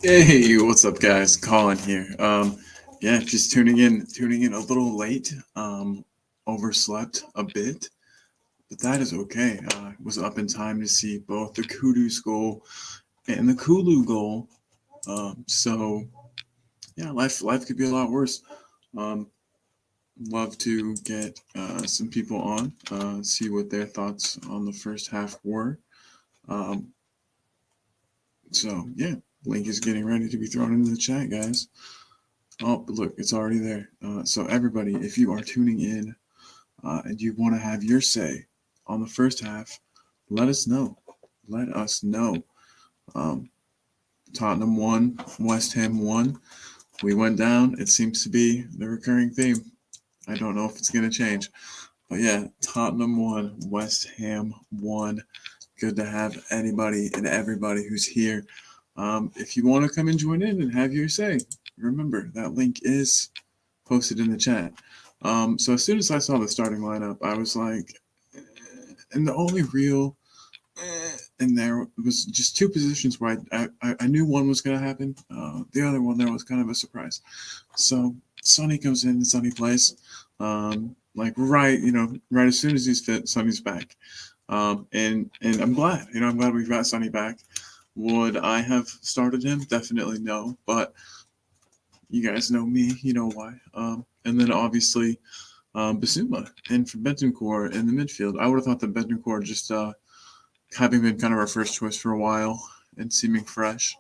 Hey, what's up, guys? Colin here. Yeah, just tuning in a little late. Overslept a bit, but that is okay. I was up in time to see both the Kudus goal and the Kulu goal. So yeah, life could be a lot worse. Um, Love to get some people on, see what their thoughts on the first half were. Um, so yeah, link is getting ready to be thrown into the chat, guys. Oh, but look, it's already there. So, everybody, if you are tuning in and you want to have your say on the first half, let us know. Let us know. Um, Tottenham won, West Ham won. We went down. It seems to be the recurring theme. I don't know if it's going to change. But yeah, Tottenham won, West Ham won. Good to have anybody and everybody who's here. If you want to come and join in and have your say, remember that link is posted in the chat. So as soon as I saw the starting lineup, I was like, and the only real in there was just two positions where I knew one was going to happen. The other one there was kind of a surprise. So Sonny comes in and Sonny plays. Like right as soon as he's fit, Sonny's back. And I'm glad, I'm glad we've got Sonny back. Would I have started him? Definitely no, but you guys know me, you know why. And then obviously Basuma and for Bentancur in the midfield. I would have thought that Bentancur, just having been kind of our first choice for a while and seeming fresh,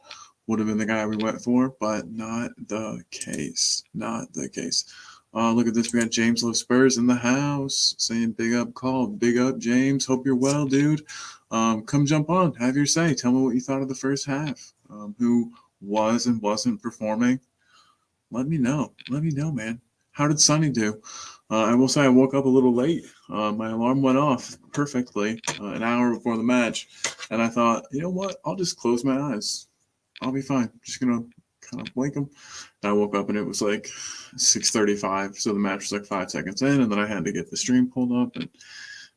would have been the guy we went for, but not the case. Not the case. Look at this. We got James Love Spurs in the house saying big up call. Big up, James. Hope you're well, dude. Come jump on. Have your say. Tell me what you thought of the first half. Who was and wasn't performing. Let me know. Let me know, man. How did Sonny do? I will say I woke up a little late. My alarm went off perfectly an hour before the match. And I thought, you know what? I'll just close my eyes. I'll be fine. Just going to kind of blink them. And I woke up and it was like 6:35. So the match was like 5 seconds in. And then I had to get the stream pulled up and it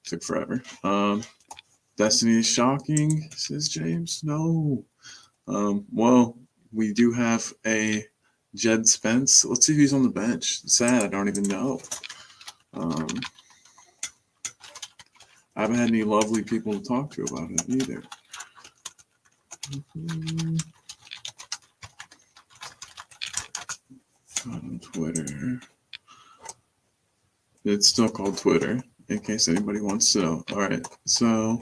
took forever. Destiny is shocking, says James. No. Well, we do have a Jed Spence. Let's see who's on the bench. Sad, I don't even know. I haven't had any lovely people to talk to about it either. On Twitter. It's still called Twitter, in case anybody wants to know. All right, so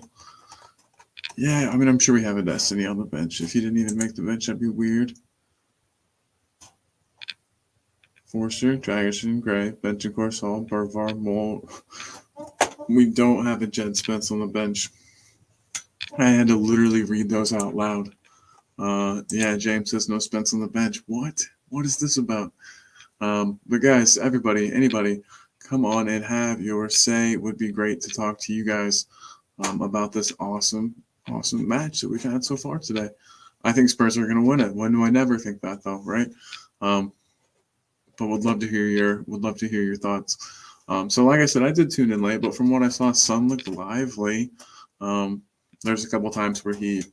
yeah, I mean, I'm sure we have a Destiny on the bench. If he didn't even make the bench, that'd be weird. Forster, Dragerson, Gray, Bentancur, Saul, Barvar, Mole. We don't have a Jed Spence on the bench. I had to literally read those out loud. Yeah, James says no Spence on the bench. What? What is this about? But guys, everybody, anybody, come on and have your say. It would be great to talk to you guys about this awesome match that we've had so far today. I think Spurs are going to win it. When do I never think that though, right? But would love to hear your thoughts. So like I said, I did tune in late, but from what I saw, Sun looked lively. There's a couple times where he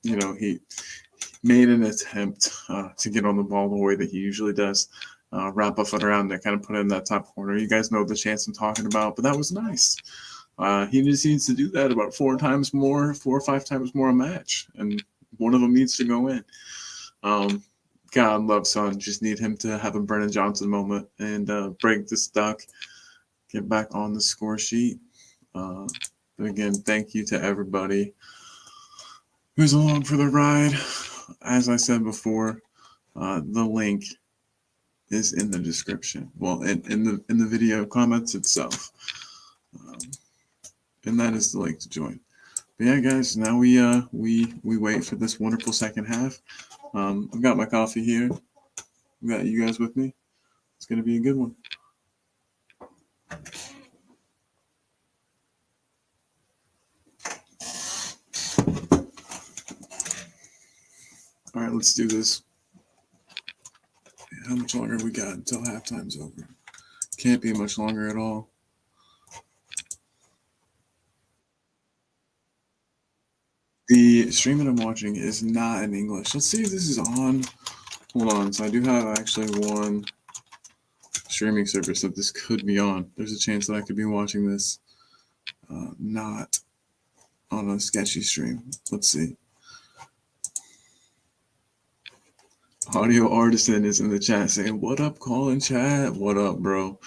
made an attempt to get on the ball the way that he usually does. Wrap a foot around it, kind of put it in that top corner. You guys know the chance I'm talking about, but that was nice. He just needs to do that about 4 or 5 times more a match, and one of them needs to go in. God love Son. Just need him to have a Brennan Johnson moment and break this duck, get back on the score sheet. But again, thank you to everybody who's along for the ride. As I said before, the link is in the description. Well, in the video comments itself, and that is the link to join. But yeah, guys, now we wait for this wonderful second half. I've got my coffee here. I've got you guys with me. It's going to be a good one. All right, let's do this. How much longer we got until halftime's over? Can't be much longer at all. The stream that I'm watching is not in English. Let's see if this is on Hold on. So I do have actually one streaming service that this could be on. There's a chance that I could be watching this not on a sketchy stream. Let's see. Audio Artisan is in the chat saying, "What up, Colin chat? What up, bro?"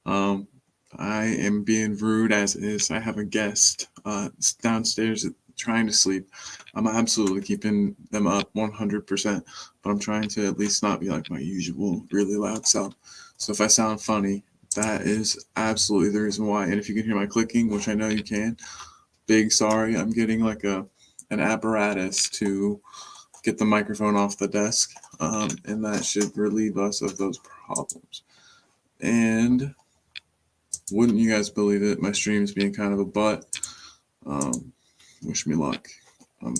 Um, I am being rude as is. I have a guest downstairs trying to sleep. I'm absolutely keeping them up 100%, but I'm trying to at least not be like my usual really loud self. So if I sound funny, that is absolutely the reason why. And if you can hear my clicking, which I know you can, big sorry. I'm getting like an apparatus to get the microphone off the desk, and that should relieve us of those problems. And wouldn't you guys believe it, my stream's being kind of a butt. Wish me luck. I'm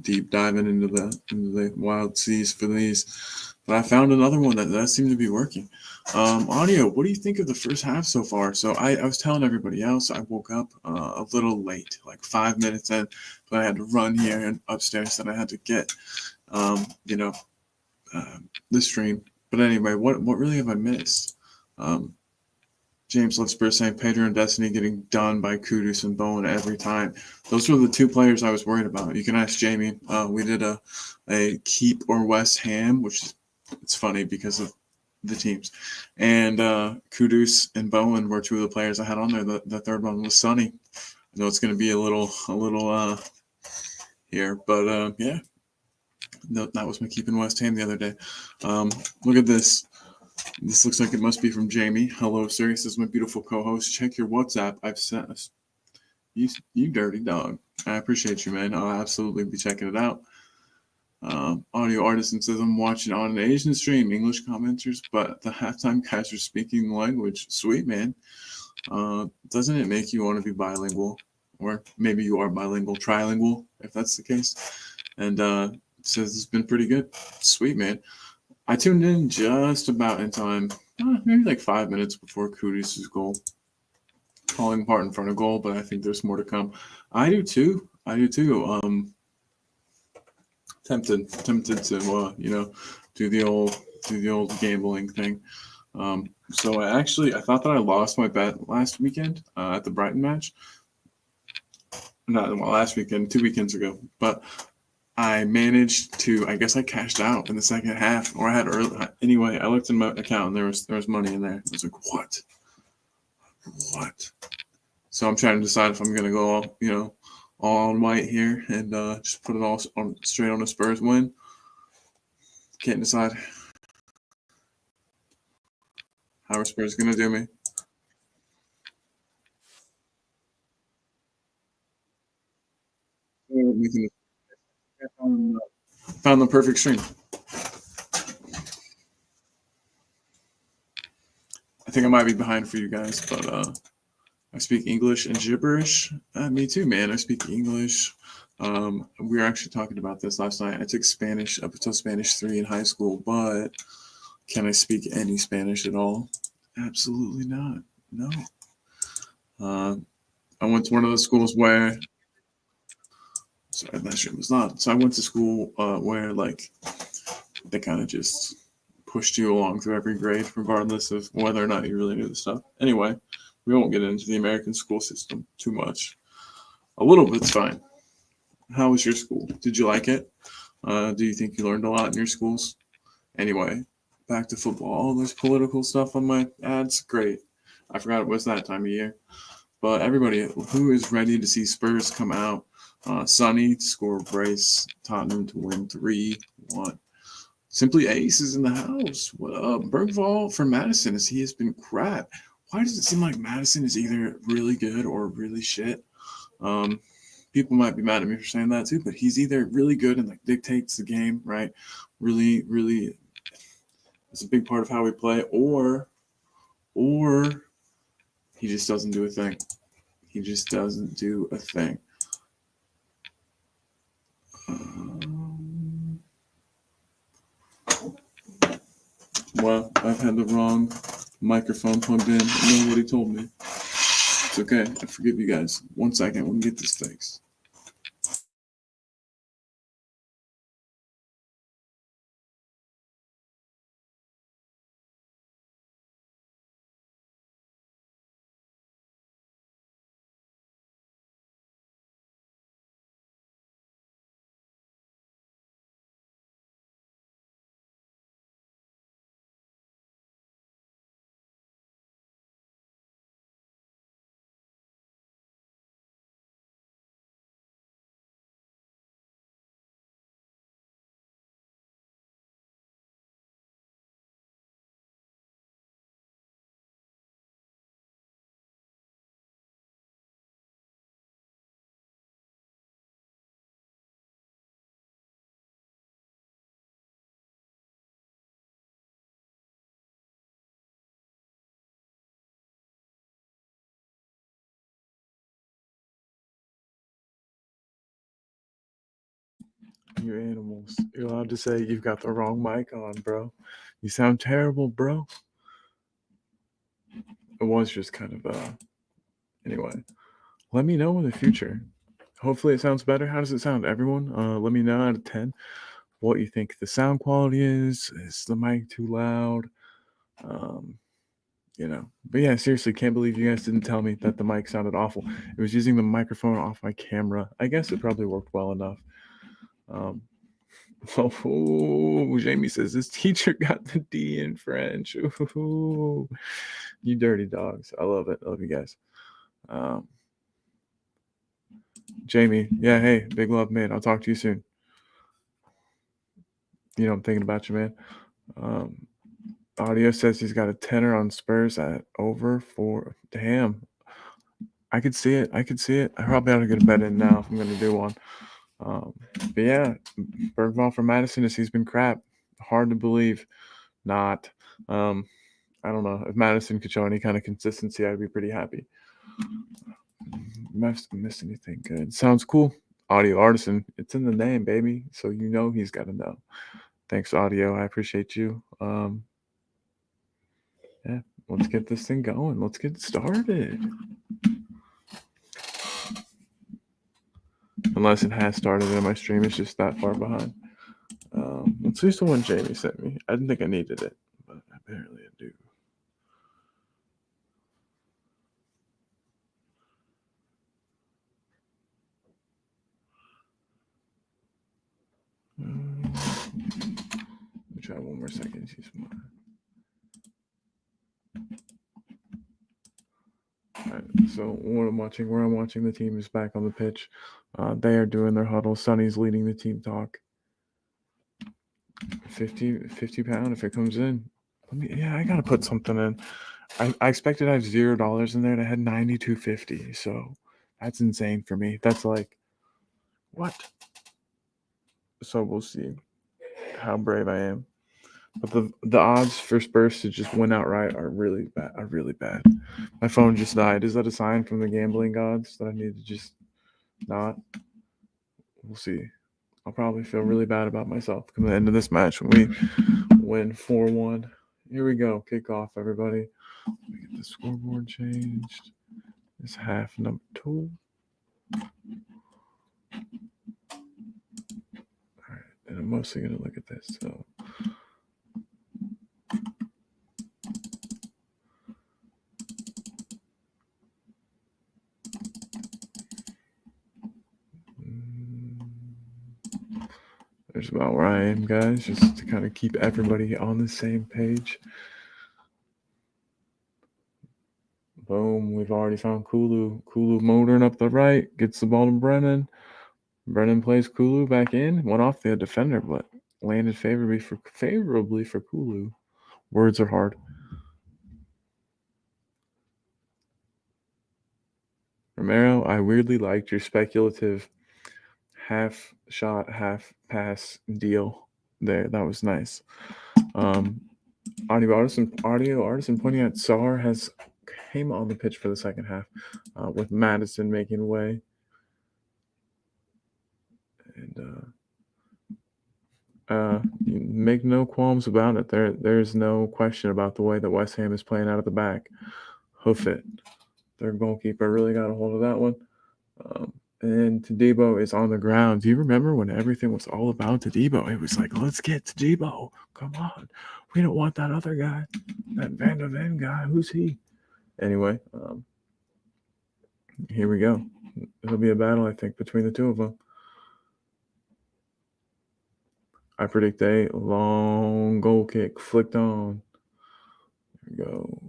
deep diving into the wild seas for these, but I found another one that seemed to be working. Audio, what do you think of the first half so far? So I was telling everybody else I woke up a little late, like 5 minutes in, but I had to run here and upstairs that I had to get, you know, the stream. But anyway, what really have I missed? James Hotspur saying Pedro and Destiny getting done by Kudus and Bowen every time. Those were the two players I was worried about. You can ask Jamie. We did a keep or West Ham, which is it's funny because of the teams. And Kudus and Bowen were two of the players I had on there. The third one was Sonny. I know it's going to be a little here, but yeah. That was my keep in West Ham the other day. Look at this. This looks like it must be from Jamie. Hello, sir. This is my beautiful co-host. Check your WhatsApp. I've sent us. You dirty dog. I appreciate you, man. I'll absolutely be checking it out. Audio Artisan says I'm watching on an Asian stream, English commenters, but the halftime guys are speaking the language. Sweet, man. Doesn't it make you want to be bilingual? Or maybe you are bilingual, trilingual, if that's the case. And says it's been pretty good. Sweet, man. I tuned in just about in time, maybe like 5 minutes before Kudus' goal. Falling apart in front of goal, but I think there's more to come. I do too. Tempted to do the old gambling thing. So I thought that I lost my bet last weekend at the Brighton match. Not last weekend, 2 weekends ago, but I managed to. I guess I cashed out in the second half, or I had early. Anyway, I looked in my account and there was money in there. I was like, what? So I'm trying to decide if I'm gonna go all on white here and just put it all on straight on a Spurs win. Can't decide how are Spurs gonna do me. Found the perfect stream. I think I might be behind for you guys, but I speak English and gibberish. Me too, man. I speak English. We were actually talking about this last night. I took Spanish up until Spanish 3 in high school, but can I speak any Spanish at all? Absolutely not. No. I went to one of those schools where. Sorry, that shit was not. So I went to school where like they kind of just pushed you along through every grade, regardless of whether or not you really knew the stuff. Anyway, we won't get into the American school system too much. A little bit's fine. How was your school? Did you like it? Do you think you learned a lot in your schools? Anyway, back to football. All this political stuff on my ads, great. I forgot it was that time of year. But everybody who is ready to see Spurs come out, Sonny to score a brace, Tottenham to win 3-1. Simply Ace is in the house. What up? Bergvall for Madison, as he has been crap. Why does it seem like Madison is either really good or really shit? People might be mad at me for saying that too, but he's either really good and like dictates the game, right? Really, really, it's a big part of how we play, or he just doesn't do a thing. He just doesn't do a thing. Well, I've had the wrong microphone plugged in. Nobody told me. It's okay. I forgive you guys. 1 second. Let me get this fixed. You animals. You're allowed to say you've got the wrong mic on, bro. You sound terrible, bro. It was just kind of anyway. Let me know in the future. Hopefully it sounds better. How does it sound, everyone? Let me know out of 10 what you think the sound quality is. Is the mic too loud? But yeah, seriously, can't believe you guys didn't tell me that the mic sounded awful. It was using the microphone off my camera. I guess it probably worked well enough. Jamie says this teacher got the D in French. Ooh, you dirty dogs. I love it. I love you guys. Jamie, yeah, hey, big love, man. I'll talk to you soon. I'm thinking about you, man. Audio says he's got a tenner on Spurs at over 4. Damn. I could see it. I probably ought to get a bet in now if I'm going to do one. But yeah, Bergvall for Madison is he's been crap. Hard to believe. Not. I don't know. If Madison could show any kind of consistency, I'd be pretty happy. Missed anything good? Sounds cool. Audio Artisan. It's in the name, baby. So he's got to know. Thanks, Audio. I appreciate you. Yeah, let's get this thing going. Let's get started. Unless it has started and my stream is just that far behind. Let's use the one Jamie sent me. I didn't think I needed it, but apparently I do. Let me try one more second. See some more. All right, so where I'm watching the team is back on the pitch. They are doing their huddle. Sonny's leading the team talk. 50 pound if it comes in. I gotta put something in. I expected to have $0 in there, and I had 92.50. So that's insane for me. That's like what? So we'll see how brave I am. But the odds for Spurs to just win outright are really bad. My phone just died. Is that a sign from the gambling gods that I need to just not? We'll see. I'll probably feel really bad about myself come the end of this match when we win 4-1. Here we go. Kick off, everybody. Let me get the scoreboard changed. It's half number 2. All right, and I'm mostly going to look at this. So. There's about where I am, guys, just to kind of keep everybody on the same page. Boom, we've already found Kulu. Kulu motoring up the right, gets the ball to Brennan. Brennan plays Kulu back in, went off the defender, but landed favorably for Kulu. Words are hard. Romero, I weirdly liked your speculative half shot, half pass deal there. That was nice. Audio artisan pointing out Saar came on the pitch for the second half with Madison making way. And make no qualms about it. There's no question about the way that West Ham is playing out of the back. Hoof it. Their goalkeeper really got a hold of that one. And Tadibo is on the ground. Do you remember when everything was all about Tadibo? It was like, let's get Tadibo. Come on. We don't want that other guy. That Van de Ven guy. Who's he? Anyway, here we go. It'll be a battle, I think, between the two of them. I predict a long goal kick flicked on. There we go.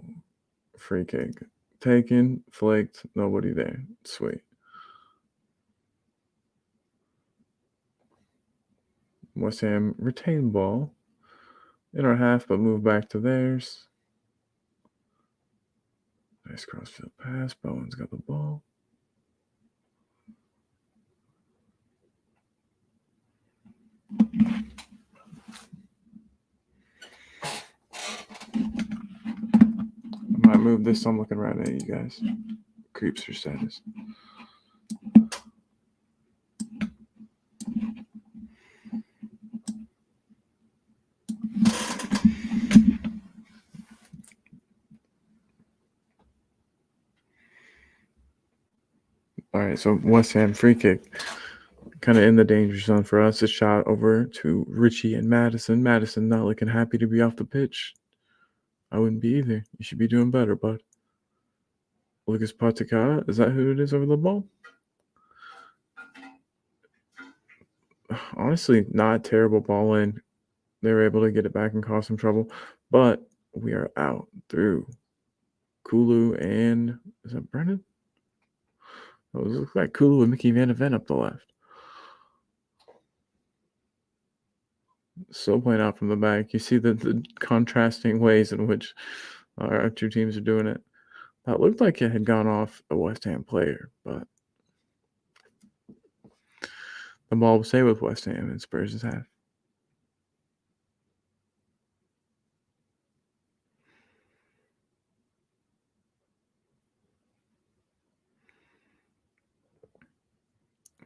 Free kick. Taken, flicked, nobody there. Sweet. West Ham retain ball in our half, but move back to theirs. Nice crossfield pass. Bowen's got the ball. I might move this. I'm looking right at you guys. Creeps for status. All right, so West Ham free kick, kind of in the danger zone for us. A shot over to Richie and Madison. Madison not looking happy to be off the pitch. I wouldn't be either. You should be doing better, bud. Lucas Patakata, is that who it is over the ball? Honestly, not a terrible ball in. They were able to get it back and cause some trouble, but we are out through Kulu and is that Brennan? Oh, it looks like Kulu and Mickey Van de Ven up the left. Still playing out from the back. You see the contrasting ways in which our two teams are doing it. That looked like it had gone off a West Ham player, but the ball will stay with West Ham and Spurs is half.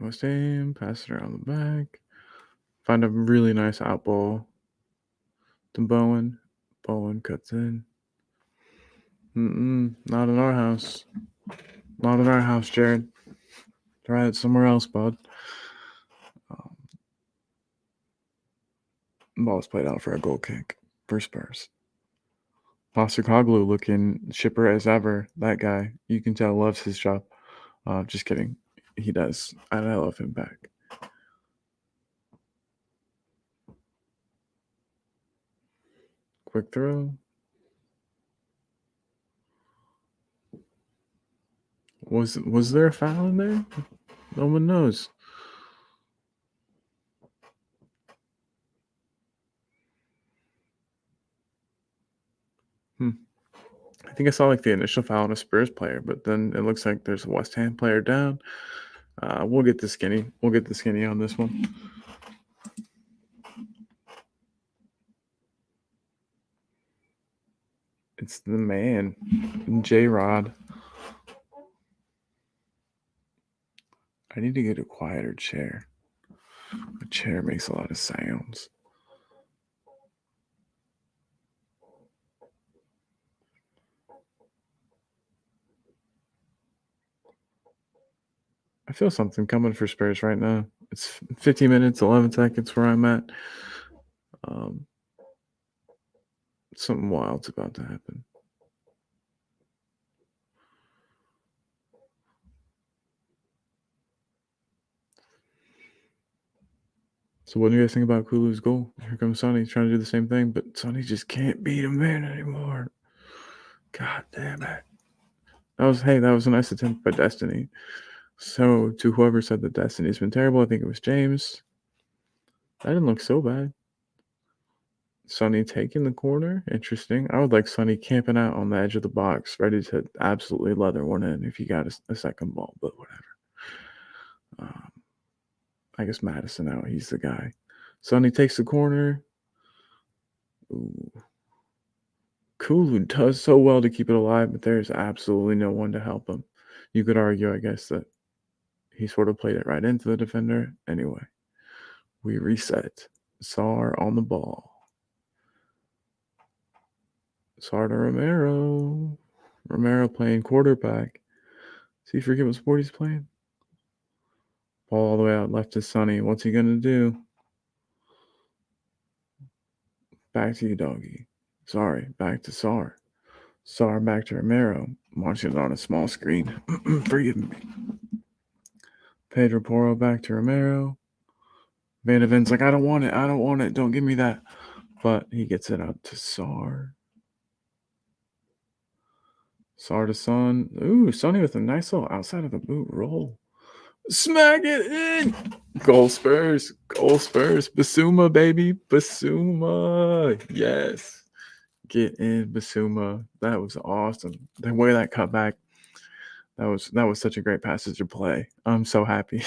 West Ham, pass it around the back. Find a really nice out ball to Bowen. Bowen cuts in. Not in our house. Not in our house, Jared. Try it somewhere else, bud. Ball's played out for a goal kick for Spurs. Postecoglou looking chipper as ever. That guy, you can tell, loves his job. Just kidding. He does. And I love him back. Quick throw. Was there a foul in there? No one knows. I think I saw like the initial foul on a Spurs player, but then it looks like there's a West Ham player down. We'll get the skinny. We'll get the skinny on this one. It's the man, J-Rod. I need to get a quieter chair. A chair makes a lot of sounds. I feel something coming for Spurs right now. It's 15 minutes, 11 seconds where I'm at. Something wild's about to happen. So what do you guys think about Kulu's goal? Here comes Sonny trying to do the same thing, but Sonny just can't beat a man anymore. God damn it. That was a nice attempt by Destiny. So to whoever said that Destiny's been terrible, I think it was James. That didn't look so bad. Sonny taking the corner. Interesting. I would like Sonny camping out on the edge of the box, ready to absolutely leather one in if you got a second ball, but whatever. I guess Madison out. He's the guy. Sonny takes the corner. Ooh. Kulu does so well to keep it alive, but there's absolutely no one to help him. You could argue, I guess, that he sort of played it right into the defender. Anyway, we reset. Sar on the ball. Sar to Romero. Romero playing quarterback. See, forget what sport he's playing. Ball all the way out left to Sonny. What's he going to do? Back to you, doggy. Sorry, back to Sar. Sar back to Romero. Watching it on a small screen. Forgive me. Pedro Porro back to Romero. Van de Ven's like, I don't want it. Don't give me that. But he gets it out to Sar. Sar to Son. Ooh, Sonny with a nice little outside of the boot roll. Smack it in. Goal Spurs. Basuma, baby. Basuma. Yes. Get in, Basuma. That was awesome. The way that cut back. That was such a great passage of play. I'm so happy.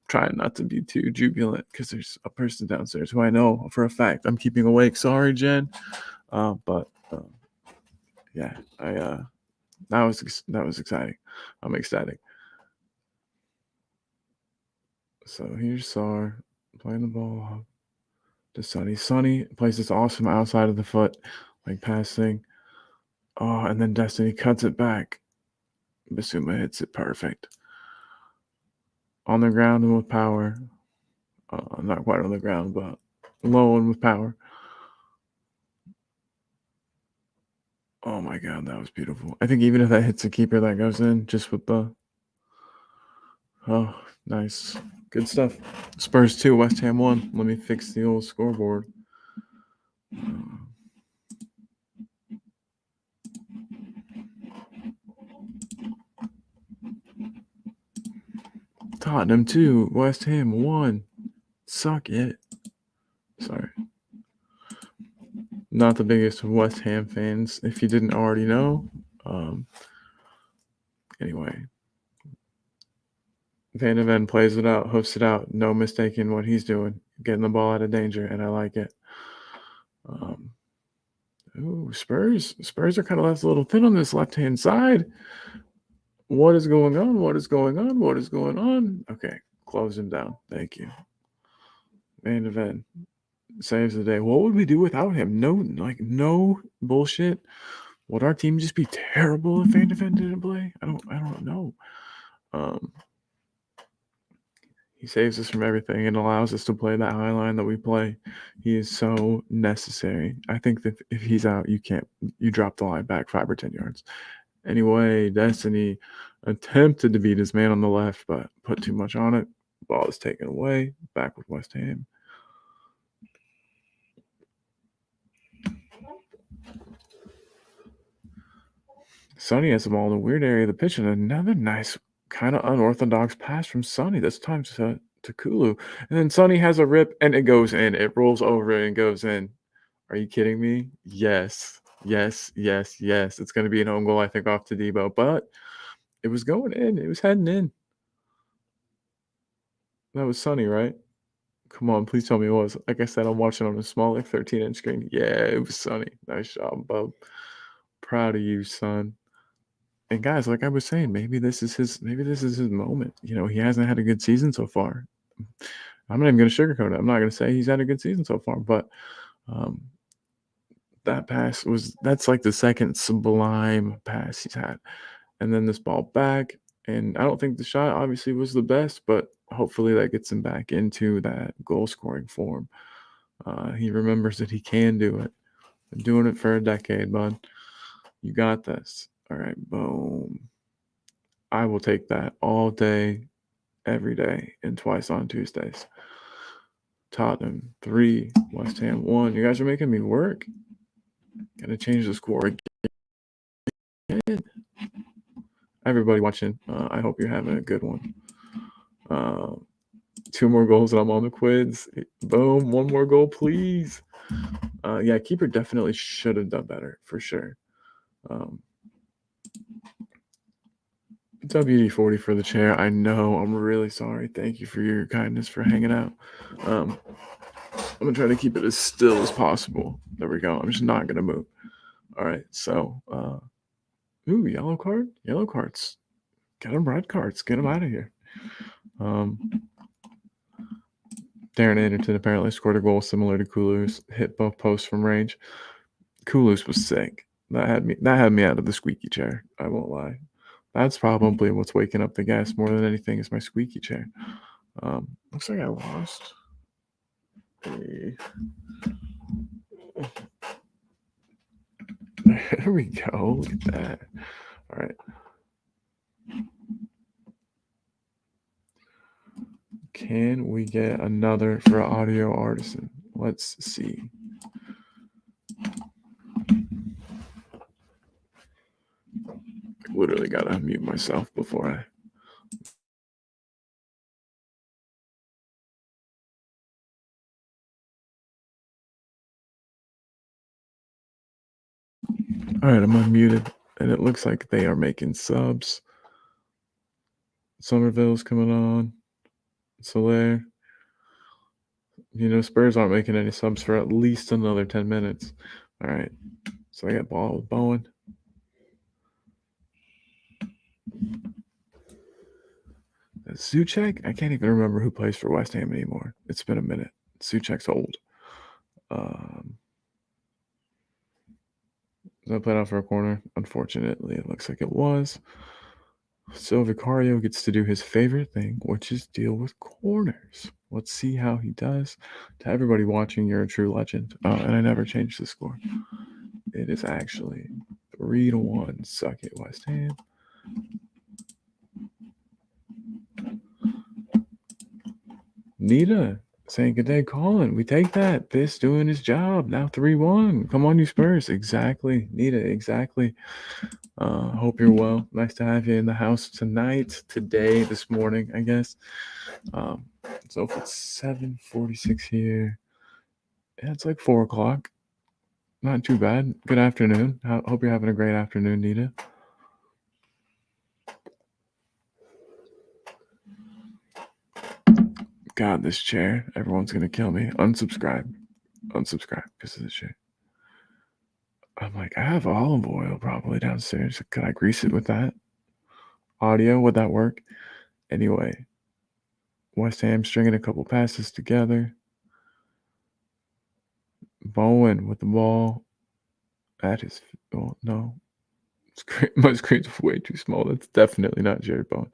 Trying not to be too jubilant because there's a person downstairs who I know for a fact I'm keeping awake. Sorry, Jen. But yeah, that was exciting. I'm ecstatic. So here's Sar playing the ball to Sonny. Sonny plays this awesome outside of the foot, like passing. Oh, and then Destiny cuts it back. Basuma hits it perfect. On the ground and with power. Not quite on the ground, but low and with power. Oh my god, that was beautiful. I think even if that hits a keeper, that goes in just with the. Oh, nice. Good stuff. Spurs 2, West Ham 1. Let me fix the old scoreboard. Tottenham 2, West Ham 1. Suck it. Sorry. Not the biggest of West Ham fans, if you didn't already know. Anyway. Van de Ven plays it out, hoofs it out. No mistaking what he's doing. Getting the ball out of danger, and I like it. Spurs. Spurs are kind of left a little thin on this left-hand side. What is going on? What is going on? What is going on? Okay, close him down. Thank you. Van de Ven saves the day. What would we do without him? No bullshit. Would our team just be terrible if Van de Ven didn't play? I don't know. He saves us from everything and allows us to play that high line that we play. He is so necessary. I think that if he's out, you drop the line back 5 or 10 yards. Anyway, Destiny attempted to beat his man on the left, but put too much on it. Ball is taken away. Back with West Ham. Sonny has the ball in a weird area of the pitch, and another nice kind of unorthodox pass from Sonny. This time to Kulu. And then Sonny has a rip, and it goes in. It rolls over and goes in. Are you kidding me? Yes. It's going to be an own goal, I think, off to Debo. But it was going in. It was heading in. That was Sonny, right? Come on, please tell me it was. Like I said, I'm watching on a small, 13-inch screen. Yeah, it was Sonny. Nice job, bub. Proud of you, son. And guys, like I was saying, maybe this is his moment. He hasn't had a good season so far. I'm not even going to sugarcoat it. I'm not going to say he's had a good season so far, but that pass that's like the second sublime pass he's had. And then this ball back, and I don't think the shot obviously was the best, but hopefully that gets him back into that goal-scoring form. He remembers that he can do it. Been doing it for a decade, bud. You got this. All right, boom. I will take that all day, every day, and twice on Tuesdays. Tottenham 3, West Ham 1. You guys are making me work. Gotta change the score again. Everybody watching, I hope you're having a good one. 2 more goals and I'm on the quids. Boom, 1 more goal, please. Yeah, keeper definitely should have done better, for sure. WD-40 for the chair. I know. I'm really sorry. Thank you for your kindness for hanging out. I'm going to try to keep it as still as possible. There we go. I'm just not going to move. All right. So, yellow card? Yellow cards. Get them red cards. Get them out of here. Darren Anderton apparently scored a goal similar to Kulu's. Hit both posts from range. Kulu's was sick. That had me out of the squeaky chair. I won't lie. That's probably what's waking up the gas more than anything is my squeaky chair. Looks like I lost. There we go. Look at that. All right. Can we get another for audio artisan? Let's see. Literally got to mute myself before I... All right, I'm unmuted, and it looks like they are making subs. Somerville's coming on. Soler. Spurs aren't making any subs for at least another 10 minutes. All right. So I got ball with Bowen. Souček? I can't even remember who plays for West Ham anymore. It's been a minute. Souček's old. Was I played out for a corner? Unfortunately, it looks like it was. So Vicario gets to do his favorite thing, which is deal with corners. Let's see how he does. To everybody watching, you're a true legend. And I never changed the score. It is actually 3-1. Suck it, West Ham. Nita saying good day, Colin. We take that. This doing his job. Now 3-1. Come on, you Spurs. Exactly. Nita, exactly. Hope you're well. Nice to have you in the house tonight, today, this morning, I guess. So if it's 7:46 here, yeah, it's like 4 o'clock. Not too bad. Good afternoon. Hope you're having a great afternoon, Nita. God, this chair. Everyone's going to kill me. Unsubscribe. Unsubscribe because of this chair. I'm like, I have olive oil probably downstairs. Could I grease it with that? Audio, would that work? Anyway, West Ham stringing a couple passes together. Bowen with the ball. That is, oh, no. My screen's way too small. That's definitely not Jared Bowen.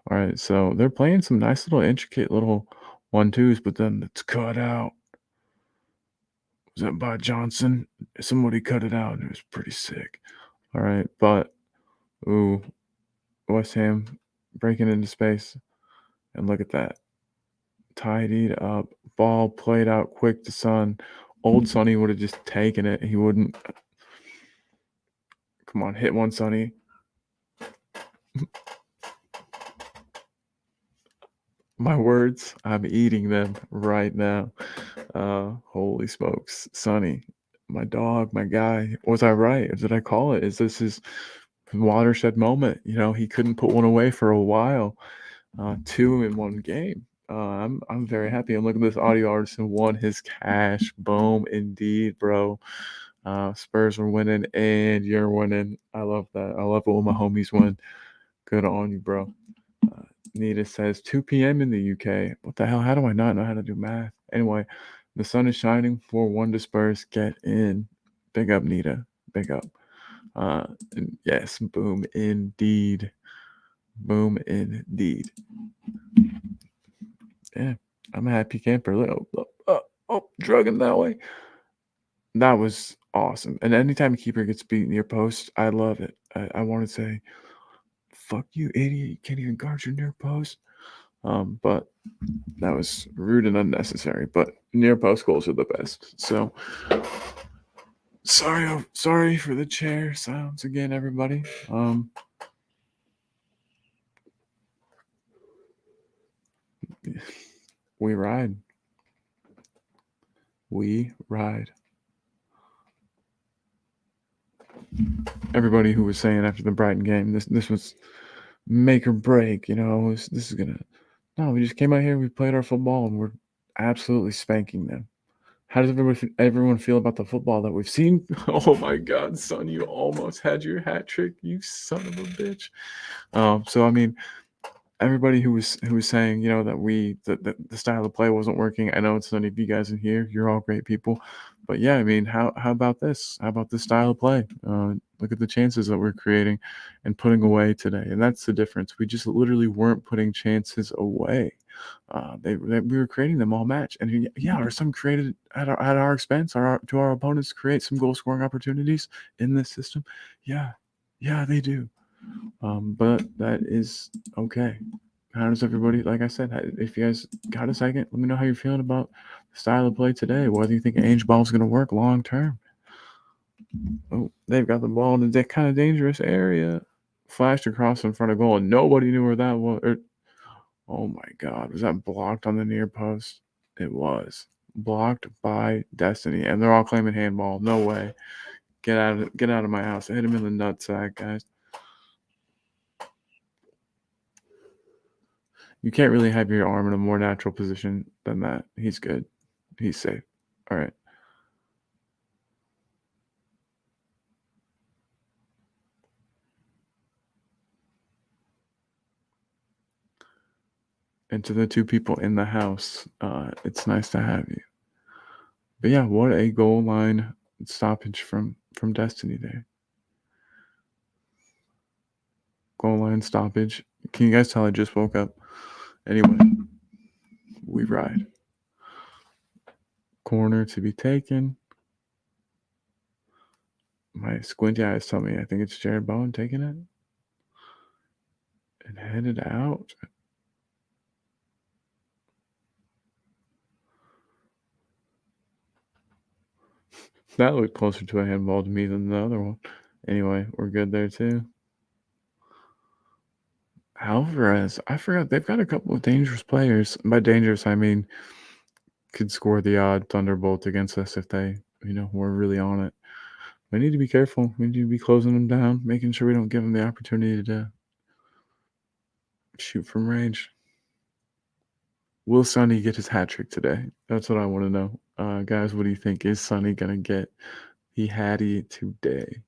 All right, so they're playing some nice little intricate little 1-2s, but then it's cut out. Was that by Johnson? Somebody cut it out, and it was pretty sick. All right, but ooh, West Ham breaking into space, and look at that, tidied up, ball played out quick to Son. Old Sonny would have just taken it. He wouldn't. Come on, hit one, Sonny. My words, I'm eating them right now. Holy smokes, Sonny, my dog, my guy. Was I right? Did I call it? Is this his watershed moment? You know, he couldn't put one away for a while. 2 in one game. I'm very happy. And look at this audio artisan won his cash. Boom, indeed, bro. Spurs are winning and you're winning. I love that. I love it when my homies win. Good on you, bro. Nita says 2 p.m. in the UK. What the hell? How do I not know how to do math? Anyway, the sun is shining. 4-1 to Spurs. Get in. Big up, Nita. Big up. Yes, boom indeed. Boom indeed. Yeah, I'm a happy camper. Drugging that way. That was awesome. And anytime a keeper gets beat near post, I love it. I want to say, fuck you, idiot. You can't even guard your near post. But that was rude and unnecessary. But near post goals are the best. So sorry for the chair sounds again, everybody. We ride. We ride. Everybody who was saying after the Brighton game, this was make or break. You know, this is gonna. No, we just came out here. We played our football, and we're absolutely spanking them. How does everyone feel about the football that we've seen? Oh my God, son, you almost had your hat trick, you son of a bitch. So I mean, everybody who was saying, you know, that the style of play wasn't working. I know it's none of you guys in here. You're all great people, but yeah, I mean, how about this? How about this style of play? Look at the chances that we're creating and putting away today, and that's the difference. We just literally weren't putting chances away. We were creating them all match, and yeah, are some created at our expense? Do our opponents create some goal scoring opportunities in this system? Yeah, they do. But that is okay. How does everybody, like I said, if you guys got a second, let me know how you're feeling about the style of play today. Whether you think Ainge ball is going to work long term. Oh, they've got the ball in the kind of dangerous area. Flashed across in front of goal, and nobody knew where that was. Oh my God, was that blocked on the near post? It was blocked by Destiny, and they're all claiming handball. No way. Get out of my house. I hit him in the nutsack, guys. You can't really have your arm in a more natural position than that. He's good. He's safe. All right. And to the 2 people in the house, it's nice to have you. But yeah, what a goal line stoppage from Destiny there. Goal line stoppage. Can you guys tell I just woke up? Anyway, we ride. Corner to be taken. My squinty eyes tell me I think it's Jared Bowen taking it. And headed out. That looked closer to a handball to me than the other one. Anyway, we're good there too. Alvarez, I forgot they've got a couple of dangerous players. By dangerous, I mean could score the odd thunderbolt against us if they, were really on it. We need to be careful. We need to be closing them down, making sure we don't give them the opportunity to shoot from range. Will Sonny get his hat trick today? That's what I want to know. Guys, what do you think? Is Sonny going to get the hattie today?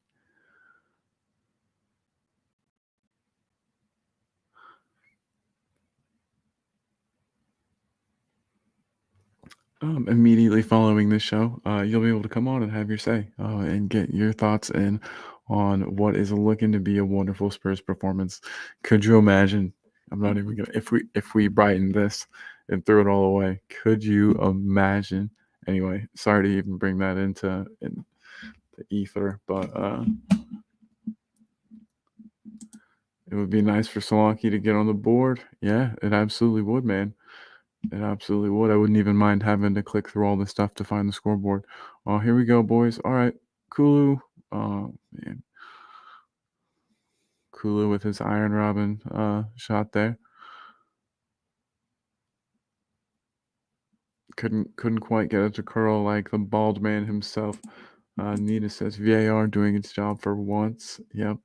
Immediately following this show, you'll be able to come on and have your say and get your thoughts in on what is looking to be a wonderful Spurs performance. Could you imagine? I'm not even gonna if we brighten this and threw it all away. Could you imagine? Anyway, sorry to even bring that into the ether, but it would be nice for Solanke to get on the board. Yeah, it absolutely would, man. It absolutely would. I wouldn't even mind having to click through all this stuff to find the scoreboard. Oh, here we go, boys. All right. Kulu. Oh, man. Kulu with his Iron Robin shot there. Couldn't quite get it to curl like the bald man himself. Nita says VAR doing its job for once. Yep.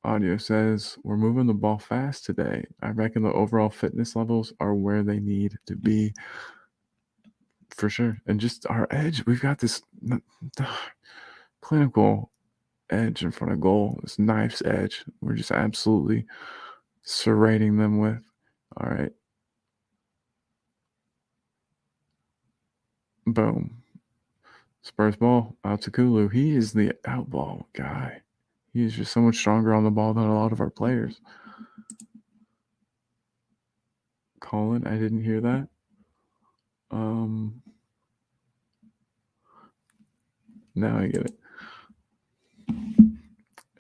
Audio says we're moving the ball fast today. I reckon the overall fitness levels are where they need to be. For sure. And just our edge, we've got this clinical edge in front of goal, this knife's edge. We're just absolutely serrating them with. All right. Boom. Spurs ball out to Kulu. He is the outball guy. He is just so much stronger on the ball than a lot of our players. Colin, I didn't hear that. Now I get it.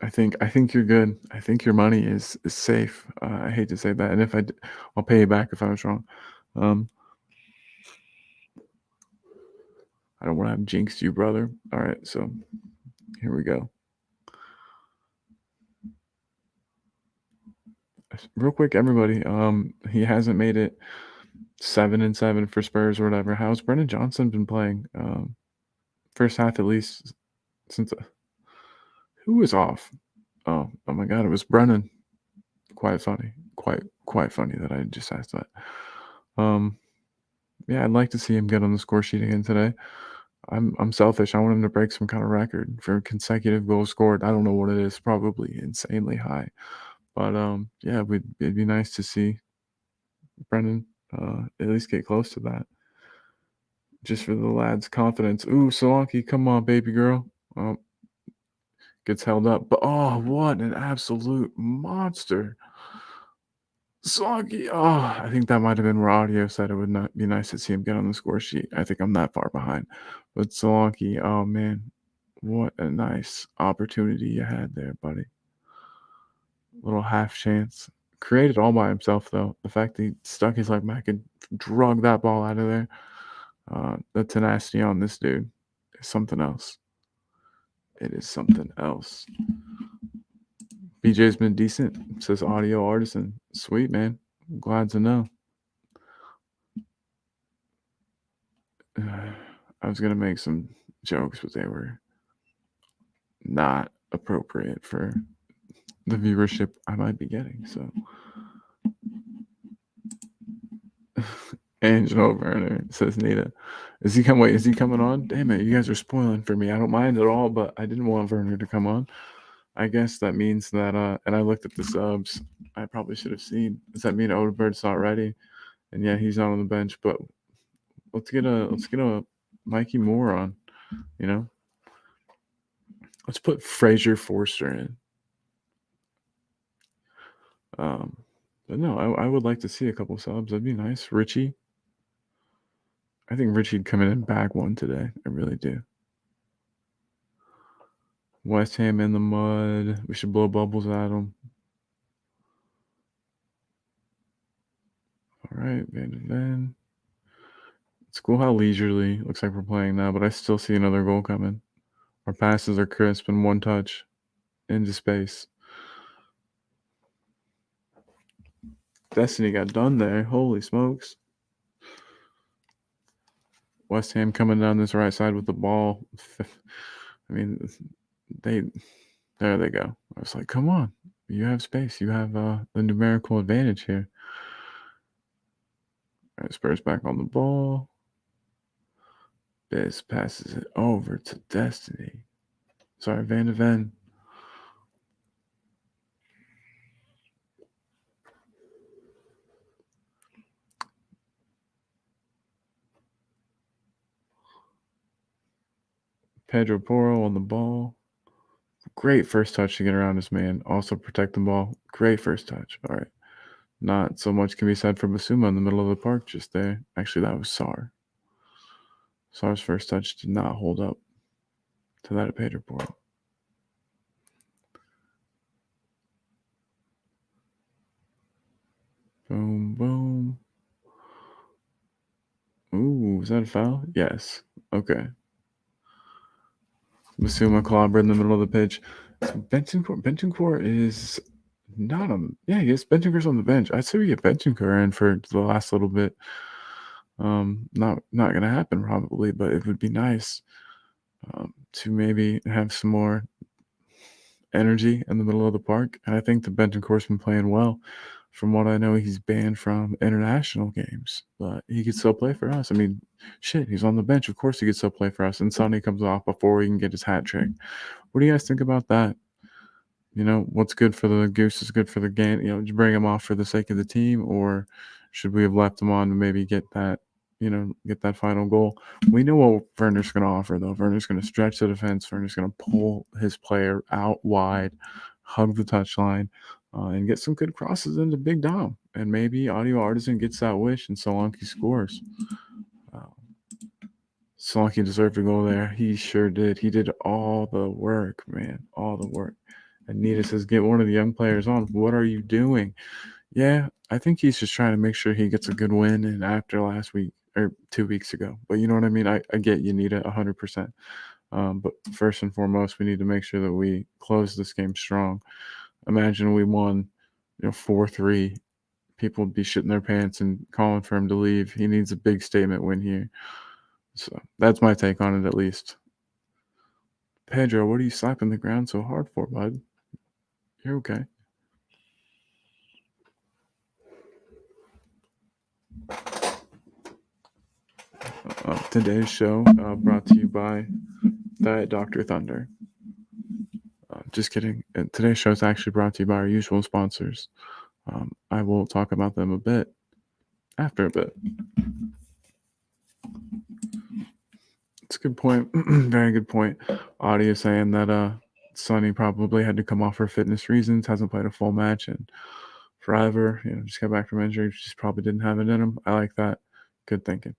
I think you're good. I think your money is safe. I hate to say that, and if I'll pay you back if I was wrong. I don't want to have jinxed you, brother. All right, so here we go. Real quick, everybody. He hasn't made it 7-7 for Spurs or whatever. How's Brennan Johnson been playing? First half at least since who was off? Oh my God, it was Brennan. Quite funny. Quite funny that I just asked that. Yeah, I'd like to see him get on the score sheet again today. I'm selfish. I want him to break some kind of record for consecutive goals scored. I don't know what it is. Probably insanely high. But yeah, it'd be nice to see Brendan at least get close to that. Just for the lad's confidence. Ooh, Solanke, come on, baby girl. Gets held up. But oh, what an absolute monster. Solanke. Oh, I think that might have been where audio said it would not be nice to see him get on the score sheet. I think I'm that far behind. But Solanke, oh man, what a nice opportunity you had there, buddy. Little half chance. Created all by himself, though. The fact that he stuck his leg back and drug that ball out of there. The tenacity on this dude is something else. It is something else. BJ's been decent, says Audio Artisan. Sweet, man. I'm glad to know. I was going to make some jokes, but they were not appropriate for the viewership I might be getting. So, Angelo Werner, says Nita. Is he coming on? Damn it, you guys are spoiling for me. I don't mind at all, but I didn't want Werner to come on. I guess that means that and I looked at the subs. I probably should have seen. Does that mean Odegaard's not ready? And yeah, he's not on the bench, but let's get a Mikey Moore on, Let's put Fraser Forster in. But no, I would like to see a couple subs. That'd be nice. Richie. I think Richie'd come in and bag one today. I really do. West Ham in the mud. We should blow bubbles at them. All right, Van de Ven. It's cool how leisurely looks like we're playing now, but I still see another goal coming. Our passes are crisp and one touch into space. Destiny got done there. Holy smokes. West Ham coming down this right side with the ball. I mean, there they go. I was like, come on. You have space. You have the numerical advantage here. All right, Spurs back on the ball. Biz passes it over to Destiny. Sorry, Van de Ven. Pedro Porro on the ball. Great first touch to get around his man. Also protect the ball. Great first touch. All right. Not so much can be said for Basuma in the middle of the park just there. Actually, that was Sar. Sar's first touch did not hold up to that of Pedro Porro. Boom, boom. Ooh, is that a foul? Yes. Okay. Basuma clobber in the middle of the pitch. Bentancur is not on. Yeah, yes, Bentancur's on the bench. I'd say we get Bentancur in for the last little bit. Not gonna happen probably, but it would be nice to maybe have some more energy in the middle of the park. And I think the Bentancur's been playing well. From what I know, he's banned from international games, but he could still play for us. I mean, shit, he's on the bench. Of course, he could still play for us. And Sonny comes off before he can get his hat trick. What do you guys think about that? You know, what's good for the goose is good for the game. You know, did you bring him off for the sake of the team, or should we have left him on to maybe get that, get that final goal? We know what Werner's going to offer, though. Werner's going to stretch the defense. Werner's going to pull his player out wide, hug the touchline, and get some good crosses into Big Dom. And maybe Audio Artisan gets that wish and Solanke scores. Solanke deserved a goal there. He sure did. He did all the work, man. All the work. Anita says, get one of the young players on. What are you doing? Yeah, I think he's just trying to make sure he gets a good win. And after last week or 2 weeks ago, but you know what I mean? I get you, Anita, 100%. But first and foremost, we need to make sure that we close this game strong. Imagine we won, 4-3. People would be shitting their pants and calling for him to leave. He needs a big statement win here. So that's my take on it, at least. Pedro, what are you slapping the ground so hard for, bud? You're okay. Today's show brought to you by Diet Dr. Thunder. Just kidding. Today's show is actually brought to you by our usual sponsors. I will talk about them a bit after a bit. It's a good point. Very good point. Audio saying that Sonny probably had to come off for fitness reasons, hasn't played a full match in forever. Just got back from injury, just probably didn't have it in him. I like that. Good thinking.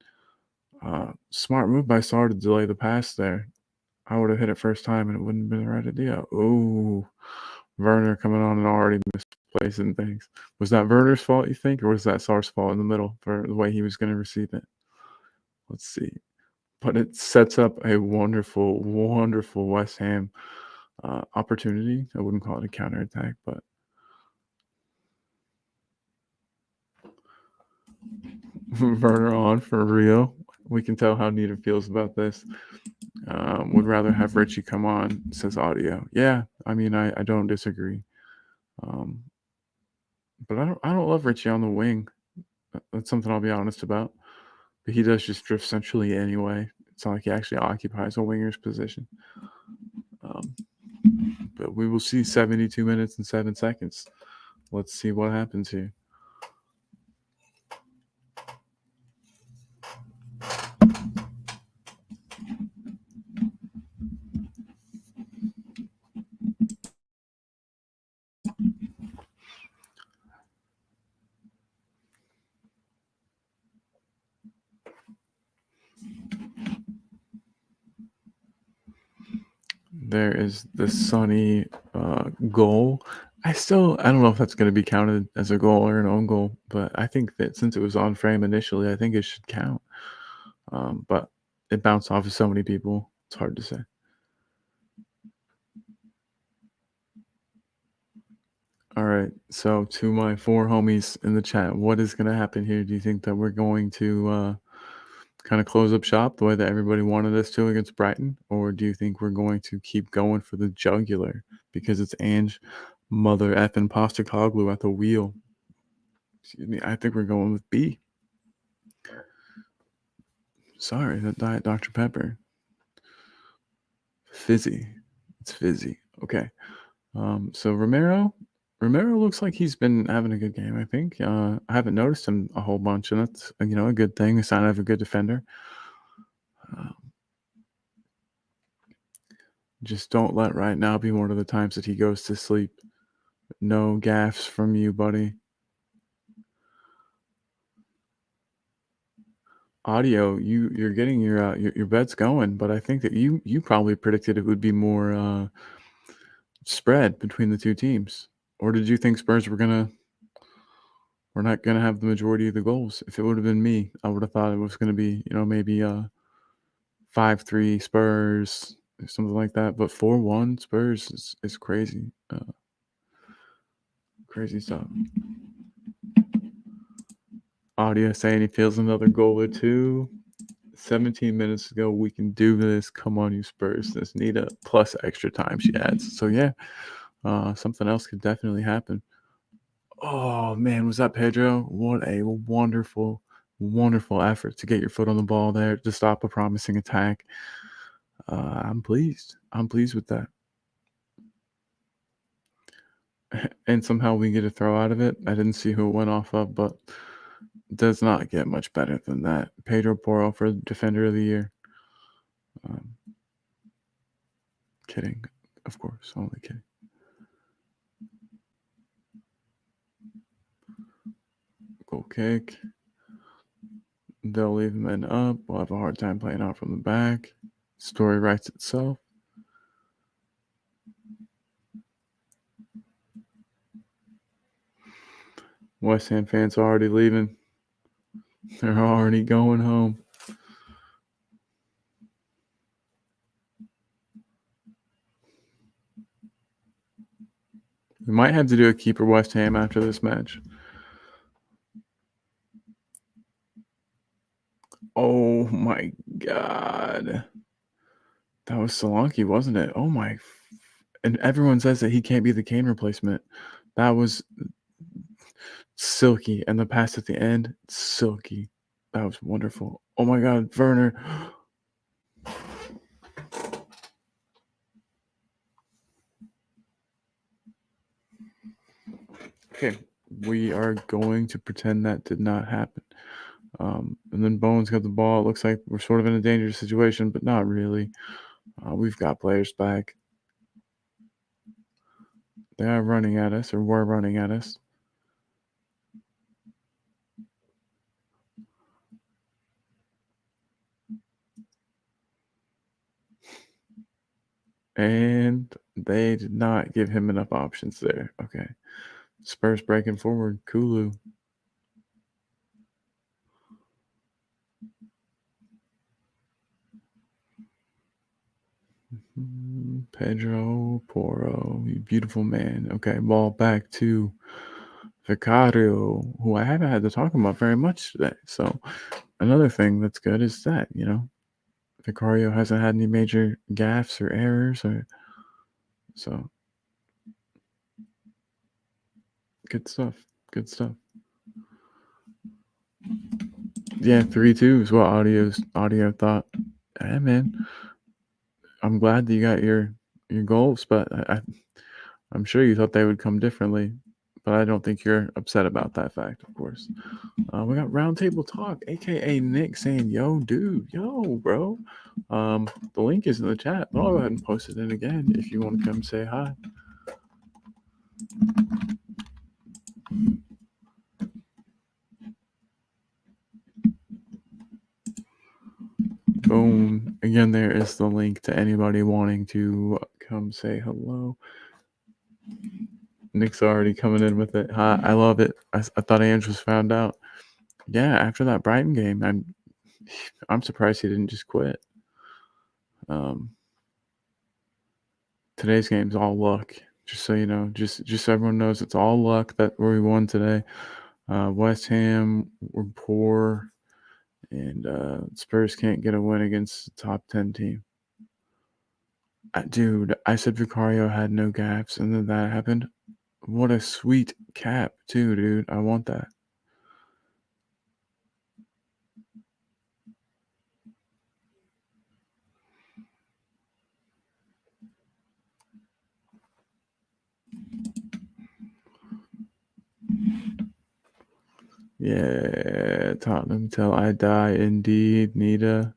Smart move by Sar to delay the pass there. I would have hit it first time and it wouldn't have been the right idea. Ooh, Werner coming on and already misplacing things. Was that Werner's fault, you think, or was that Sar's fault in the middle for the way he was going to receive it? Let's see. But it sets up a wonderful, wonderful West Ham opportunity. I wouldn't call it a counterattack, but Werner on for real. We can tell how Nita feels about this. Would rather have Richie come on, says Audio. Yeah, I mean, I don't disagree. But I don't love Richie on the wing. That's something I'll be honest about. But he does just drift centrally anyway. It's not like he actually occupies a winger's position. But we will see 72 minutes and 7 seconds. Let's see what happens here. There is the Sonny goal. I don't know if that's going to be counted as a goal or an own goal, but I think that since it was on frame initially, I think it should count. But it bounced off of so many people. It's hard to say. All right. So to my 4 homies in the chat, what is going to happen here? Do you think that we're going to kind of close up shop the way that everybody wanted us to against Brighton? Or do you think we're going to keep going for the jugular because it's Ange mother effing Postecoglou at the wheel? Excuse me. I think we're going with B. Sorry, that Diet Dr. Pepper. Fizzy. It's fizzy. Okay. So Romero looks like he's been having a good game, I think. I haven't noticed him a whole bunch, and that's, a good thing, a sign of a good defender. Just don't let right now be one of the times that he goes to sleep. No gaffes from you, buddy. Audio, you're getting your bets going, but I think that you probably predicted it would be more spread between the two teams. Or did you think Spurs were not gonna have the majority of the goals? If it would have been me, I would have thought it was gonna be, maybe 5-3 Spurs or something like that. But 4-1 Spurs is crazy. Crazy stuff. Audio saying he feels another goal or two. 17 minutes ago, we can do this. Come on, you Spurs. This need a plus extra time, she adds. So yeah, something else could definitely happen. Oh man, was that Pedro? What a wonderful, wonderful effort to get your foot on the ball there to stop a promising attack. I'm pleased. I'm pleased with that. And somehow we get a throw out of it. I didn't see who it went off of, but it does not get much better than that. Pedro Porro for Defender of the Year. Kidding, of course, only kidding. Goal kick. They'll leave men up. We'll have a hard time playing out from the back. Story writes itself. West Ham fans are already leaving. They're already going home. We might have to do a keeper West Ham after this match. Oh my God. That was Solanke, wasn't it? Oh my. And everyone says that he can't be the Kane replacement. That was silky. And the pass at the end, silky. That was wonderful. Oh my God, Werner. Okay, we are going to pretend that did not happen. And then Bowen's got the ball. It looks like we're sort of in a dangerous situation, but not really. We've got players back. They are running at us, or were running at us. And they did not give him enough options there. Okay. Spurs breaking forward. Kulu. Pedro Porro, you beautiful man. Okay, ball back to Vicario, who I haven't had to talk about very much today. So another thing that's good is that, Vicario hasn't had any major gaffes or errors, so good stuff. Good stuff. Yeah, 3-2 is what audio thought. Hey man, I'm glad that you got your goals, but I'm sure you thought they would come differently. But I don't think you're upset about that fact, of course. We got Roundtable Talk, aka Nick, saying, "Yo, dude, yo, bro." The link is in the chat. But I'll go ahead and post it in again if you want to come say hi. Boom. Again, there is the link to anybody wanting to come say hello. Nick's already coming in with it. Hi, I love it. I thought Ange was found out. Yeah, after that Brighton game, I'm surprised he didn't just quit. Today's game's all luck. Just so you know, just so everyone knows, it's all luck that we won today. West Ham were poor, and Spurs can't get a win against the top 10 team. Dude, I said Vicario had no gaps, and then that happened. What a sweet cap, too, dude. I want that. Yeah, Tottenham till I die, indeed, Nita.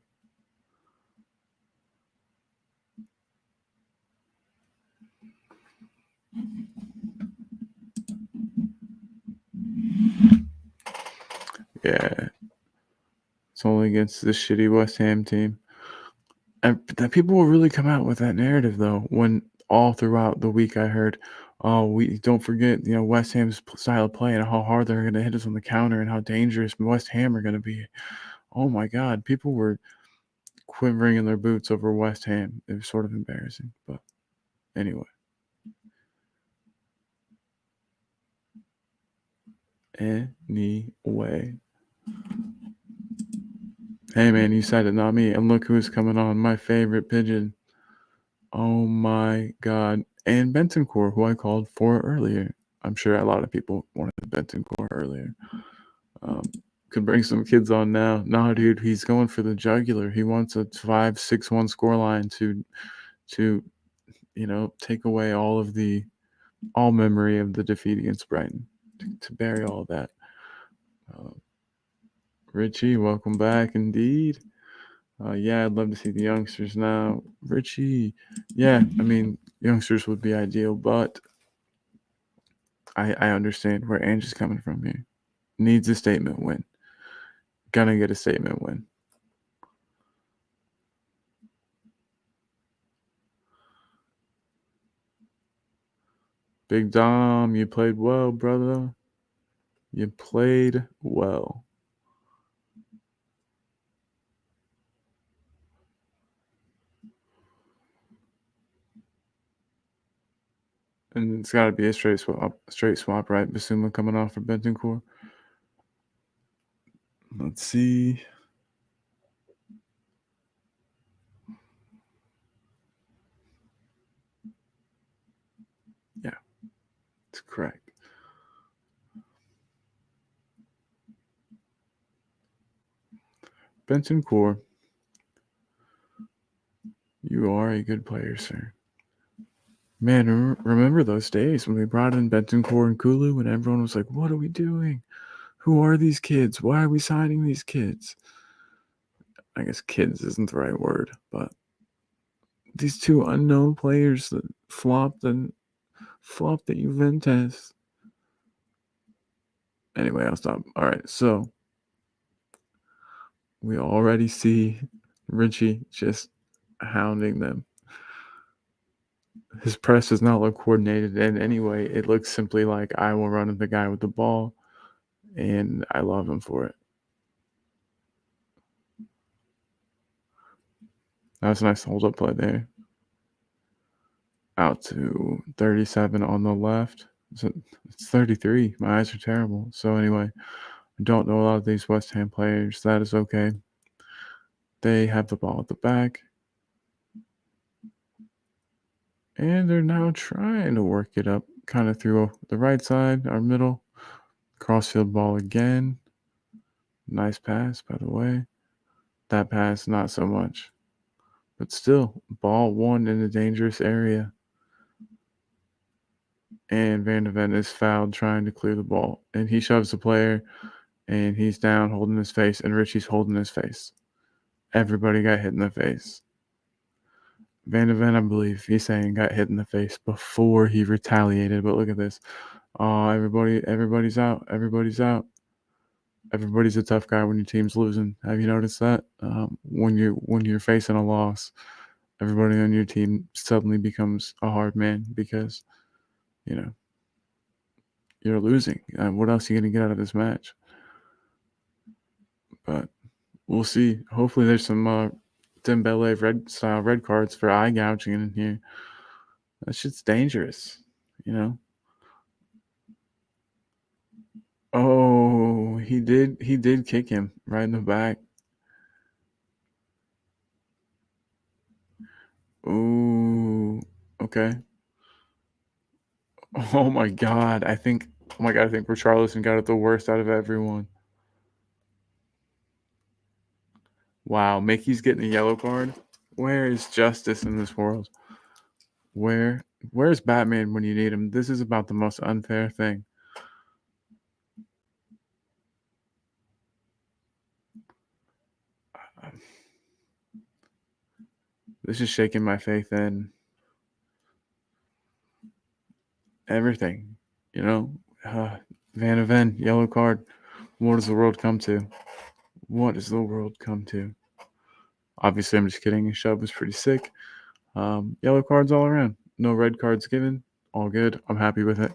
Yeah, it's only against this shitty West Ham team. And that people will really come out with that narrative, though, when all throughout the week I heard, oh, we don't forget, West Ham's style of play and how hard they're going to hit us on the counter and how dangerous West Ham are going to be. Oh my God, people were quivering in their boots over West Ham. It was sort of embarrassing, but anyway. Anyway. Hey man, you said it, not me. And look who's coming on. My favorite pigeon. Oh my God. And Bentancur, who I called for earlier. I'm sure a lot of people wanted Bentancur earlier. Could bring some kids on now. No, dude, he's going for the jugular. He wants a 5-6-1 scoreline to take away all memory of the defeat against Brighton. To bury all of that. Richie, welcome back indeed. Yeah, I'd love to see the youngsters now. Richie, yeah, I mean, youngsters would be ideal, but I understand where Ange is coming from here. Needs a statement win. Gonna get a statement win. Big Dom, you played well, brother. You played well. And it's got to be a straight swap, right? Basuma coming off for Bentancur. Let's see. Yeah, it's correct. Bentancur, you are a good player, sir. Man, remember those days when we brought in Bentancur and Kulu and everyone was like, what are we doing? Who are these kids? Why are we signing these kids? I guess kids isn't the right word, but these two unknown players that flopped at Juventus. Anyway, I'll stop. All right, so we already see Richie just hounding them. His press does not look coordinated in any way. It looks simply like I will run at the guy with the ball, and I love him for it. That was a nice hold-up play there. Out to 37 on the left. It's 33. My eyes are terrible. So anyway, I don't know a lot of these West Ham players. That is okay. They have the ball at the back. And they're now trying to work it up kind of through the right side, our middle. Crossfield ball again. Nice pass, by the way. That pass, not so much. But still, ball one in a dangerous area. And Van de Ven is fouled trying to clear the ball. And he shoves the player, and he's down holding his face, and Richie's holding his face. Everybody got hit in the face. Van de Ven, I believe, he's saying got hit in the face before he retaliated. But look at this. Oh, everybody's out. Everybody's out. Everybody's a tough guy when your team's losing. Have you noticed that? When you're facing a loss, everybody on your team suddenly becomes a hard man because, you know, you're losing. What else are you going to get out of this match? But we'll see. Hopefully, there's some Dembele red cards for eye gouging in here. That shit's dangerous, you know. Oh, he did kick him right in the back. Ooh, okay. Oh my god, I think Richarlison got it the worst out of everyone. Wow, Mickey's getting a yellow card. Where is justice in this world? Where's Batman when you need him? This is about the most unfair thing. This is shaking my faith in everything. You know, Van de Ven, yellow card. What does the world come to? What does the world come to? Obviously, I'm just kidding. Shove was pretty sick. Yellow cards all around. No red cards given. All good. I'm happy with it.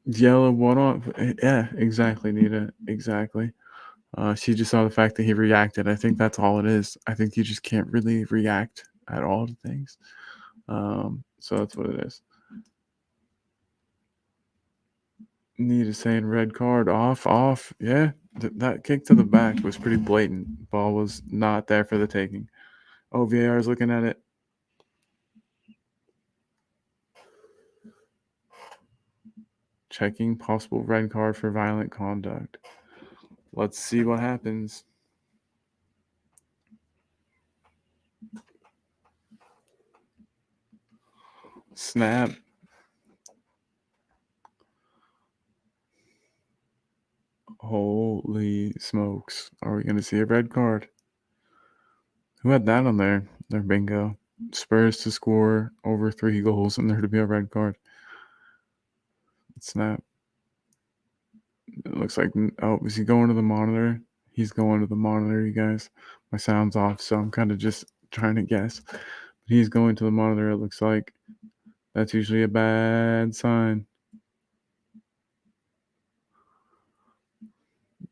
Yellow one off. Yeah, exactly, Nita. Exactly. She just saw the fact that he reacted. I think that's all it is. I think you just can't really react at all to things. So that's what it is. Nita saying red card off. Yeah, that kick to the back was pretty blatant. Ball was not there for the taking. Oh, VAR is looking at it. Checking possible red card for violent conduct. Let's see what happens. Snap. Holy smokes. Are we going to see a red card? Who had that on their bingo? Spurs to score over 3 goals and there to be a red card. Snap. It looks like, oh, is he going to the monitor? He's going to the monitor, you guys. My sound's off, so I'm kind of just trying to guess. But he's going to the monitor, it looks like. That's usually a bad sign.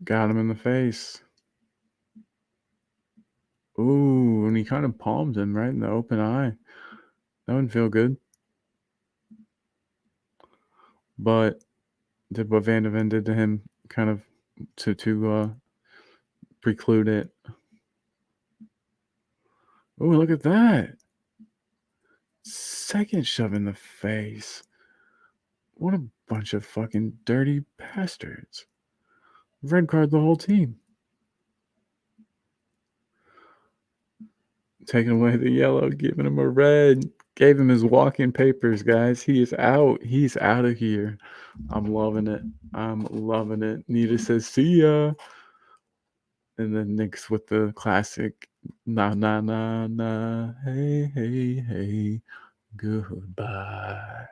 Got him in the face. Ooh, and he kind of palmed him right in the open eye. That wouldn't feel good. But did what Van de Ven did to him kind of to preclude it. Oh, look at that. Second shove in the face. What a bunch of fucking dirty bastards. Red card the whole team. Taking away the yellow, giving him a red. Gave him his walking papers, guys. He is out. He's out of here. I'm loving it. I'm loving it. Nita says, see ya. And then Nick's with the classic, nah, nah, nah, nah, hey, hey, hey, goodbye.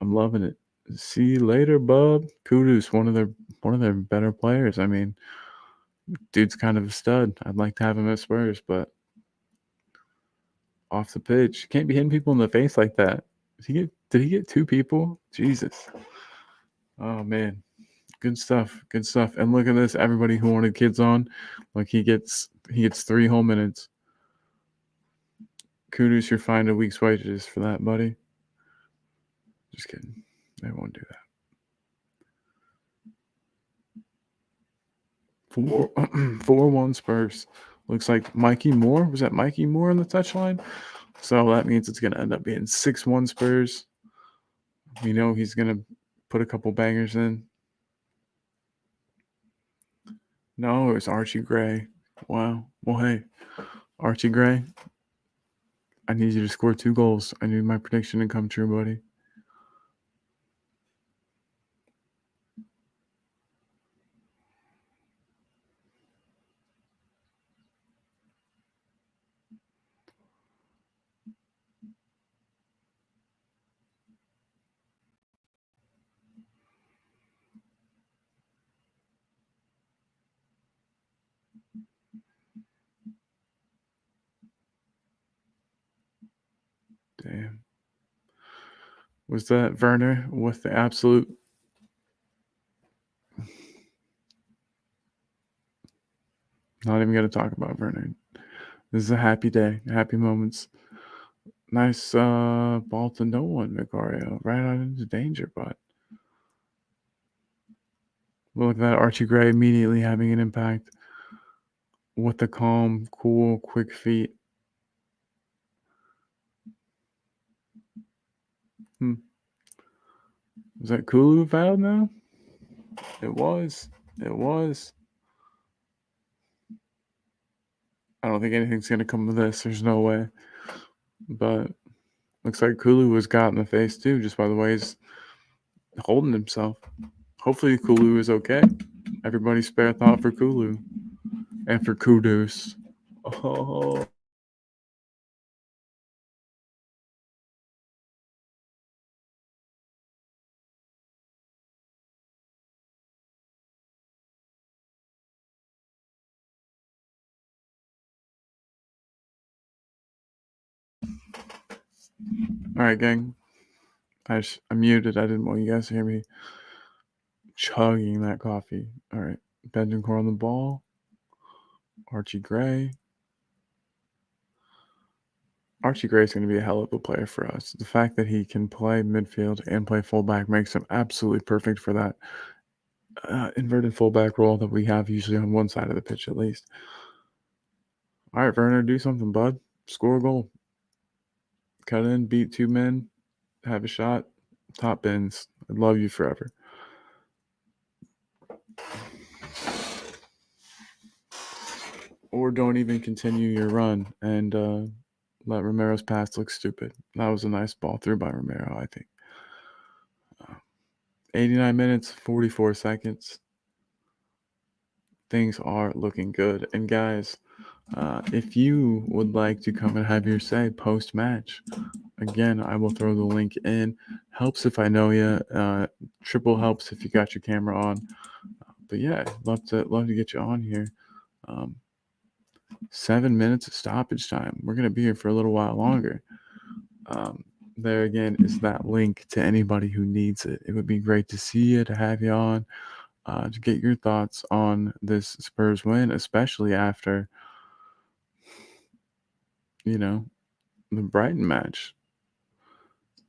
I'm loving it. See you later, bub. Kudus, one of their better players. I mean, dude's kind of a stud. I'd like to have him at Spurs, but off the pitch, can't be hitting people in the face like that. Did he get 2 people? Jesus. Oh man. Good stuff. Good stuff. And look at this. Everybody who wanted kids on, like he gets 3 whole minutes. Kudos, you're fined a week's wages for that, buddy. Just kidding. They won't do that. 4-1 Spurs. Looks like Mikey Moore. Was that Mikey Moore on the touchline? So that means it's going to end up being 6-1 Spurs. We know he's going to put a couple bangers in. No, it was Archie Gray. Wow. Well, hey, Archie Gray, I need you to score 2 goals. I need my prediction to come true, buddy. Was that Werner with the absolute? Not even going to talk about Werner. This is a happy day, happy moments. Nice ball to no one, Vicario. Right out into danger, but look at that. Archie Gray immediately having an impact with the calm, cool, quick feet. Was that Kulu fouled now? It was. It was. I don't think anything's going to come of this. There's no way. But looks like Kulu was got in the face too, just by the way he's holding himself. Hopefully Kulu is okay. Everybody spare thought for Kulu. And for Kudus. Oh. All right, gang. I muted. I didn't want you guys to hear me chugging that coffee. All right. Benjamin on the ball. Archie Gray. Archie Gray is going to be a hell of a player for us. The fact that he can play midfield and play fullback makes him absolutely perfect for that inverted fullback role that we have usually on one side of the pitch at least. All right, Werner, do something, bud. Score a goal. Cut in, beat two men, have a shot, top bins. I'd love you forever. Or don't even continue your run and let Romero's pass look stupid. That was a nice ball through by Romero, I think. 89 minutes, 44 seconds. Things are looking good. And guys, if you would like to come and have your say post-match, again, I will throw the link in. Helps if I know you. Triple helps if you got your camera on. But yeah, love to get you on here. 7 minutes of stoppage time. We're gonna be here for a little while longer. There again is that link to anybody who needs it. It would be great to see you, to have you on, to get your thoughts on this Spurs win, especially after, the Brighton match.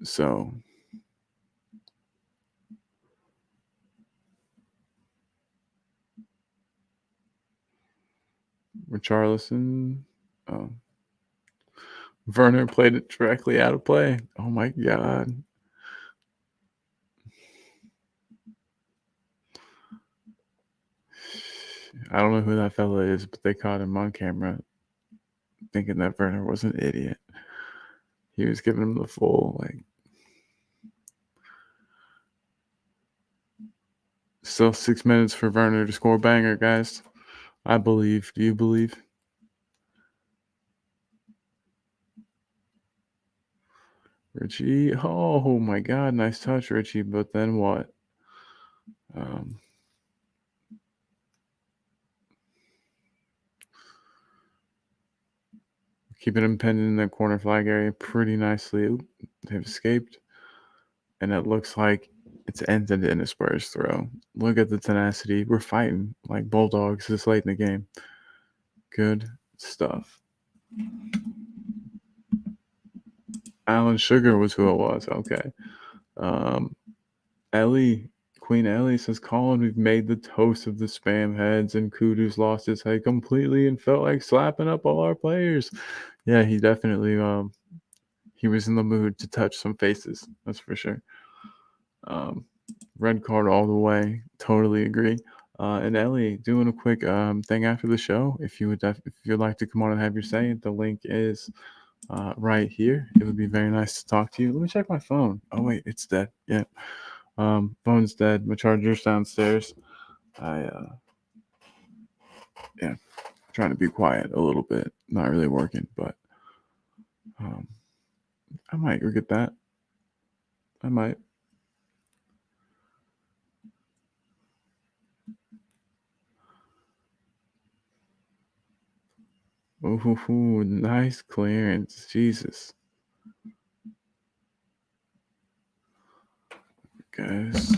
So Richarlison, Werner played it directly out of play. Oh my God. I don't know who that fella is, but they caught him on camera thinking that Werner was an idiot. He was giving him the full, still 6 minutes for Werner to score a banger, guys. I believe. Do you believe? Richie. Oh my God. Nice touch, Richie. But then what? Keeping him pinned in the corner flag area pretty nicely. They've escaped. And it looks like it's ended in a Spurs throw. Look at the tenacity. We're fighting like bulldogs this late in the game. Good stuff. Alan Sugar was who it was. Okay. Queen Ellie says, Colin, we've made the toast of the spam heads, and Kudu's lost his head completely and felt like slapping up all our players. Yeah, he definitely he was in the mood to touch some faces. That's for sure. Red card all the way. Totally agree. And Ellie, doing a quick thing after the show. If you'd like to come on and have your say, the link is right here. It would be very nice to talk to you. Let me check my phone. Oh wait, it's dead. Yeah, phone's dead. My charger's downstairs. Trying to be quiet a little bit. Not really working, but I might go get that. I might. Ooh, nice clearance. Jesus. guys.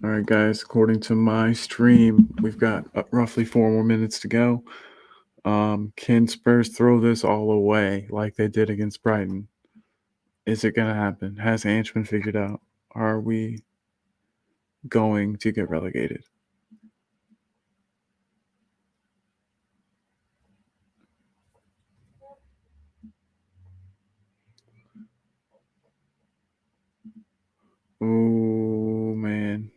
All right, guys. According to my stream, we've got roughly 4 more minutes to go. Can Spurs throw this all away like they did against Brighton? Is it going to happen? Has Ange been figured out? Are we going to get relegated? Oh, man.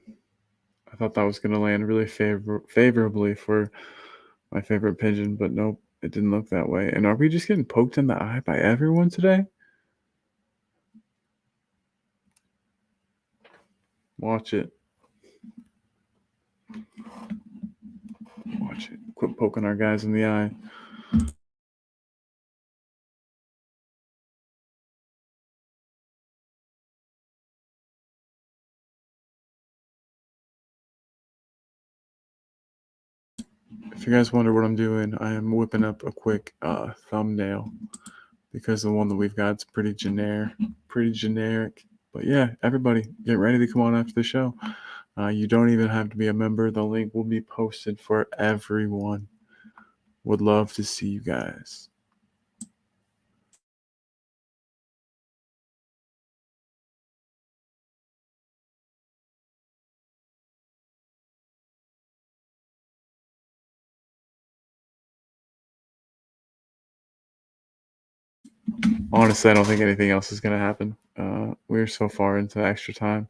I thought that was going to land really favorably for my favorite pigeon, but nope, it didn't look that way. And are we just getting poked in the eye by everyone today? Watch it. Watch it. Quit poking our guys in the eye. If you guys wonder what I'm doing, I am whipping up a quick thumbnail because the one that we've got is pretty generic. But yeah, everybody, get ready to come on after the show. You don't even have to be a member. The link will be posted for everyone. Would love to see you guys. Honestly, I don't think anything else is going to happen. We're so far into extra time.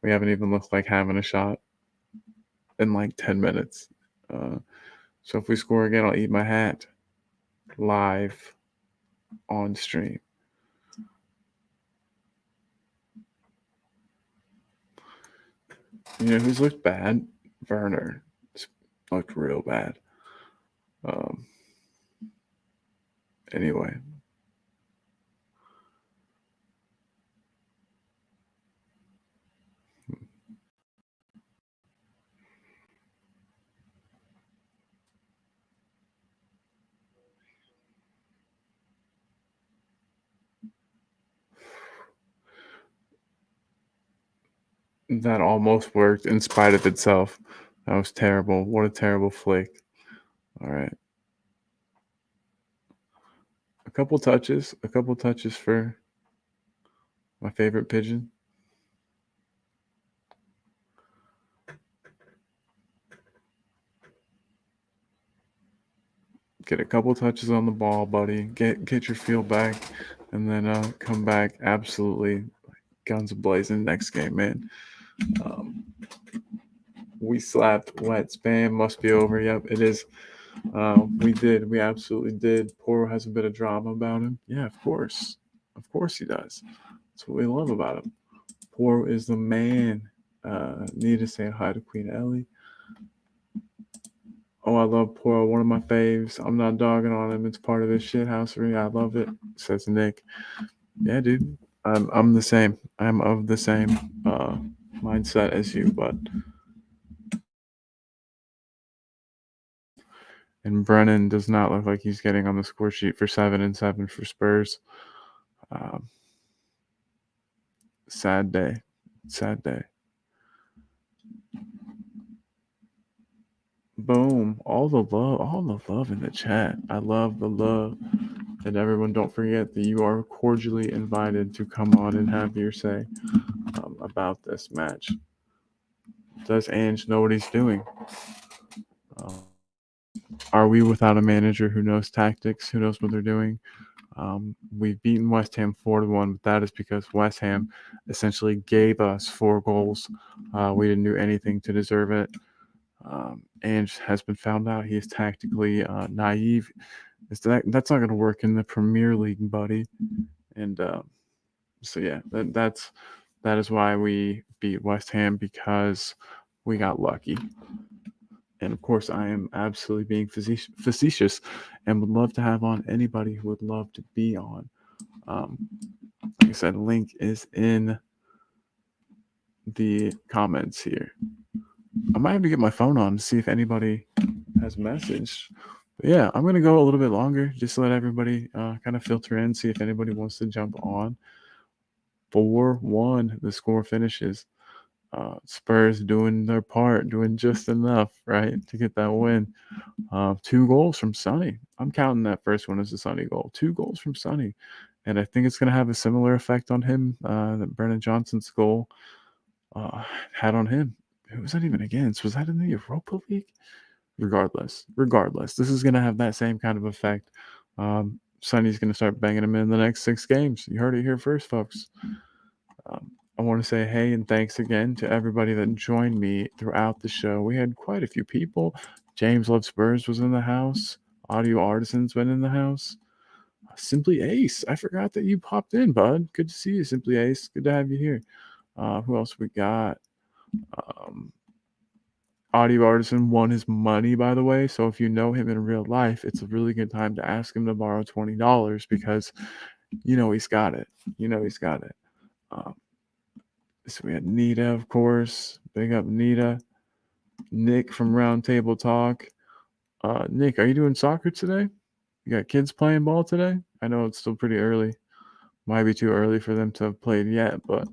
We haven't even looked like having a shot in like 10 minutes. So if we score again, I'll eat my hat live on stream. You know who's looked bad? Werner. It's looked real bad. Anyway. That almost worked in spite of itself. That was terrible. What a terrible flick. All right. A couple touches for my favorite pigeon. Get a couple touches on the ball, buddy. Get your feel back, and then come back absolutely guns blazing next game, man. We slapped wet spam. Must be over. Yep, it is. We did. We absolutely did. Poro has a bit of drama about him. Yeah, of course. Of course he does. That's what we love about him. Poro is the man. Need to say hi to Queen Ellie. Oh, I love Poro. One of my faves. I'm not dogging on him. It's part of this shithousery. I love it, says Nick. Yeah, dude. I'm the same. I'm of the same mindset as you, bud. And Brennan does not look like he's getting on the score sheet for 7-7 for Spurs. Sad day. Sad day. Boom. All the love in the chat. I love the love. And everyone, don't forget that you are cordially invited to come on and have your say about this match. Does Ange know what he's doing? Are we without a manager who knows tactics, who knows what they're doing? We've beaten West Ham 4-1, but that is because West Ham essentially gave us 4 goals. We didn't do anything to deserve it. Ange has been found out. He is tactically naive. That's not going to work in the Premier League, buddy. And so yeah, that's That is why we beat West Ham, because we got lucky. And of course, I am absolutely being facetious and would love to have on anybody who would love to be on. Like I said, link is in the comments here. I might have to get my phone on to see if anybody has messaged. But yeah, I'm going to go a little bit longer just to let everybody kind of filter in, see if anybody wants to jump on. 4-1, the score finishes. Spurs doing their part, doing just enough, right, to get that win. 2 goals from Sonny. I'm counting that first one as a Sonny goal. 2 goals from Sonny. And I think it's going to have a similar effect on him that Brennan Johnson's goal had on him. Who was that even against? Was that in the Europa League? Regardless, this is going to have that same kind of effect. Sonny's going to start banging him in the next 6 games. You heard it here first, folks. I want to say hey and thanks again to everybody that joined me throughout the show. We had quite a few people. James Love Spurs was in the house. Audio Artisans went in the house. Simply Ace. I forgot that you popped in, bud. Good to see you, Simply Ace. Good to have you here. Who else we got? Audio Artisan won his money, by the way. So if you know him in real life, it's a really good time to ask him to borrow $20 because you know he's got it. So we had Nita, of course. Big up Nita. Nick from Round Table Talk. Nick, are you doing soccer today? You got kids playing ball today? I know it's still pretty early. Might be too early for them to have played yet, but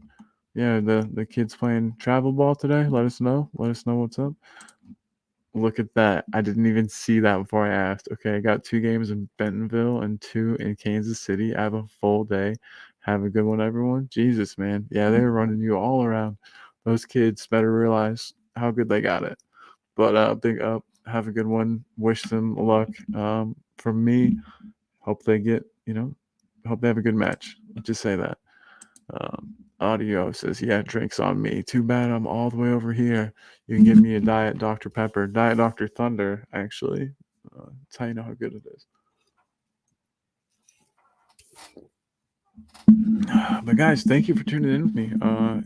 yeah, the kids playing travel ball today. Let us know. Let us know what's up. Look at that. I didn't even see that before I asked. Okay, I got 2 games in Bentonville and 2 in Kansas City. I have a full day. Have a good one, everyone. Jesus, man. Yeah, they were running you all around. Those kids better realize how good they got it. But big up. Have a good one. Wish them luck. From me, hope they get, hope they have a good match. Let's just say that. Audio says, yeah, drinks on me. Too bad I'm all the way over here. You can give me a Diet Dr. Pepper. Diet Dr. Thunder, actually. That's how you know how good it is. But guys, thank you for tuning in with me.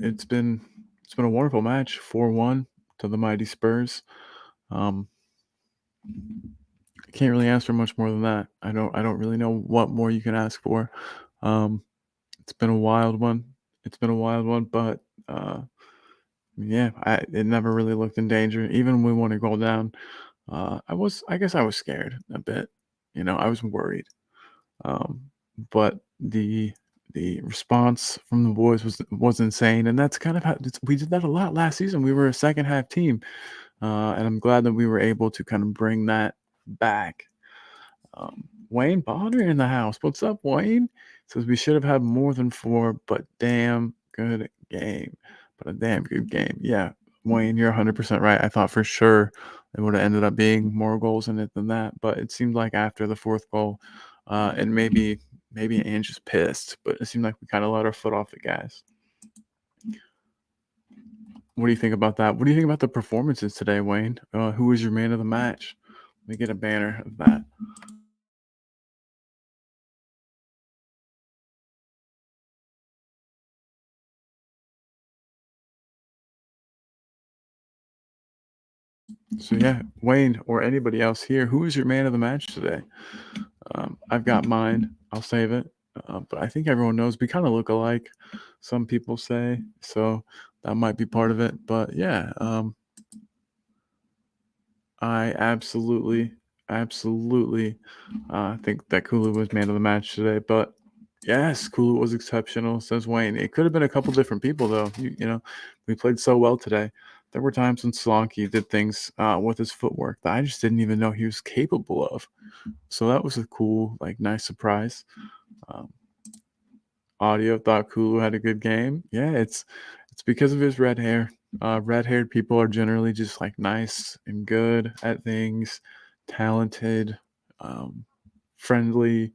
It's been a wonderful match. 4-1 to the mighty Spurs. I can't really ask for much more than that. I don't really know what more you can ask for. It's been a wild one. But yeah, it never really looked in danger. Even when we won a goal down, I guess I was scared a bit. I was worried. But the response from the boys was insane, and that's kind of how we did that a lot last season. We were a second half team, and I'm glad that we were able to kind of bring that back. Wayne Bonner in the house. What's up, Wayne? Says we should have had more than 4, but damn good game. But a damn good game. Yeah, Wayne, you're 100% right. I thought for sure it would have ended up being more goals in it than that, but it seemed like after the 4th goal, and maybe Ange is pissed, but it seemed like we kind of let our foot off the gas. What do you think about that? What do you think about the performances today, Wayne? Who was your man of the match? Let me get a banner of that. So yeah, Wayne or anybody else here, who is your man of the match today? I've got mine. I'll save it. But I think everyone knows we kind of look alike. Some people say so. That might be part of it. But yeah, I absolutely think that Kulu was man of the match today. But yes, Kulu was exceptional, says Wayne. It could have been a couple different people though. We played so well today. There were times when Solanke did things with his footwork that I just didn't even know he was capable of. So that was a cool, nice surprise. Audio thought Kulu had a good game. Yeah, it's because of his red hair. Red-haired people are generally just nice and good at things, talented, friendly.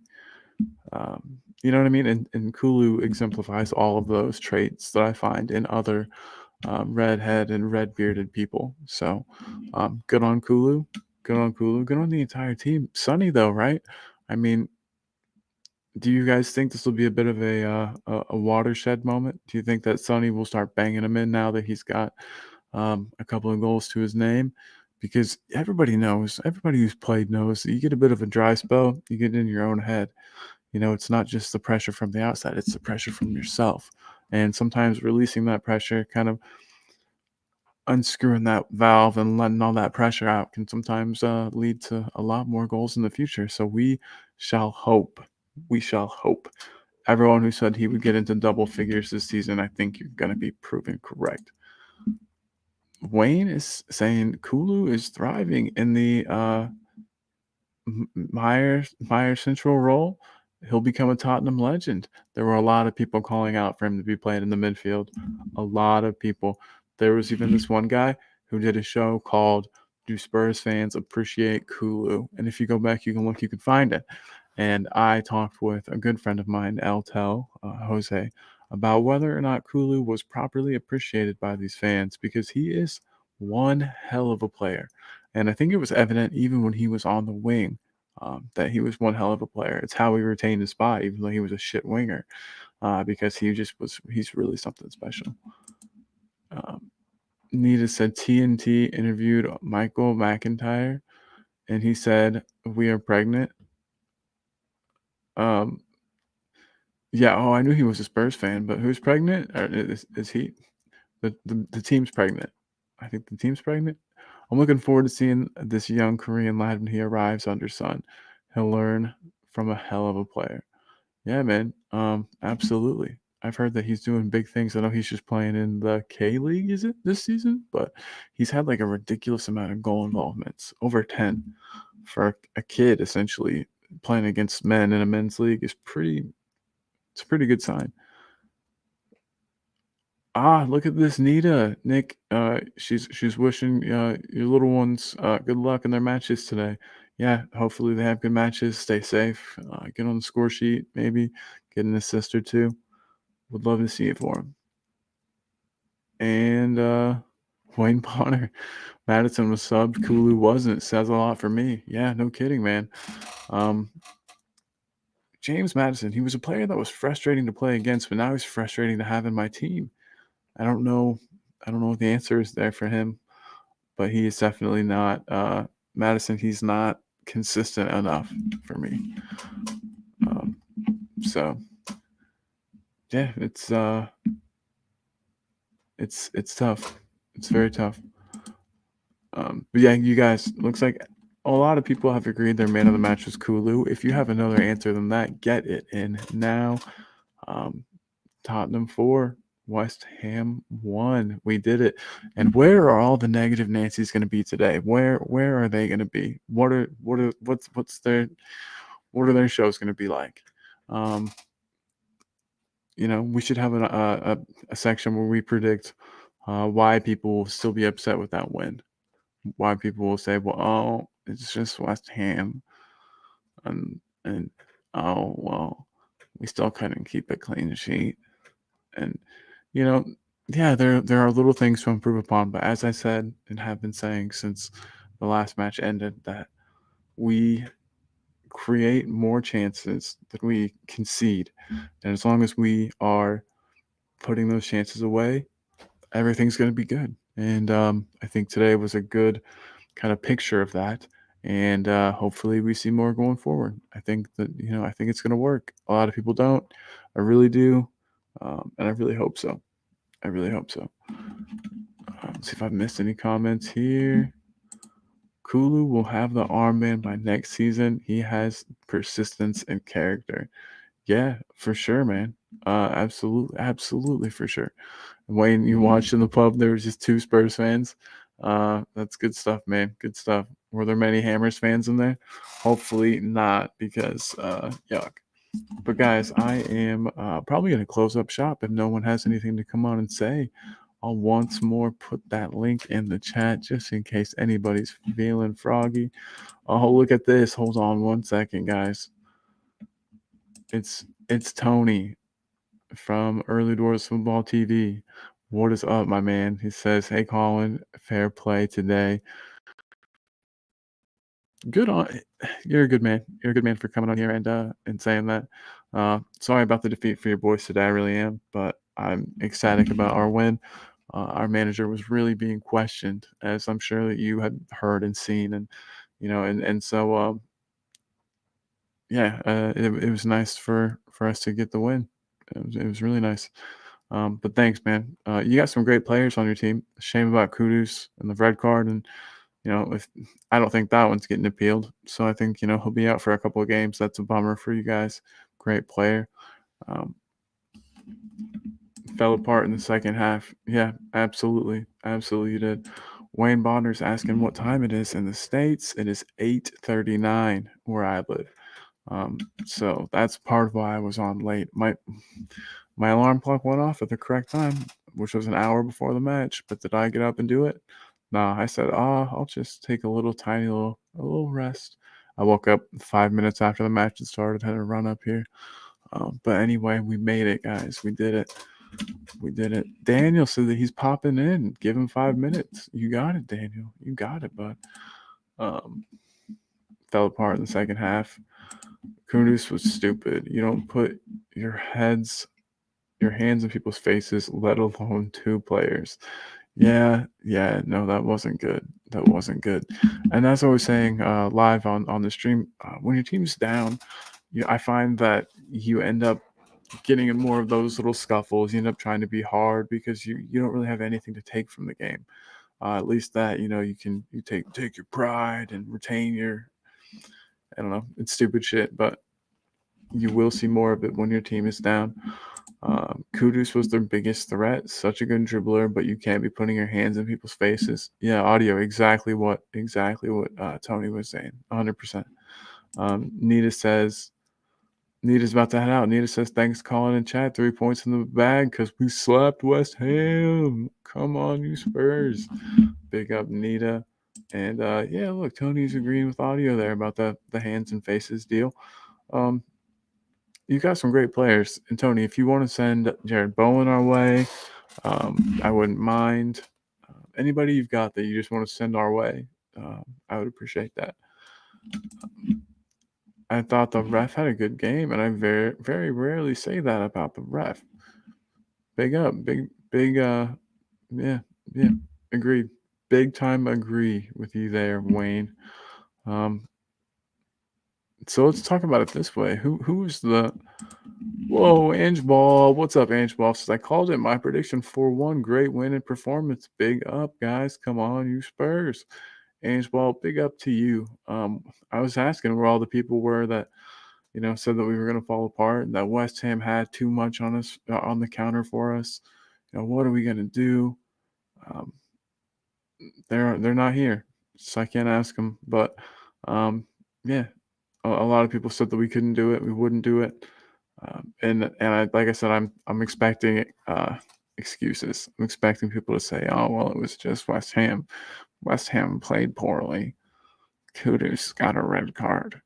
You know what I mean? And Kulu exemplifies all of those traits that I find in other redhead and red-bearded people. So good on Kulu. Good on Kulu. Good on the entire team. Sunny though, right? I mean, Do you guys think this will be a bit of a watershed moment? Do you think that Sonny will start banging him in now that he's got a couple of goals to his name? Because everybody knows, everybody who's played knows that you get a bit of a dry spell, you get in your own head. You know, it's not just the pressure from the outside, it's the pressure from yourself. And sometimes releasing that pressure, kind of unscrewing that valve and letting all that pressure out can sometimes lead to a lot more goals in the future. So we shall hope. We shall hope. Everyone who said he would get into double figures this season, I think you're going to be proven correct. Wayne is saying Kulu is thriving in the Meyer Central role. He'll become a Tottenham legend. There were a lot of people calling out for him to be playing in the midfield. A lot of people. There was even this one guy who did a show called "Do Spurs Fans Appreciate Kulu?" And if you go back, you can look, you can find it. And I talked with a good friend of mine, Jose, about whether or not Kulu was properly appreciated by these fans, because he is one hell of a player. And I think it was evident even when he was on the wing that he was one hell of a player. It's how he retained his spot, even though he was a shit winger, because he's really something special. Nita said TNT interviewed Michael McIntyre, and he said, "We are pregnant." Um, yeah, I knew he was a Spurs fan, but who's pregnant? Or is he? The team's pregnant. I think the team's pregnant. I'm looking forward to seeing this young Korean lad when he arrives under Sun. He'll learn from a hell of a player. Yeah, man. Absolutely. I've heard that he's doing big things. I know he's just playing in the K League, is it this season? But he's had like a ridiculous amount of goal involvements, over 10 for a kid. Essentially, playing against men in a men's league is pretty. It's a pretty good sign. Look at this, Nita. Nick, she's wishing your little ones good luck in their matches today. Yeah, hopefully they have good matches. Stay safe. Get on the score sheet, maybe get an assist or two. Would love to see it for him. And Wayne Bonner, Madison was subbed. Kulu wasn't. Says a lot for me. Yeah, no kidding, man. James Madison, he was a player that was frustrating to play against, but now he's frustrating to have in my team. I don't know what the answer is there for him, but he is definitely not Madison. He's not consistent enough for me. So yeah, it's tough. It's very tough. But yeah, you guys, looks like a lot of people have agreed their man of the match was Kulu. If you have another answer than that, get it in now. Tottenham 4, West Ham 1. We did it. And where are all the negative Nancy's going to be today? Where are they going to be? What are their shows going to be like? We should have a section where we predict why people will still be upset with that win. Why people will say, "Well, oh, it's just West Ham," and oh well, we still couldn't keep a clean sheet. And yeah, there are little things to improve upon, but as I said and have been saying since the last match ended, that we create more chances than we concede, and as long as we are putting those chances away, everything's going to be good. And I think today was a good kind of picture of that. And hopefully we see more going forward. I think that I think it's going to work. A lot of people don't. I really do, and I really hope so. I really hope so. Let's see if I've missed any comments here. Kulu will have the armband by next season. He has persistence and character. Yeah, for sure, man. Absolutely for sure. Wayne, you watched in the pub, there was just two Spurs fans. That's good stuff, man. Good stuff. Were there many Hammers fans in there? Hopefully not, because yuck. But guys, I am probably going to close up shop if no one has anything to come on and say. I'll once more put that link in the chat just in case anybody's feeling froggy. Oh, look at this. Hold on one second, guys. It's Tony from Early Doors Football TV. What is up, my man? He says, "Hey, Colin, fair play today." Good on. You're a good man. You're a good man for coming on here and saying that. Sorry about the defeat for your boys today. I really am, but I'm ecstatic about our win. Our manager was really being questioned, as I'm sure that you had heard and seen, and so yeah, it was nice for us to get the win. It was really nice. But thanks, man. You got some great players on your team. Shame about Kudus and the red card, and if I don't think that one's getting appealed. So I think he'll be out for a couple of games. That's a bummer for you guys. Great player. Um, fell apart in the second half. Yeah, absolutely, absolutely, you did. Wayne Bonner's asking what time it is in the States. It is 8:39 where I live. So that's part of why I was on late. My alarm clock went off at the correct time, which was an hour before the match. But did I get up and do it? Nah, I said, I'll just take a little rest. I woke up 5 minutes after the match had started, had a run up here. But anyway, we made it, guys. We did it. We did it. Daniel said that he's popping in. Give him 5 minutes. You got it, Daniel. You got it, bud. Um, fell apart in the second half. Kudus was stupid. You don't put your hands in people's faces, let alone two players. Yeah, no, that wasn't good. That wasn't good. And as I was saying live on the stream, when your team's down, I find that you end up getting in more of those little scuffles. You end up trying to be hard because you don't really have anything to take from the game. At least that you take your pride and retain your, I don't know, it's stupid shit, but you will see more of it when your team is down. Kudus was their biggest threat. Such a good dribbler, but you can't be putting your hands in people's faces. Yeah, audio. Exactly what Tony was saying. 100%. Nita's about to head out. Nita says, thanks, calling in chat. 3 points in the bag because we slapped West Ham. Come on, you Spurs. Big up, Nita. And yeah, look, Tony's agreeing with audio there about the hands and faces deal. You got some great players. And Tony, if you want to send Jared Bowen our way, I wouldn't mind. Anybody you've got that you just want to send our way, I would appreciate that. I thought the ref had a good game, and I very, very rarely say that about the ref. Big up, big, yeah, agreed. Big time agree with you there, Wayne. So let's talk about it this way. Who's the Whoa, Ange Ball. What's up, Ange Ball? Says I called it my prediction 4-1. Great win and performance. Big up, guys. Come on, you Spurs. Ange Ball, big up to you. I was asking where all the people were that, said that we were going to fall apart and that West Ham had too much on us on the counter for us. What are we going to do? They're not here, so I can't ask them. But yeah, a lot of people said that we couldn't do it. We wouldn't do it. And like I said, I'm expecting excuses. I'm expecting people to say, "Oh, well, it was just West Ham. West Ham played poorly. Kudus got a red card.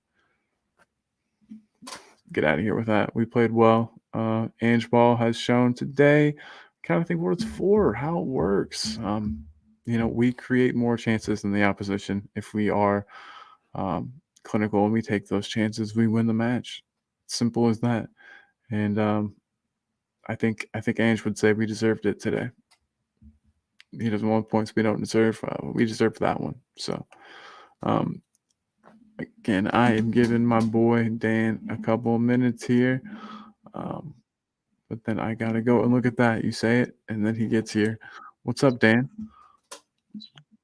Get out of here with that. We played well. Ange Ball has shown today, kind of think what it's for, how it works. We create more chances than the opposition if we are clinical and we take those chances. We win the match. Simple as that. And I think Ange would say we deserved it today. He doesn't want points we don't deserve. We deserve that one. So, again, I am giving my boy Dan a couple of minutes here. But then I gotta go and look at that. You say it, and then he gets here. What's up, Dan?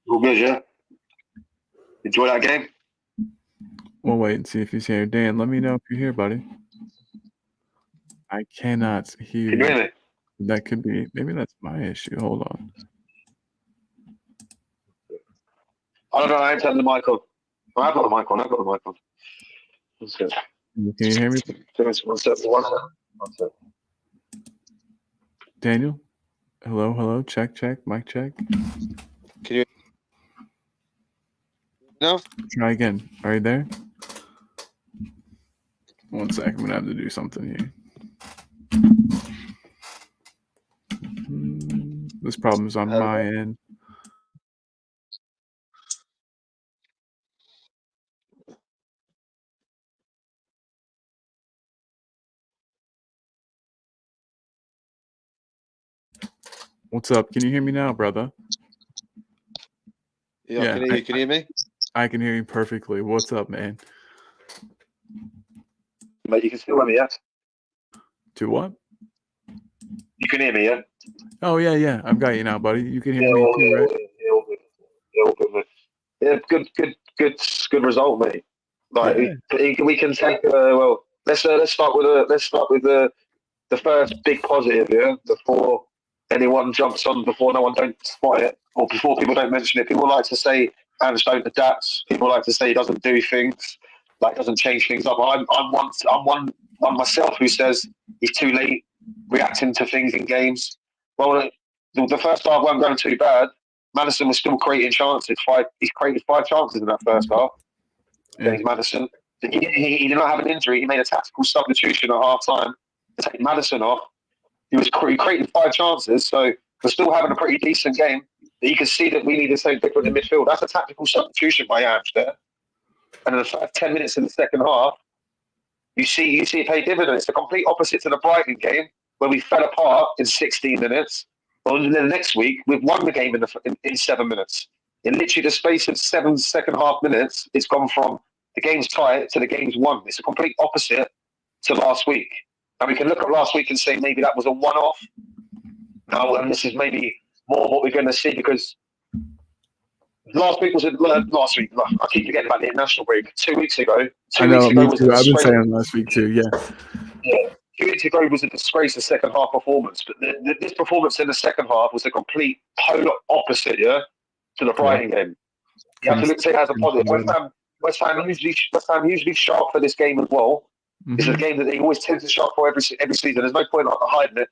All good, yeah. Enjoy that game. We'll wait and see if he's here. Dan, let me know if you're here, buddy. I cannot hear Can you hear me? That could be, maybe that's my issue. Hold on. I don't know. I ain't turned the mic on. Oh, I've got the mic on. I've got the mic on. That's good. Can you hear me? One sec. Daniel? Hello. Check. Mic check. Can you? No. Try again. Are you there? 1 sec. I'm gonna have to do something here. This problem is on my end. What's up? Can you hear me now, brother? Yeah, I can hear you. Can you hear me? I can hear you perfectly. What's up, man? Mate, you can still hear me, yeah? To what? You can hear me, yeah? Oh, yeah. I've got you now, buddy. You can hear Yeah, me too, right? yeah, all good. Yeah, all good, mate. Yeah, good result, mate. Like Yeah. we can take. Well, let's start with the first big positive, yeah. Before anyone jumps on, before no one don't spot it, or before people don't mention it. People like to say Ange don't adapt. People like to say he doesn't do things, like doesn't change things up. I'm one myself who says he's too late reacting to things in games. Well, the first half wasn't going too bad. Madison was still creating chances. He's created 5 chances in that first half. James Madison. He did not have an injury. He made a tactical substitution at half time to take Madison off. He created 5 chances, so we're still having a pretty decent game. But you can see that we needed something different in midfield. That's a tactical substitution by Ange there. And in the first 10 minutes of the second half, you see it pay dividends. It's the complete opposite to the Brighton game where we fell apart in 16 minutes. Well, then the next week we've won the game in 7 minutes. In literally the space of 7 second half minutes, it's gone from the game's tight to the game's won. It's a complete opposite to last week. And we can look at last week and say maybe that was a one-off. No, and this is maybe more what we're going to see because last week. I keep forgetting about the international break. 2 weeks ago. I know, me too. I've been saying last week too. Yeah. 2 weeks ago was a disgrace. The second half performance, but this performance in the second half was a complete polar opposite. Yeah, to the Brighton game. You have to look at it as a positive. West Ham usually sharp for this game as well. Mm-hmm. It's a game that they always tend to sharp for every season. There's no point hiding it.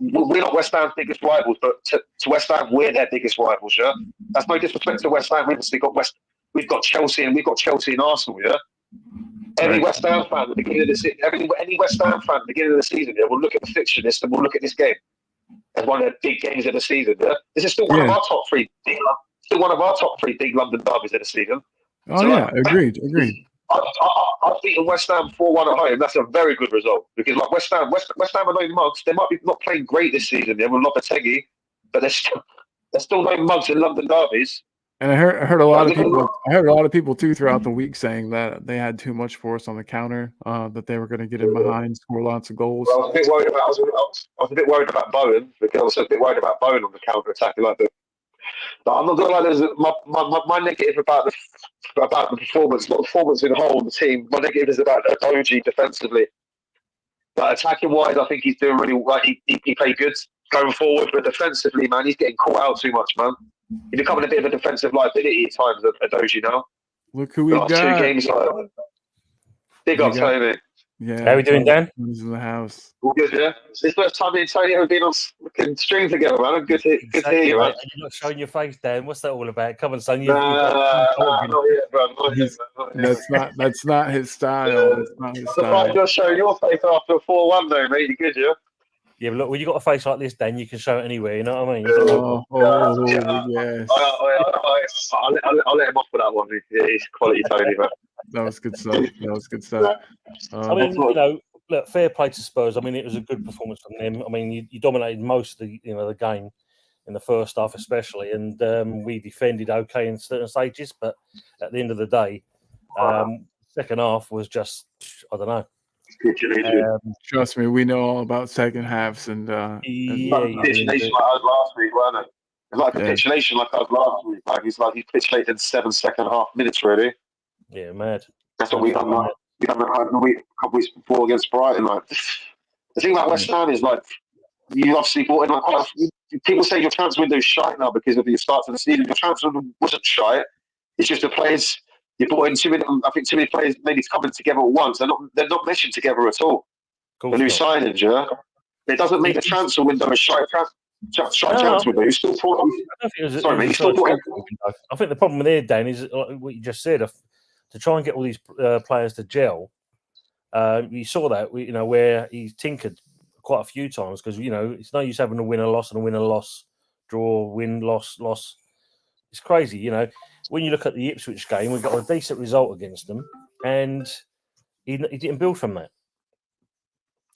We're not West Ham's biggest rivals, but to West Ham, we're their biggest rivals. Yeah, that's no disrespect to West Ham. We've got Chelsea and Arsenal. Yeah, any West Ham fan at the beginning of the season, any West Ham fan at the beginning of the season, yeah, will look at the fixture list and we'll look at this game as one of the big games of the season. Yeah, this is still one of our top three. Still one of our top 3 big London derbies of the season. Oh, so yeah, agreed. I've beaten West Ham 4-1 at home. That's a very good result because like West Ham are no mugs. They might be not playing great this season. With Lopetegui, but they're still no mugs in London derbies. And I heard a lot of people. I heard a lot of people too throughout the week saying that they had too much for us on the counter. That they were going to get in behind, score lots of goals. Well, I was a bit worried about Bowen because I was a bit worried about Bowen on the counter attack. But I'm not going to lie. My negative about the performance, not the performance in the whole of the team. My negative is about Doji defensively. But attacking wise, I think he's doing really well. He played good going forward, but defensively, man, he's getting caught out too much, man. He's becoming a bit of a defensive liability at times at Doji now. Look who we've got. 2 games, big up, Tony. Yeah. How are we doing, Dan? He's in the house. All good, yeah. It's the first time me and Tony have been on stream together, man. Good to hear you, man. You're not showing your face, Dan. What's that all about? Come on, son. Not yet, bro. That's not his style. That's not his style. You're showing your face after a 4-1, though, mate. You good, yeah? Yeah, but look, when you got a face like this, Dan, you can show it anywhere. You know what I mean? Yes. I'll let him off for that one. He's quality, Tony, man. That was good stuff. I mean, look, fair play to Spurs. I mean, it was a good performance from them. I mean, you dominated most of the game in the first half, especially, and we defended okay in certain stages. But at the end of the day, second half was just, I don't know. Trust me, we know all about second halves, and capitulation like I was last week, wasn't it? It's like capitulation like I was last week. Like he capitulated in 7 second half minutes, really. Yeah, mad. That's what we done. We done a couple weeks before against Brighton. Like the thing about West Ham is like you obviously bought in like people say your transfer window is shite now because of the start of the season. Your transfer window wasn't shite. It's just the players. You brought in too many players maybe coming together at once. They're not meshing together at all. The new signage, yeah. It doesn't make the transfer window a shite transfer window. You still thought. Sorry, mate. You still thought. I think the problem there, Dan, is what you just said. To try and get all these players to gel, you saw that where he's tinkered quite a few times because it's no use having a win, a loss, and a win, a loss, draw, win, loss. It's crazy, When you look at the Ipswich game, we got a decent result against them, and he didn't build from that.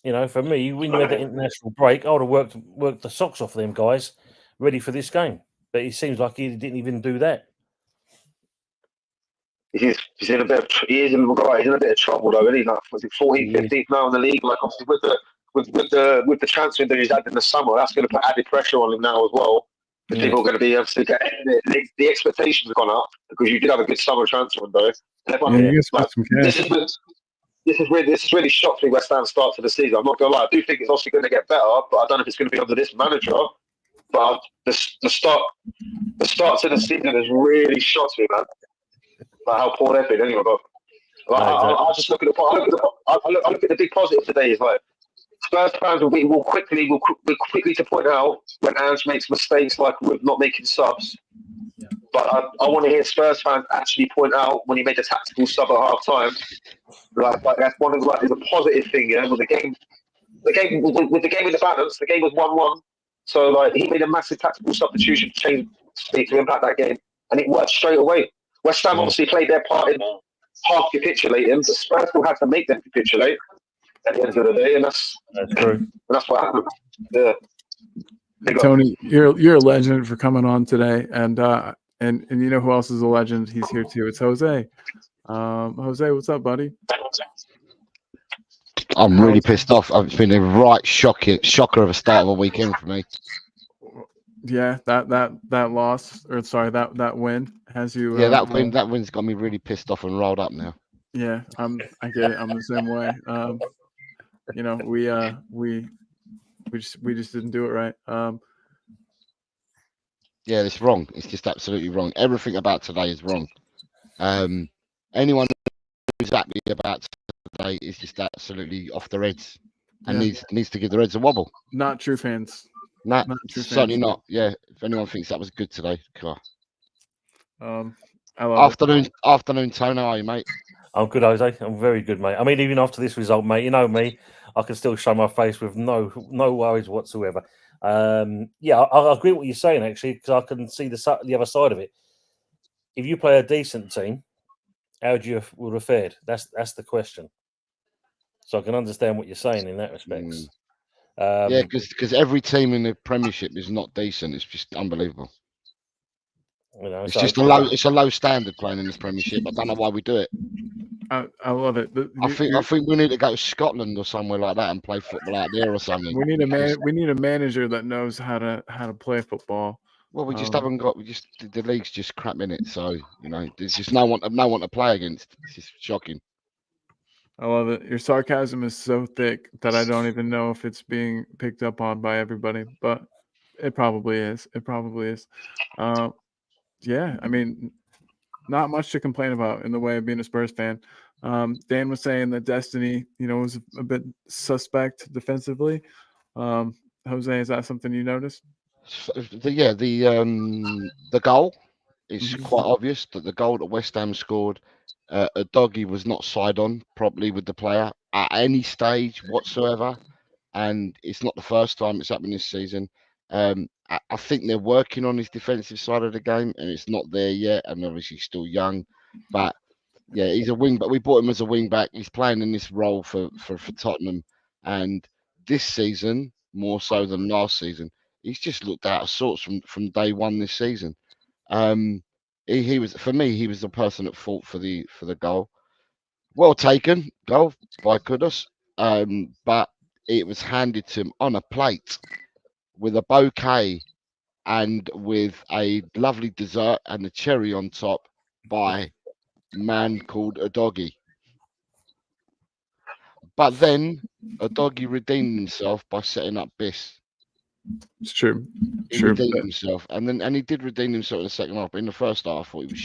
You know, for me, when you had the international break, I would have worked the socks off them guys, ready for this game. But it seems like he didn't even do that. He's in a bit of he's in a bit of trouble though, isn't he? Like, was it 14th, 15th now in the league? Like obviously with the transfer that he's had in the summer, that's going to put added pressure on him now as well. Because people are going to be obviously the expectations have gone up because you did have a good summer transfer window. You got some cash. This really shocked me. West Ham's start to the season. I'm not going to lie. I do think it's obviously going to get better, but I don't know if it's going to be under this manager. But the start to the season has really shocked me, man. Like how poor they've been, anyway. But I just look at the big positive today. Is like Spurs fans will quickly to point out when Ange makes mistakes, like with not making subs. But I want to hear Spurs fans actually point out when he made a tactical sub at half time. Like that's one of is a positive thing. Yeah, with the game in the balance, the game was 1-1. So like he made a massive tactical substitution to impact that game, and it worked straight away. West Ham obviously played their part in half capitulating, but Spurs still had to make them capitulate at the end of the day, and that's true. And that's what happened. Yeah. Tony, you're a legend for coming on today, and you know who else is a legend? He's here too. It's Jose. Jose, what's up, buddy? I'm really pissed off. It's been a right shocker of a start of a weekend for me. Yeah, that loss, or sorry, that win has you. Yeah, that win's got me really pissed off and rolled up now. Yeah, I get it. I'm the same way. You know, we just didn't do it right. Yeah, it's wrong. It's just absolutely wrong. Everything about today is wrong. Anyone who's happy about today is just absolutely off their heads and needs to give the Reds a wobble. Not true fans. Not true certainly fans. Not. Yeah, if anyone thinks that was good today, God. I love afternoon, Tony. How are you, mate? I'm good, Jose. I'm very good, mate. I mean, even after this result, mate, you know me, I can still show my face with no worries whatsoever. Yeah, I agree with what you're saying, actually, because I can see the other side of it. If you play a decent team, how would have fared? That's the question. So I can understand what you're saying in that respect. Yeah, because every team in the Premiership is not decent. It's just unbelievable. You know, it's a low standard playing in this Premiership. I don't know why we do it. I love it. I think we need to go to Scotland or somewhere like that and play football out there or something. We need a manager that knows how to play football. Well, we just haven't got. The league's just crap in it. So you know, there's just no one to play against. It's just shocking. I love it. Your sarcasm is so thick that I don't even know if it's being picked up on by everybody, but it probably is. It probably is. Yeah, I mean, not much to complain about in the way of being a Spurs fan. Dan was saying that Destiny, you know, was a bit suspect defensively. Jose, is that something you noticed? The goal is quite obvious that the goal that West Ham scored, a doggy was not side on properly with the player at any stage whatsoever, and it's not the first time it's happened this season. I think they're working on his defensive side of the game, and it's not there yet. And obviously, he's still young, but yeah, he's a wing back. We bought him as a wing back. He's playing in this role for Tottenham, and this season more so than last season, he's just looked out of sorts from day one this season. He was, for me, he was the person at fault for the goal. Well taken goal by Kudus, but it was handed to him on a plate with a bouquet and with a lovely dessert and a cherry on top by a man called a doggy. But then a doggy redeemed himself by setting up Biss. It's true. He redeemed himself, and he did redeem himself in the second half. But in the first half, I thought he was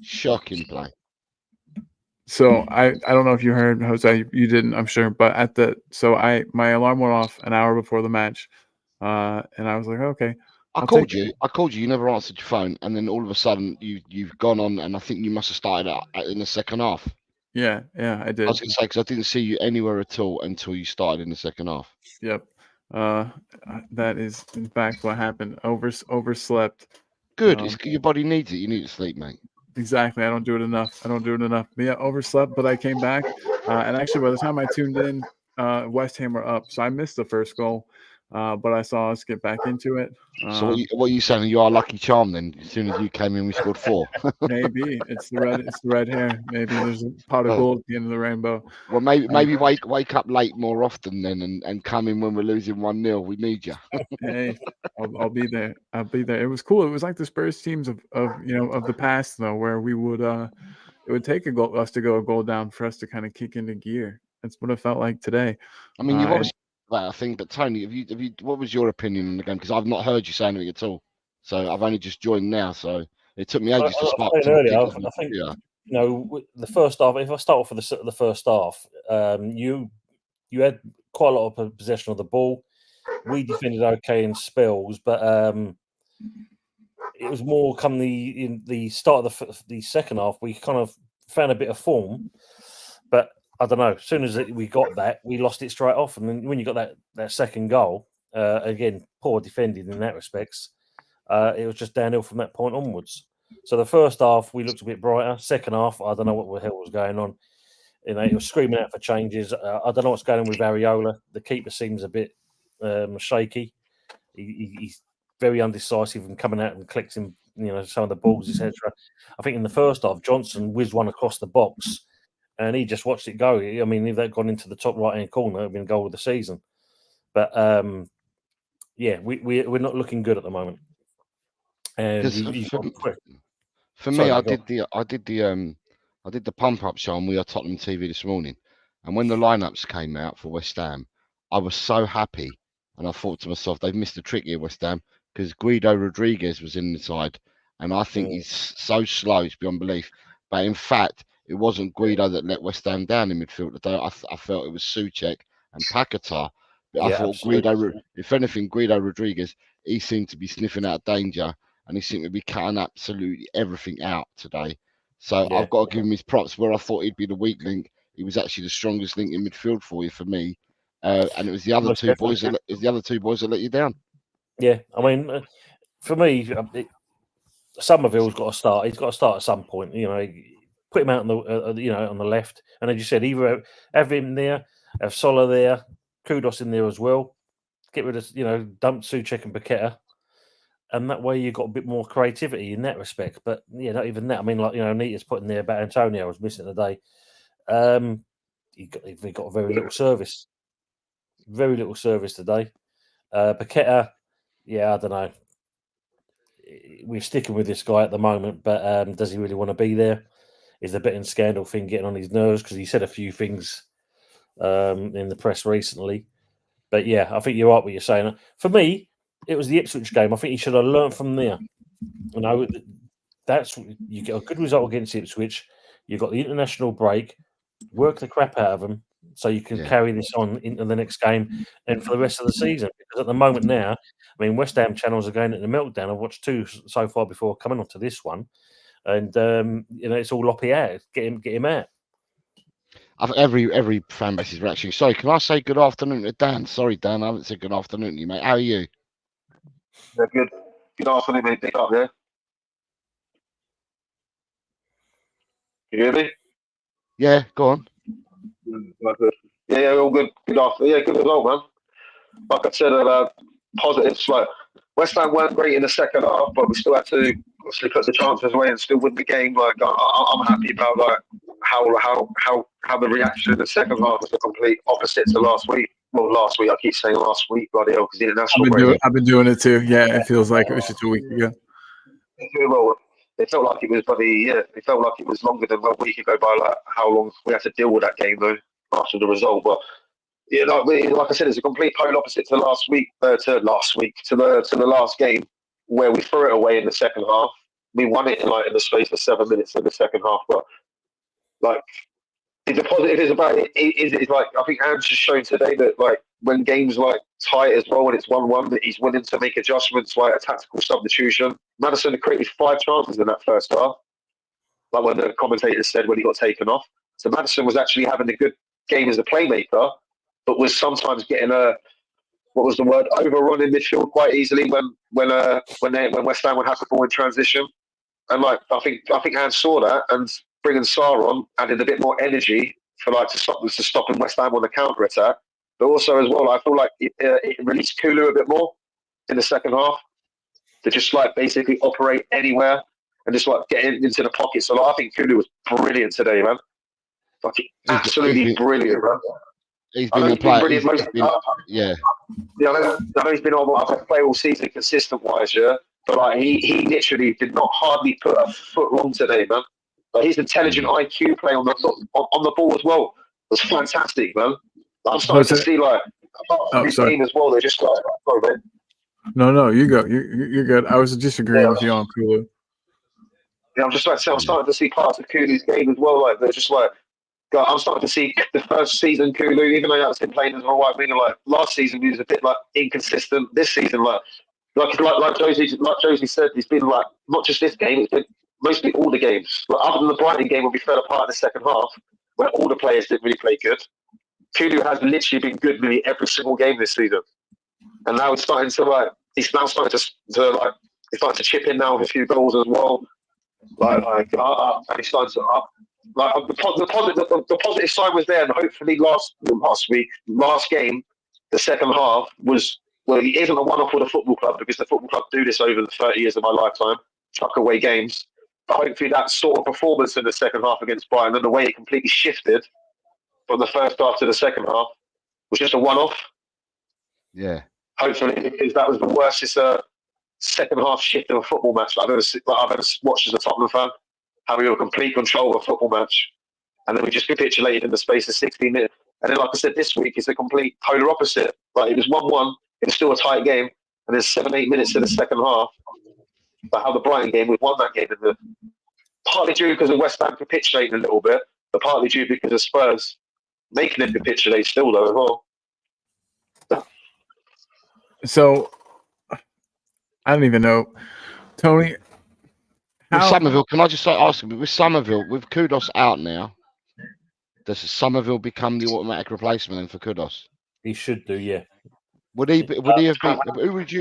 shocking play. So I don't know if you heard, Jose, you didn't, I'm sure, but my alarm went off an hour before the match, and I was like, okay. I called you. You never answered your phone, and then all of a sudden you've gone on, and I think you must have started out in the second half. Yeah, I did. I was going to say because I didn't see you anywhere at all until you started in the second half. Yep. That is in fact what happened. Overslept. Good. Your body needs it. You need to sleep, mate. Exactly. I don't do it enough. But yeah, overslept. But I came back, and actually, by the time I tuned in, West Ham were up, so I missed the first goal, but I saw us get back into it. So what are you saying? You are lucky charm then? As soon as you came in, we scored 4. Maybe it's the red hair. Maybe there's a pot of Oh. gold at the end of the rainbow. Well, maybe wake up late more often then, and come in when we're losing 1-0. We need you. Hey, I'll be there. I'll be there. It was cool. It was like the Spurs teams of the past though, where we would it would take us to go a goal down for us to kind of kick into gear. That's what it felt like today. I mean, you've obviously that thing, but Tony, have you? What was your opinion on the game? Because I've not heard you say anything at all. So I've only just joined now. So it took me ages to start. Earlier, I think the first half. If I start off with the first half, you had quite a lot of possession of the ball. We defended okay in spells, but it was more come in the start of the second half. We kind of found a bit of form, but I don't know. As soon as we got that, we lost it straight off. And then when you got that second goal, again, poor defending in that respects, it was just downhill from that point onwards. So the first half, we looked a bit brighter. Second half, I don't know what the hell was going on. It was screaming out for changes. I don't know what's going on with Areola. The keeper seems a bit shaky. He's very undecisive and coming out and collecting, some of the balls, etc. I think in the first half, Johnson whizzed one across the box, and he just watched it go. I mean, if they'd gone into the top right-hand corner, it would have been goal of the season. But we're not looking good at the moment. And for me, I did the pump up show on We Are Tottenham TV this morning, and when the lineups came out for West Ham, I was so happy, and I thought to myself, they've missed a trick here, West Ham, because Guido Rodriguez was in the side, and I think he's so slow, it's beyond belief. But in fact, it wasn't Guido that let West Ham down in midfield today. I felt it was Souček and Paquetá. But I thought if anything, Guido Rodriguez, he seemed to be sniffing out danger, and he seemed to be cutting absolutely everything out today. So I've got to give him his props. Where I thought he'd be the weak link, he was actually the strongest link in midfield for you, for me. And it was the other two boys that let you down. Yeah, I mean, for me, Somerville's got to start. He's got to start at some point. Put him out on the on the left, and as you said, either have him there, have Sola there, Kudos in there as well. Get rid of dump Souček and Paquetá, and that way you've got a bit more creativity in that respect. But not even that. I mean, Nita's putting there about Antonio was missing today. He got very little service. Very little service today. Paquetá, I don't know. We're sticking with this guy at the moment, but does he really want to be there? Is the betting scandal thing getting on his nerves? Because he said a few things in the press recently. But I think you're right what you're saying. For me, it was the Ipswich game. I think he should have learned from there. That's you get a good result against Ipswich. You've got the international break. Work the crap out of them so you can carry this on into the next game and for the rest of the season. Because at the moment now, I mean, West Ham channels are going into meltdown. I've watched 2 so far before coming on to this one, and it's all loppy out. Get him out. I think every fan base is reaction. Sorry, can I say good afternoon to Dan? Sorry, Dan, I haven't said good afternoon to you, mate. How are you? Yeah, good. Good afternoon, mate. Pick up there. Can you hear me? Yeah, go on. Yeah, all good. Good afternoon. Yeah, good result, man. Like I said, positives. Like West Ham weren't great in the second half, but we still had to obviously put the chances away and still win the game. Like I'm happy about how the reaction in the second half was the complete opposite to last week. Well, last week I keep saying last week, bloody hell, because the international break. I've been doing it too. Yeah, it feels like it was just a week ago. It felt like it was it felt like it was longer than a week ago by like how long we had to deal with that game though after the result. But like I said, it's a complete polar opposite to last week. To the last game where we threw it away in the second half. We won it in the space of 7 minutes in the second half. But it's a positive. It's about it. It's like I think Ange has shown today that when games tight as well, when it's 1-1, that he's willing to make adjustments like a tactical substitution. Maddison created 5 chances in that first half, like when the commentator said when he got taken off. So Maddison was actually having a good game as a playmaker, but was sometimes getting overrun in midfield quite easily when West Ham would have the ball in transition. And I think Ange saw that, and bringing Sarr on added a bit more energy to stopping West Ham on the counter attack. But also as well, I feel like it released Kulu a bit more in the second half to just like basically operate anywhere and just like get into the pocket. So like, I think Kulu was brilliant today, man. Fucking absolutely brilliant, man. He's been a player. Yeah. Yeah, I know he's been on a play all season consistent wise, yeah. But like he literally did not hardly put a foot wrong today, man. Like his intelligent IQ play on the ball as well was fantastic, man. I'm starting to see like this game as well. They're just like, sorry, man. No, you go. You're good. I was just agreeing with you on Kulu. Yeah, I'm just like I'm starting to see parts of Kulu's game as well. Like they're just like. I'm starting to see the first season Kulu, even though that's been playing as a right winger. Like last season, he was a bit like inconsistent. This season, like Josie said, he's been like not just this game. It's been mostly all the games. Like, other than the Brighton game, where we fell apart in the second half, where all the players didn't really play good. Kulu has literally been good nearly every single game this season, and now he's starting to he's starting to chip in now with a few goals as well. And he's starting to up. Like the positive side was there, and hopefully last game, the second half was it isn't a one-off for the football club because the football club do this over the 30 years of my lifetime, chuck away games. But hopefully that sort of performance in the second half against Brighton and the way it completely shifted from the first half to the second half was just a one-off. Yeah. Hopefully, because that was the worst second half shift of a football match I've ever watched as a Tottenham fan. How we were complete control of a football match, and then we just capitulated in the space of 16 minutes. And then, like I said, this week it's a complete polar opposite. Like it was 1-1, it was still a tight game, and there's 7-8 minutes in the second half. But how the Brighton game, we won that game, partly due because of West Ham capitulating a little bit, but partly due because of Spurs making them capitulate still though as well. So I don't even know, Tony. With Somerville, can I just ask you, with Somerville, with Kudos out now, does Somerville become the automatic replacement then for Kudos? He should do, yeah. Would he have been? Who would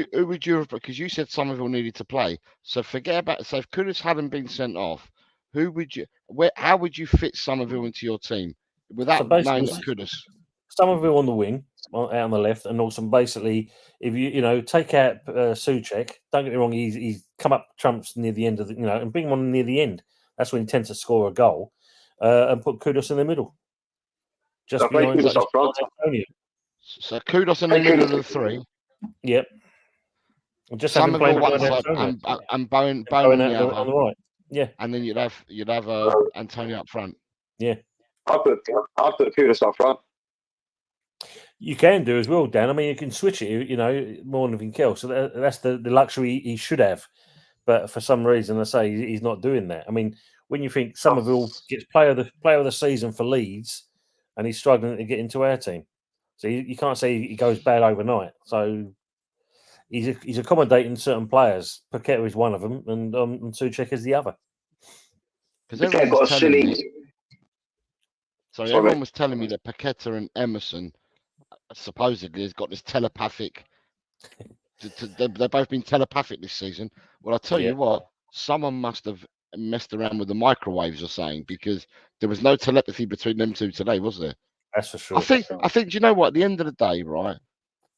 you have? Because you said Somerville needed to play, so forget about. So if Kudos hadn't been sent off, how would you fit Somerville into your team without knowing Kudos? Somerville on the wing, out on the left, and also basically, if you take out Souček, don't get me wrong, he's come up trumps near the end of and bring him on near the end. That's when he tends to score a goal, and put Kudos in the middle, just behind Antonio. So Kudos in the middle of the three. Yep. Just Somerville one side and Bowen on the other. On the right. Yeah. And then you'd have Antonio up front. Yeah. I'll put Kudos up front. You can do as well, Dan. I mean, you can switch it, more than anything else. So that's the luxury he should have. But for some reason, I say he's not doing that. I mean, when you think Somerville gets player of the season for Leeds, and he's struggling to get into our team, so you can't say he goes bad overnight. So he's accommodating certain players. Paqueta is one of them, and Souček is the other. Because everyone was telling me. Sorry, everyone was telling me that Paqueta and Emerson supposedly has got this telepathic. They've both been telepathic this season. Well, I tell you what, someone must have messed around with the microwaves or something, because there was no telepathy between them two today, was there? That's for sure. I think. Do you know what? At the end of the day, right?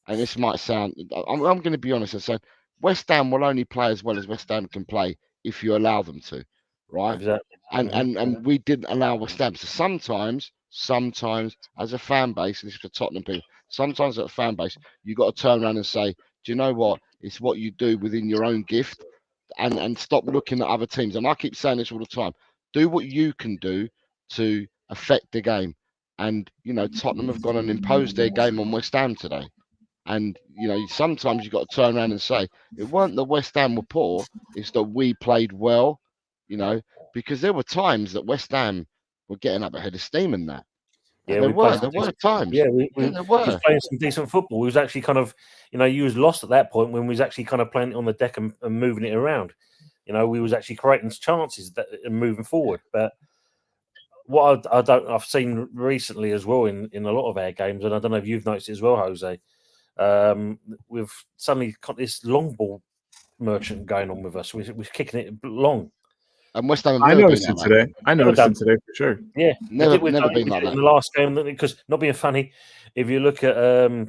And this might sound. I'm going to be honest and say West Ham will only play as well as West Ham can play if you allow them to, right? Exactly. And we didn't allow West Ham. So sometimes as a fan base, and this is for Tottenham people, sometimes as a fan base, you got to turn around and say, do you know what? It's what you do within your own gift, and stop looking at other teams. And I keep saying this all the time. Do what you can do to affect the game. And, Tottenham have gone and imposed their game on West Ham today. And, sometimes you've got to turn around and say, it weren't that West Ham were poor, it's that we played well, because there were times that West Ham were getting up ahead of steam in that. Yeah, there were times. Yeah, we were was playing some decent football. We was actually kind of, you was lost at that point when we was actually kind of playing it on the deck and moving it around. We was actually creating chances and moving forward. But what I've seen recently as well in a lot of our games, and I don't know if you've noticed it as well, Jose. We've suddenly got this long ball merchant going on with us. We're kicking it long, And West Ham have I never been noticed it like that. today. I noticed it today for sure. Yeah, Never we been did like it in that. the last game because not being funny, if you look at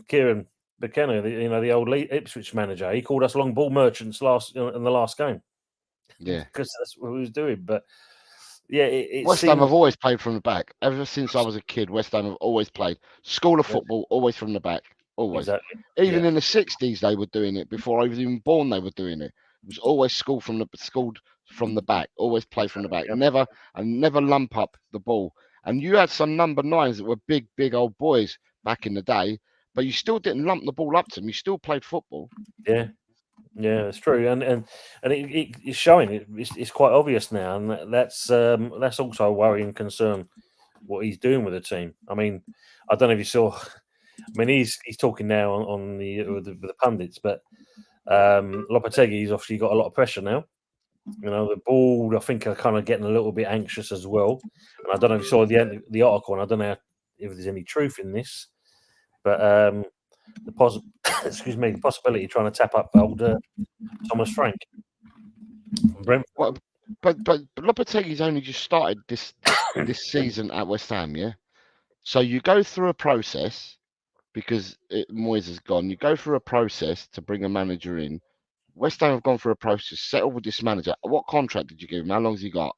Kieran McKenna, the old Ipswich manager, he called us long ball merchants in the last game. Yeah. Because that's what he was doing. But yeah, it West Ham seemed have always played from the back. Ever since I was a kid, West Ham have always played. School of football, always from the back. Always. exactly. Even Yeah. in the 60s, they were doing it. Before I was even born, they were doing it. It was always schooled from the back. Always play from the back. Yep. Never lump up the ball. And you had some number 9s that were big old boys back in the day, but you still didn't lump the ball up to them. You still played football. Yeah. Yeah, it's true, and it's showing. It's quite obvious now, and that's also a worrying concern. What he's doing with the team. I mean, I don't know if you saw. I mean, he's talking now on with the pundits, but Lopetegui's obviously got a lot of pressure now. You know, the ball, I think, are kind of getting a little bit anxious as well. And I don't know if you saw the article, and I don't know if there's any truth in this, but excuse me, the possibility of trying to tap up old Thomas Frank from Brentford. Well, but Lopetegui's only just started this season at West Ham, yeah. So you go through a process because Moyes is gone. You go through a process to bring a manager in. West Ham have gone through a process, settled with this manager. What contract did you give him? How long's he got?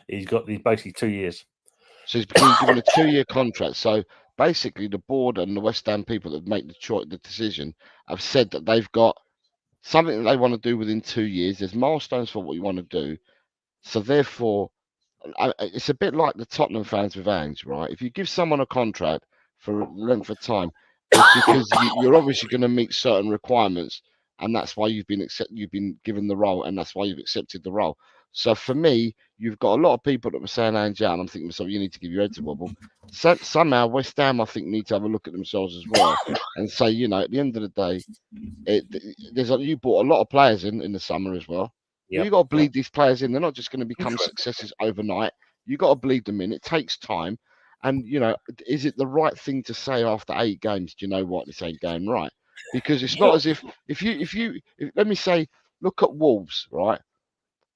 He's basically 2 years. So he's been given a 2-year contract. So basically, the board and the West Ham people that make the decision have said that they've got something that they want to do within 2 years. There's milestones for what you want to do. So therefore, it's a bit like the Tottenham fans with Ange, right? If you give someone a contract for a length of time, it's because you're obviously going to meet certain requirements, and that's why you've been given the role, and that's why you've accepted the role. So for me, you've got a lot of people that were saying Ange out, and I'm thinking to myself, you need to give your head a wobble. Somehow West Ham, I think, need to have a look at themselves as well and say, at the end of the day, you bought a lot of players in the summer as well. Yep. You got to bleed these players in. They're not just going to become Sure. successes overnight. You got to bleed them in. It takes time. And is it the right thing to say after 8 games? Do you know what? This ain't going right, because it's not as if let me say, look at Wolves, right?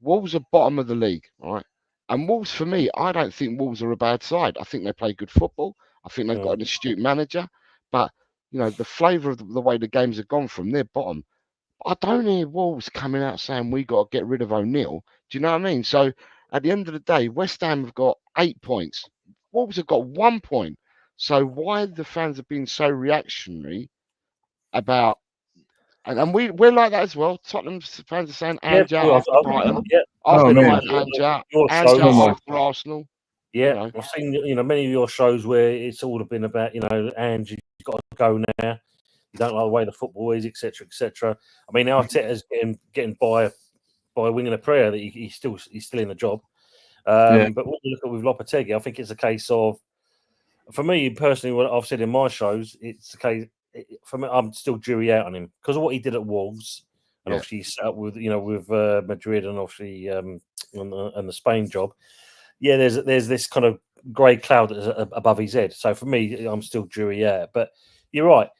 Wolves are bottom of the league, right? And Wolves, for me, I don't think Wolves are a bad side. I think they play good football. I think they've got an astute manager. But the flavour of the way the games have gone from their bottom. I don't hear Wolves coming out saying we got to get rid of O'Neill. Do you know what I mean? So at the end of the day, West Ham have got 8 points. Wolves have got 1 point. So why the fans have been so reactionary about, and we're like that as well. Tottenham fans are saying Ange out after Brighton, Oh, after man. Brighton, Ange out so much. after Arsenal. Yeah, I've seen many of your shows where it's all been about Ange, you've got to go now. You don't like the way the football is, etc., etc. I mean, Arteta's getting by a wing and a prayer that he's still in the job. But when you look at with Lopetegui, I think it's a case of, for me personally, what I've said in my shows, it's a case for me. I'm still jury out on him because of what he did at Wolves, and obviously he set up with Madrid and obviously and the Spain job. Yeah, there's this kind of grey cloud that's above his head. So for me, I'm still jury out. But you're right.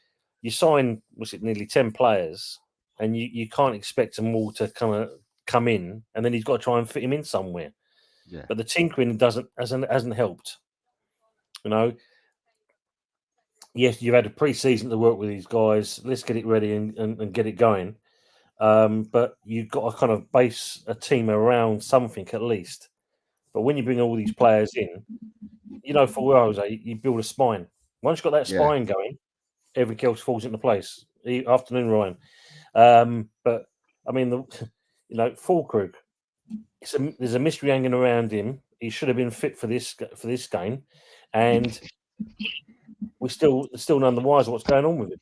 You sign, nearly 10 players, and you can't expect them all to kind of come in, and then he's got to try and fit him in somewhere. Yeah. But the tinkering hasn't helped. Yes, you've had a pre-season to work with these guys. Let's get it ready and get it going. But you've got to kind of base a team around something at least. But when you bring all these players in, for Jose, you build a spine. Once you've got that spine going, everything else falls into place. Afternoon, Ryan. But I mean, Fulkrug, there's a mystery hanging around him. He should have been fit for this game, and we're still none the wiser what's going on with it.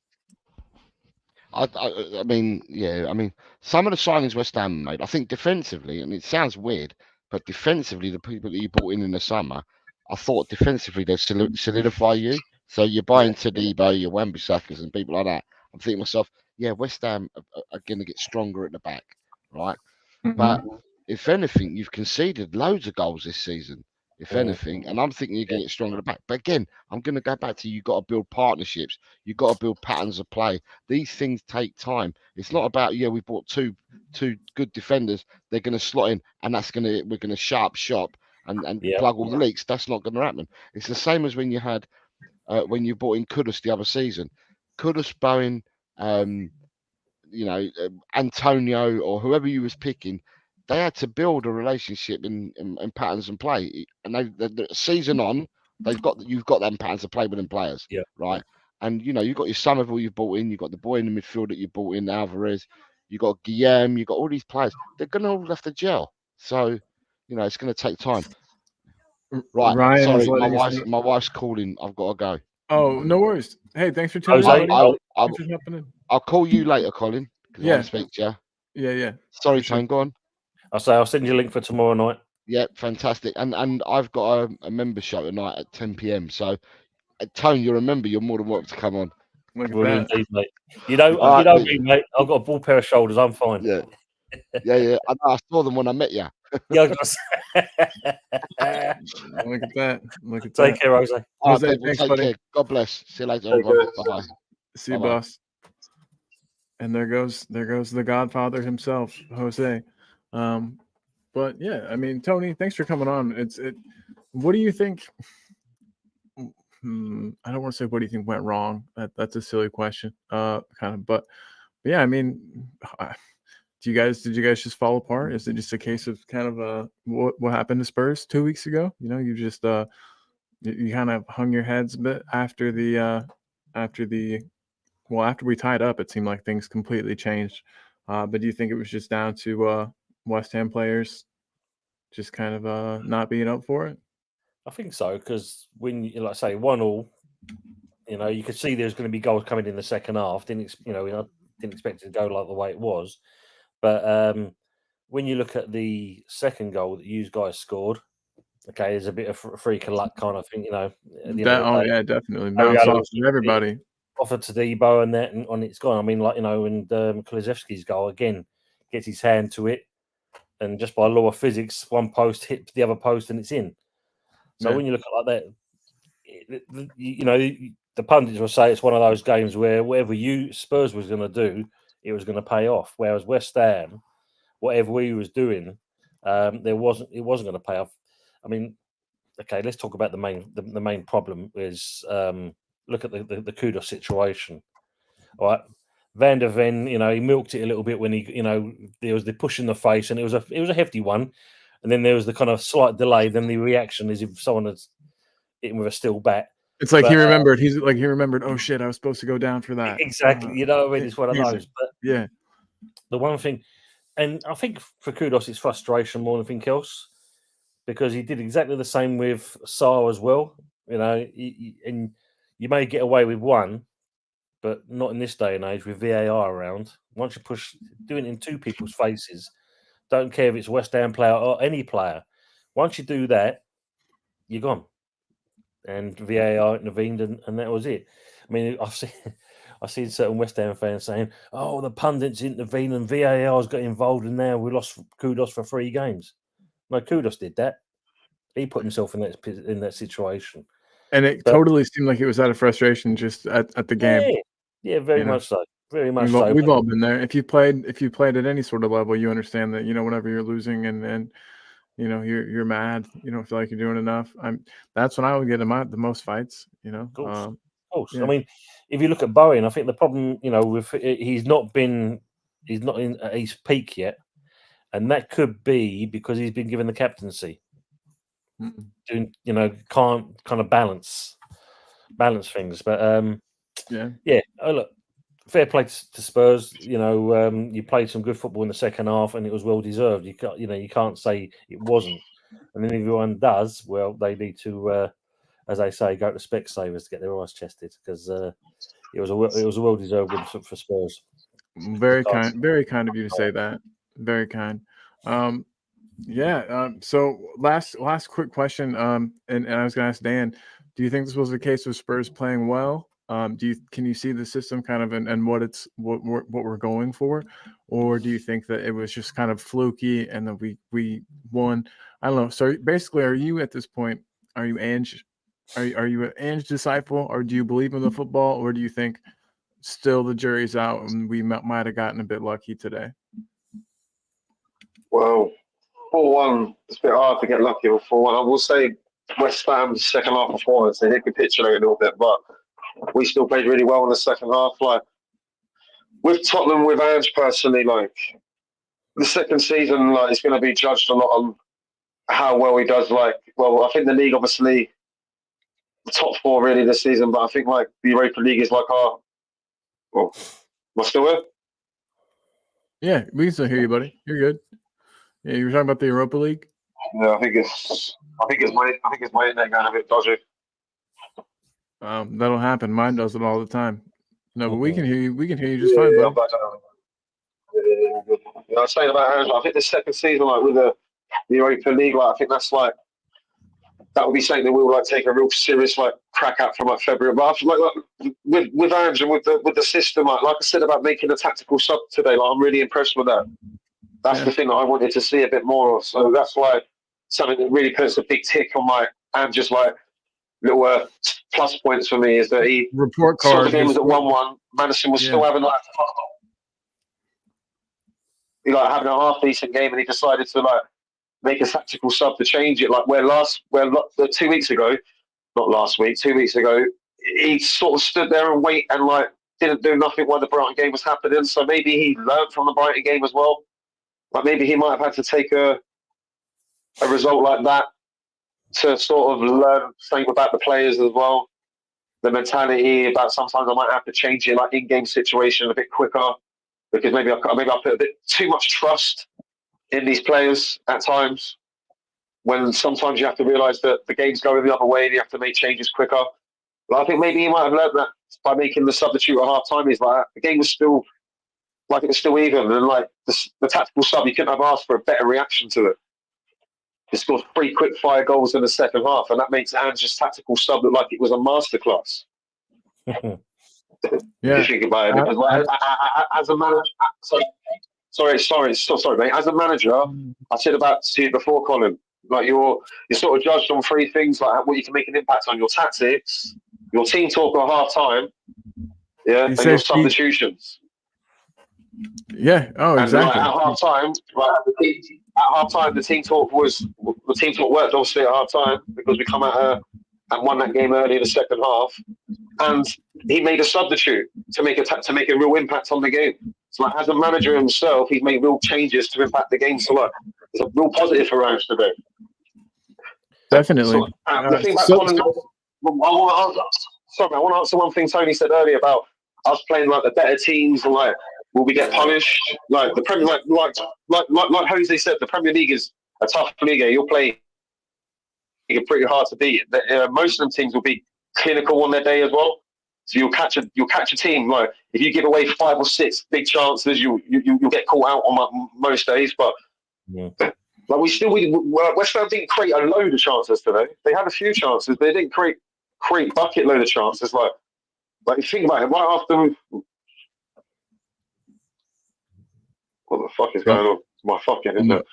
I mean, yeah. I mean, some of the signings West Ham made, I think defensively, and it sounds weird, but defensively, the people that you brought in the summer, I thought defensively they solidify you. So you're buying Tadibo, your Wan-Bissakas, and people like that. I'm thinking to myself, yeah, West Ham are going to get stronger at the back, right? But if anything, you've conceded loads of goals this season. if anything. And I'm thinking you're going to get stronger at the back. But again, I'm going to go back to you got to build partnerships. You've got to build patterns of play. These things take time. It's not about, we bought two good defenders. They're going to slot in, and we're going to shut up shop and plug all the leaks. That's not going to happen. It's the same as when you had when you bought in Kudus the other season. Kudus, Bowen, Antonio or whoever you was picking, they had to build a relationship in patterns and play. And the season on, you've got them patterns of play with them players, right? And you've got your Somerville you've bought in, you've got the boy in the midfield that you bought in, Alvarez, you've got Guillaume, you've got all these players. They're gonna all have to gel. So, it's gonna take time. Right. Ryan Sorry, is letting my wife's calling. I've got to go. Oh, no worries. Hey, thanks for tuning Jose, in. buddy. Thanks for I'll, jumping in. I'll call you later, Colin, because I want to speak to you. Yeah. Sorry, for sure. Tone, go on. I'll send you a link for tomorrow night. Yeah, fantastic. And I've got a member show tonight at 10 p.m. So, Tone, you'll remember you're more than welcome to come on. Look at Will that. indeed, mate. You know me, mate. I've got a bull pair of shoulders. I'm fine. Yeah. I know. I saw them when I met you. Yeah, I was gonna say. Look at that. Look at Take that. care, Jose. All right, Jose, people, thanks, take buddy. care. God bless. See you later. Take care. Bye-bye. See you, Bye-bye. boss. And there goes the Godfather himself, Jose. But yeah, I mean, Tony, thanks for coming on. What do you think? I don't want to say what do you think went wrong. That's a silly question, kind of. But yeah, I mean, did you guys just fall apart? Is it just a case of kind of what happened to Spurs 2 weeks ago? You just you kind of hung your heads a bit after we tied up. It seemed like things completely changed. But do you think it was just down to West Ham players just kind of not being up for it? I think so, because when you like say 1-1, you could see there's going to be goals coming in the second half. I didn't expect it to go like the way it was. But when you look at the second goal that you guys scored, okay, there's a bit of freak of luck kind of thing, at the end of the day. Yeah, definitely bounce off of everybody. Offered to Debo and that, and it's gone. I mean, and Kulusevski's goal again gets his hand to it, and just by law of physics, one post hits the other post and it's in. So when you look at like that, the pundits will say it's one of those games where whatever Spurs was going to do, it was going to pay off. Whereas West Ham, whatever we was doing, it wasn't going to pay off. I mean, okay, let's talk about the main problem is look at the Kudus situation. All right, Van der Ven, he milked it a little bit when there was the push in the face, and it was a hefty one, and then there was the kind of slight delay. Then the reaction is if someone had hit him with a steel bat. It's like he remembered. He's like he remembered. Oh shit! I was supposed to go down for that. Exactly. What I mean? It's one of those. But yeah, the one thing, and I think for Kudus, it's frustration more than anything else, because he did exactly the same with Sarr as well. And you may get away with one, but not in this day and age with VAR around. Once you doing it in two people's faces, don't care if it's West Ham player or any player. Once you do that, you're gone. And VAR intervened, and that was it. I mean, I've seen certain West Ham fans saying, "Oh, the pundits intervened and VAR's got involved, and now we lost Kudus for 3 games." No, Kudus did that. He put himself in that situation, and it totally seemed like it was out of frustration just at the game. Yeah, very much so. Very much so. We've all been there. If you played at any sort of level, you understand that whenever you're losing and you're mad, you don't feel like you're doing enough. That's when I would get the most fights. Of course. Yeah. I mean, if you look at Bowen, I think the problem, with he's not in at his peak yet, and that could be because he's been given the captaincy. Doing, can't kind of balance things, but yeah. Oh, look, fair play to Spurs. You played some good football in the second half, and it was well deserved. You can't say it wasn't. And then if everyone does, well, they need to, as they say, go to Specsavers to get their eyes chested, because it was a well deserved win for Spurs. Very kind of you to say that. Very kind. So last quick question. And I was going to ask Dan, do you think this was a case of Spurs playing well? Can you see the system kind of and what we're going for, or do you think that it was just kind of fluky and that we won I don't know. So basically, are you at this point? Are you Ange? Are you an Ange disciple, or do you believe in the football, or do you think still the jury's out and we might have gotten a bit lucky today? Well, 4-1, it's a bit hard to get lucky with 4-1. I will say West Ham's second half performance, they did capitulate a little bit, but we still played really well in the second half. Like, with Tottenham, with Ange personally, like, the second season, like, it's going to be judged a lot on how well he does. Like, well, I think the league, obviously, the top four really this season, but I think, like, the Europa League is like our. Well, am I still here? Yeah, we can still hear you, buddy. You're good. Yeah, you were talking about the Europa League. Yeah, I think it's my internet going a bit dodgy. That'll happen. Mine does it all the time. No, but we can hear you. We can hear you just Yeah, fine, yeah, buddy. but, I was saying about Ange, I think the second season, like with the Europa League, like I think that's like that would be something that we would like take a real serious like crack at from like February. But I feel like with Ange and with the system, like I said about making a tactical sub today, like I'm really impressed with that. That's the thing that I wanted to see a bit more of. So that's why something that really puts a big tick on my and just like little plus points for me is that he report saw card. the game was at 1-1. Madison was still having like having a half decent game, and he decided to like make a tactical sub to change it. Like 2 weeks ago, not last week, 2 weeks ago, he sort of stood there and wait and like didn't do nothing while the Brighton game was happening. So maybe he learned from the Brighton game as well. Like maybe he might have had to take a result like that to sort of learn something about the players as well. The mentality about sometimes I might have to change it like in-game situation a bit quicker because maybe I put a bit too much trust in these players at times when sometimes you have to realise that the game's going the other way and you have to make changes quicker. But I think maybe he might have learned that by making the substitute at half time. He's like, the game was still like it was still even, and like the tactical sub, you couldn't have asked for a better reaction to it. He scored 3 quick fire goals in the second half, and that makes Ange's tactical sub look like it was a masterclass. Yeah, if you think about it, because like, as a manager, sorry, mate. As a manager, I said about to you before, Colin. Like you're sort of judged on 3 things, like what you can make an impact on: your tactics, your team talk at half time, and your substitutions. Yeah. Oh, exactly. And like, at half time, the team talk worked obviously at half time because we come out and won that game early in the second half, and he made a substitute to make a real impact on the game. So like as a manager himself, he's made real changes to impact the game. So like it's a real positive for Ange today. Definitely. So, the thing about Colin, I want to answer one thing Tony said earlier about us playing like the better teams and like will we get punished? Like the Premier, like Jose said, the Premier League is a tough league. You'll play, you're pretty hard to beat. Most of them teams will be clinical on their day as well. So you'll catch a team like if you give away 5 or 6 big chances, you'll get caught out on most days. But like West Ham didn't create a load of chances today. They had a few chances, but they didn't create bucket load of chances. Like if you think about it, right after. What the fuck is going on? It's my fucking, isn't it?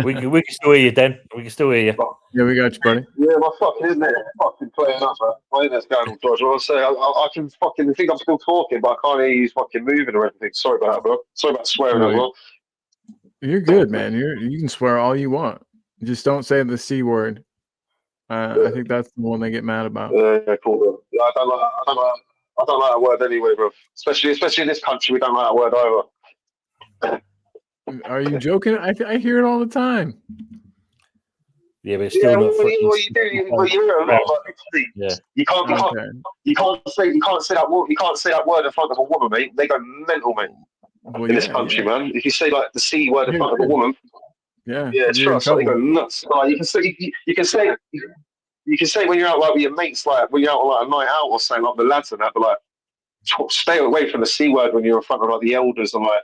We can still hear you, Dan. We can still hear you. Yeah, we got you, buddy. Yeah, my fucking internet fucking playing up, man. My internet's going all dodgy. I say I can fucking think I'm still talking, but I can't hear you fucking moving or anything. Sorry about that, bro. Sorry about swearing as well. You're good, man. You can swear all you want. Just don't say the C word. I think that's the one they get mad about. Yeah, cool. Yeah, I don't like that word anyway, bro. Especially in this country, we don't like that word either. Are you joking? I hear it all the time. Yeah, but it's still not. You can't say that word in front of a woman, mate. They go mental, mate. In this country, man. If you say like the C word in front of a woman, trust they go nuts. Like, you can say when you're out like with your mates, like when you're out on like a night out or something, like the lads and that, but like stay away from the C word when you're in front of like the elders and like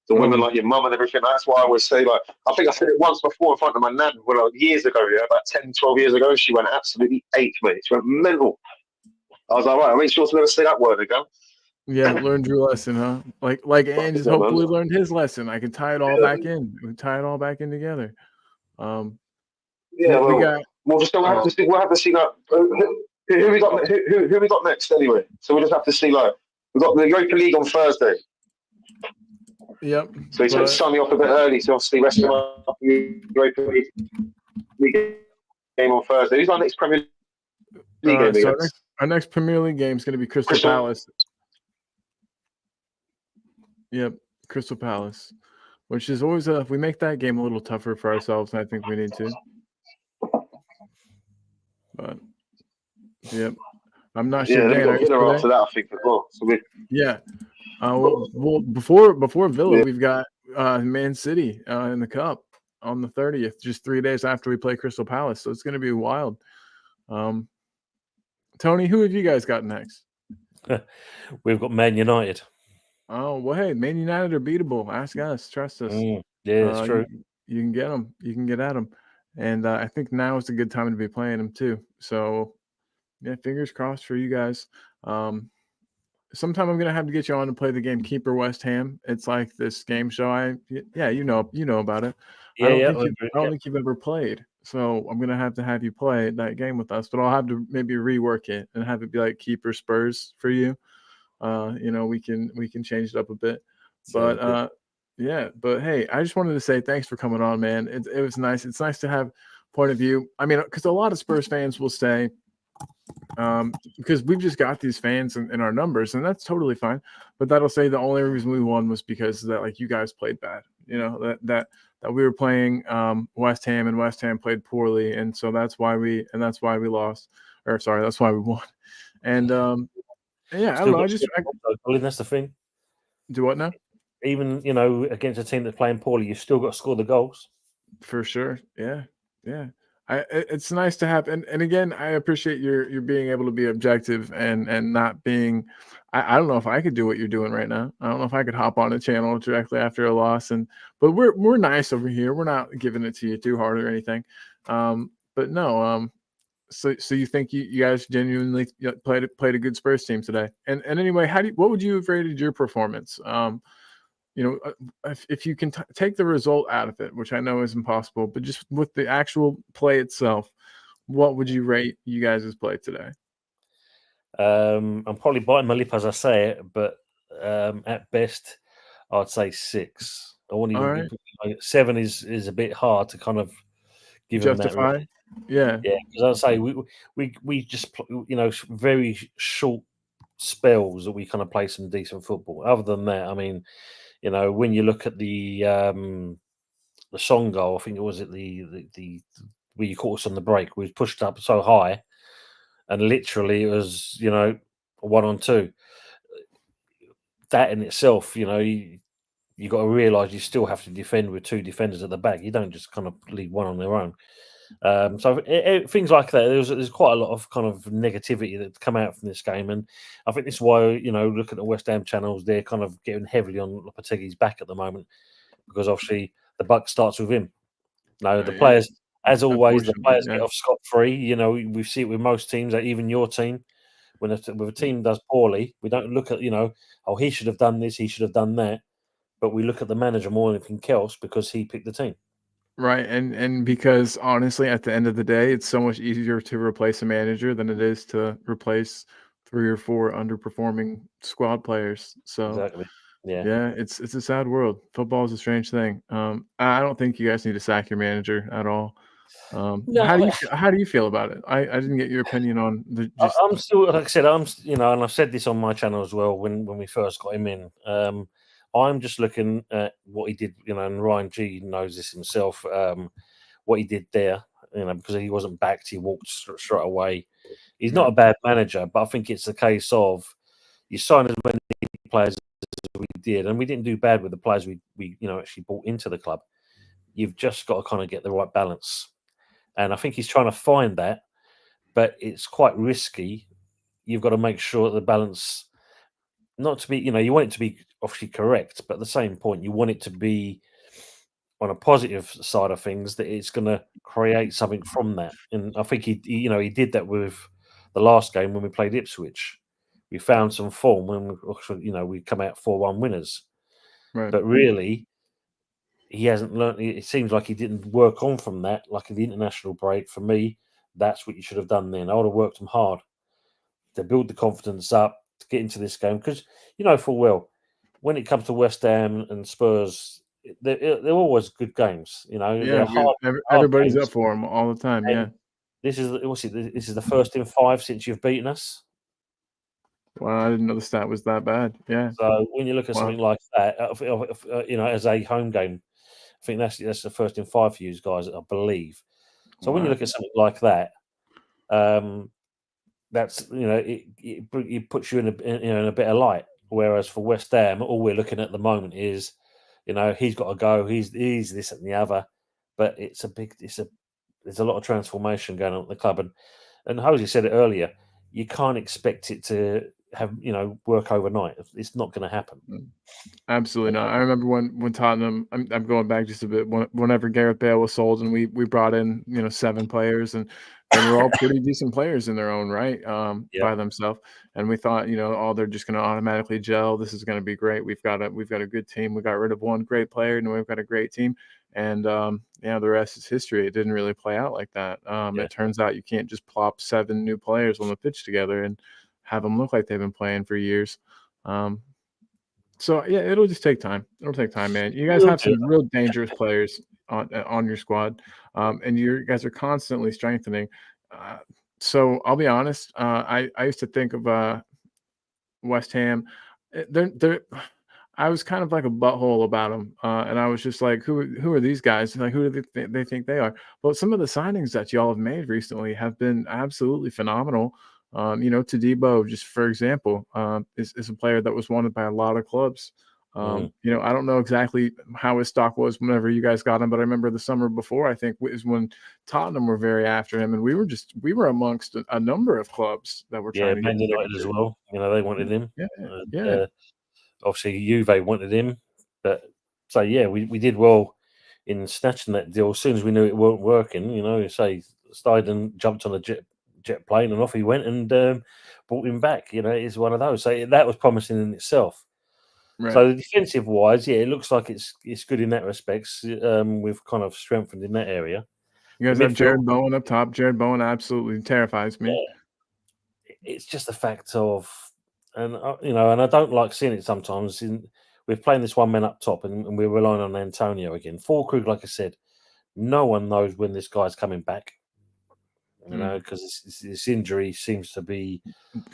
the women like your mum and everything. That's why I always say, like, I think I said it once before in front of my nan, years ago, about 10, 12 years ago. She went absolutely ape, mate. She went mental. I was like, right, I made sure to never say that word again. Yeah, learned your lesson, huh? Like Ange has hopefully learned his lesson. I can tie it all back in. We tie it all back in together. Yeah, we well, got we'll just we'll have to see. We'll have to see like who we got. Who we got next anyway. So we'll just have to see. Like we got the Europa League on Thursday. yep. So he took Sunday off a bit early. So obviously rest him up in the Europa League game on Thursday. Who's our next Premier League game So against? our next Premier League game is going to be Crystal Palace. Yep, Crystal Palace, which is always we make that game a little tougher for ourselves, and I think we need to. But yep, I'm not sure. Yeah, then we Dan, got Villa after that, I think as well. So yeah. Well, before Villa, Yeah. we've got Man City in the Cup on the 30th, just 3 days after we play Crystal Palace. So it's going to be wild. Tony, who have you guys got next? We've got Man United. Oh, well, hey, Man United are beatable. Ask us. Trust us. Yeah, it's true. You can get them. You can get at them. And I think now is a good time to be playing them too. So, yeah, fingers crossed for you guys. Sometime I'm going to have to get you on to play the game Keeper West Ham. It's like this game show. You know about it. Yeah, I don't think you've ever played. So I'm going to have you play that game with us, but I'll have to maybe rework it and have it be like Keeper Spurs for you. We can change it up a bit. But yeah, but hey, I just wanted to say thanks for coming on, man. It was nice. It's nice to have point of view. I mean, because a lot of Spurs fans will say, because we've just got these fans in our numbers, and that's totally fine. But that'll say the only reason we won was because that like you guys played bad. That we were playing West Ham, and West Ham played poorly, and so that's why we lost. Or sorry, that's why we won. And yeah, I don't know. That's the thing. Do what now? Even against a team that's playing poorly, you've still got to score the goals. For sure. Yeah. It's nice to have, and again, I appreciate your being able to be objective and not being. I don't know if I could do what you're doing right now. I don't know if I could hop on a channel directly after a loss, but we're nice over here. We're not giving it to you too hard or anything. But no. So you think you guys genuinely played a good Spurs team today? And anyway, what would you have rated your performance? If you can take the result out of it, which I know is impossible, but just with the actual play itself, what would you rate you guys' play today? I'm probably biting my lip as I say it, but at best, I'd say 6. I won't even. 7 is a bit hard to kind of give justify. Them that. Yeah, because I say we just very short spells that we kind of play some decent football. Other than that, I mean, when you look at the Song goal, I think it was at the where you caught us on the break. We was pushed up so high, and literally it was 1-on-2. That in itself, you got to realise you still have to defend with 2 defenders at the back. You don't just kind of leave one on their own. So things like that. There's quite a lot of kind of negativity that's come out from this game, and I think this is why look at the West Ham channels. They're kind of getting heavily on Lopetegui's back at the moment because obviously the buck starts with him. The players, as always, the players get off scot free. We see it with most teams, even your team. When a team does poorly, we don't look at he should have done this, he should have done that, but we look at the manager more than anything else because he picked the team. Right, and because honestly, at the end of the day, it's so much easier to replace a manager than it is to replace 3 or 4 underperforming squad players. So exactly, yeah, it's a sad world. Football is a strange thing. I don't think you guys need to sack your manager at all. No, how do you feel about it? I didn't get your opinion on the. I'm still, like I said, and I've said this on my channel as well when we first got him in. I'm just looking at what he did, and Ryan G knows this himself. What he did there, because he wasn't backed, he walked straight away. He's not a bad manager, but I think it's a case of you sign as many players as we did, and we didn't do bad with the players we actually brought into the club. You've just got to kind of get the right balance, and I think he's trying to find that, but it's quite risky. You've got to make sure that the balance, not to be, you want it to be obviously correct, but at the same point, you want it to be on a positive side of things, that it's going to create something from that. And I think he did that with the last game when we played Ipswich. We found some form when we come out 4-1 winners. Right. But really, he hasn't learned. It seems like he didn't work on from that, like in the international break. For me, that's what you should have done then. I would have worked him hard to build the confidence up to get into this game because you know full well when it comes to West Ham and Spurs, they're always good games. You know, Yeah, they're hard everybody's up games. for him all the time. And Yeah. this is what's it? This is the first in 5 since you've beaten us. Wow, I didn't know the stat was that bad. Yeah. So when you look at Wow. something like that, you know, as a home game, I think that's the first in 5 for you guys, I believe. So when you Wow. look at something like that, that's it puts you in a better light. Whereas for West Ham, all we're looking at the moment is, you know, he's got to go, he's this and the other, but there's a lot of transformation going on at the club, and Jose said it earlier, you can't expect it to have work overnight. It's not going to happen. Absolutely not. I remember when Tottenham. I'm going back just a bit. Whenever Gareth Bale was sold, and we brought in 7 players, and they were all pretty decent players in their own right, Yeah, by themselves. And we thought, oh, they're just going to automatically gel. This is going to be great. We've got a good team. We got rid of one great player, and we've got a great team. And the rest is history. It didn't really play out like that. yeah, It turns out you can't just plop 7 new players on the pitch together and have them look like they've been playing for years. So yeah, it'll just take time. It'll take time, man. You guys we'll have do. some real dangerous players on your squad, and you guys are constantly strengthening. Uh, so I'll be honest. I used to think of West Ham. They're I was kind of like a butthole about them, and I was just like, who are these guys? Like, who do they think they are? But some of the signings that y'all have made recently have been absolutely phenomenal. Tadibo, just for example, is a player that was wanted by a lot of clubs. Mm. I don't know exactly how his stock was whenever you guys got him, but I remember the summer before, I think, is when Tottenham were very after him, and we were amongst a number of clubs that were Yeah, trying to get Man the ticket United as to. well. You know, they wanted him. Yeah, And, yeah, obviously, Juve wanted him. But so yeah, we did well in snatching that deal. As soon as we knew it weren't working, say Steiden jumped on a jet plane and off he went and brought him back. It's one of those. So that was promising in itself. right. So defensive wise, yeah, it looks like it's good in that respects. We've kind of strengthened in that area. You The guys have midfield, Jared Bowen up top. Jared Bowen absolutely terrifies me. it's just a fact of, and and I don't like seeing it sometimes. We're playing this one man up top, and we're relying on Antonio again. Fulkrug, like I said, no one knows when this guy's coming back. Because this injury seems to be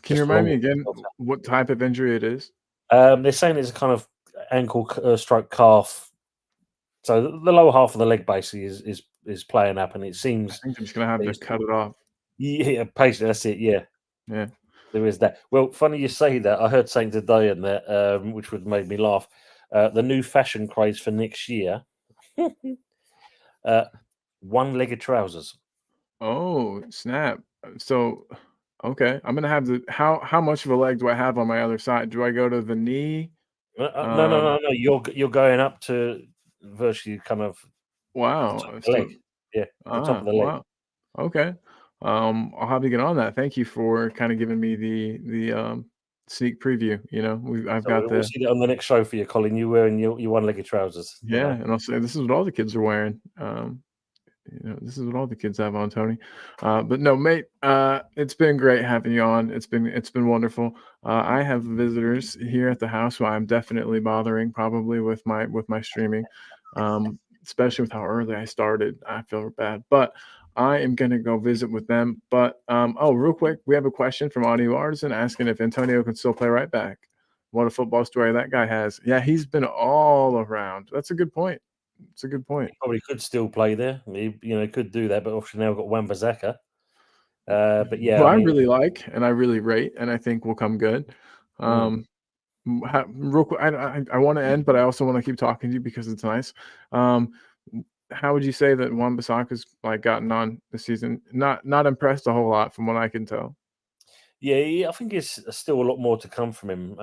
Can you just remind long. me again what type of injury it is? They're saying it's a kind of ankle stroke calf. So the lower half of the leg basically is playing up, and it I seems think I'm just gonna have to cut it off. yeah, basically that's it. Yeah, Yeah. there is that. Well, funny you say that. I heard something today in that, which would make me laugh. The new fashion craze for next year: uh, one-legged trousers. Oh, snap. So, okay, I'm gonna have to. How much of a leg do I have on my other side? Do I go to the knee? No, no, Um, no, no. You're going up to virtually kind of the top wow. of the leg. So, Yeah, the top of the leg. wow. Okay. I'll have to get on that. Thank you for kind of giving me the sneak preview. I've So got we'll the see that on the next show for you, Colin. You wearing your one-legged trousers. yeah, and I'll say this is what all the kids are wearing. This is what all the kids have on, Tony. But no, mate, it's been great having you on. It's been wonderful. I have visitors here at the house who I'm definitely bothering, probably with my streaming, especially with how early I started. I feel bad, but I am gonna go visit with them. But real quick, we have a question from Audio Artisan asking if Antonio can still play right back. What a football story that guy has. Yeah, he's been all around. That's a good point. It's a good point. He probably could still play there. He could do that, but obviously now we've got Wan-Bissaka. But yeah, Who I I mean, really like and I really rate and I think will come good. mm, Real quick, I want to end, but I also want to keep talking to you because it's nice. Um, how would you say that Wan-Bissaka's like gotten on this season? Not impressed a whole lot from what I can tell. yeah, I think it's still a lot more to come from him.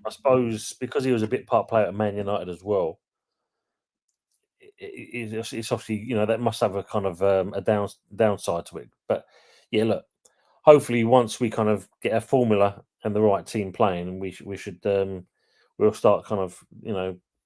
I suppose because he was a bit part player at Man United as well. It's obviously that must have a kind of a downside to it. But yeah, look, hopefully once we kind of get a formula and the right team playing, we should we'll start kind of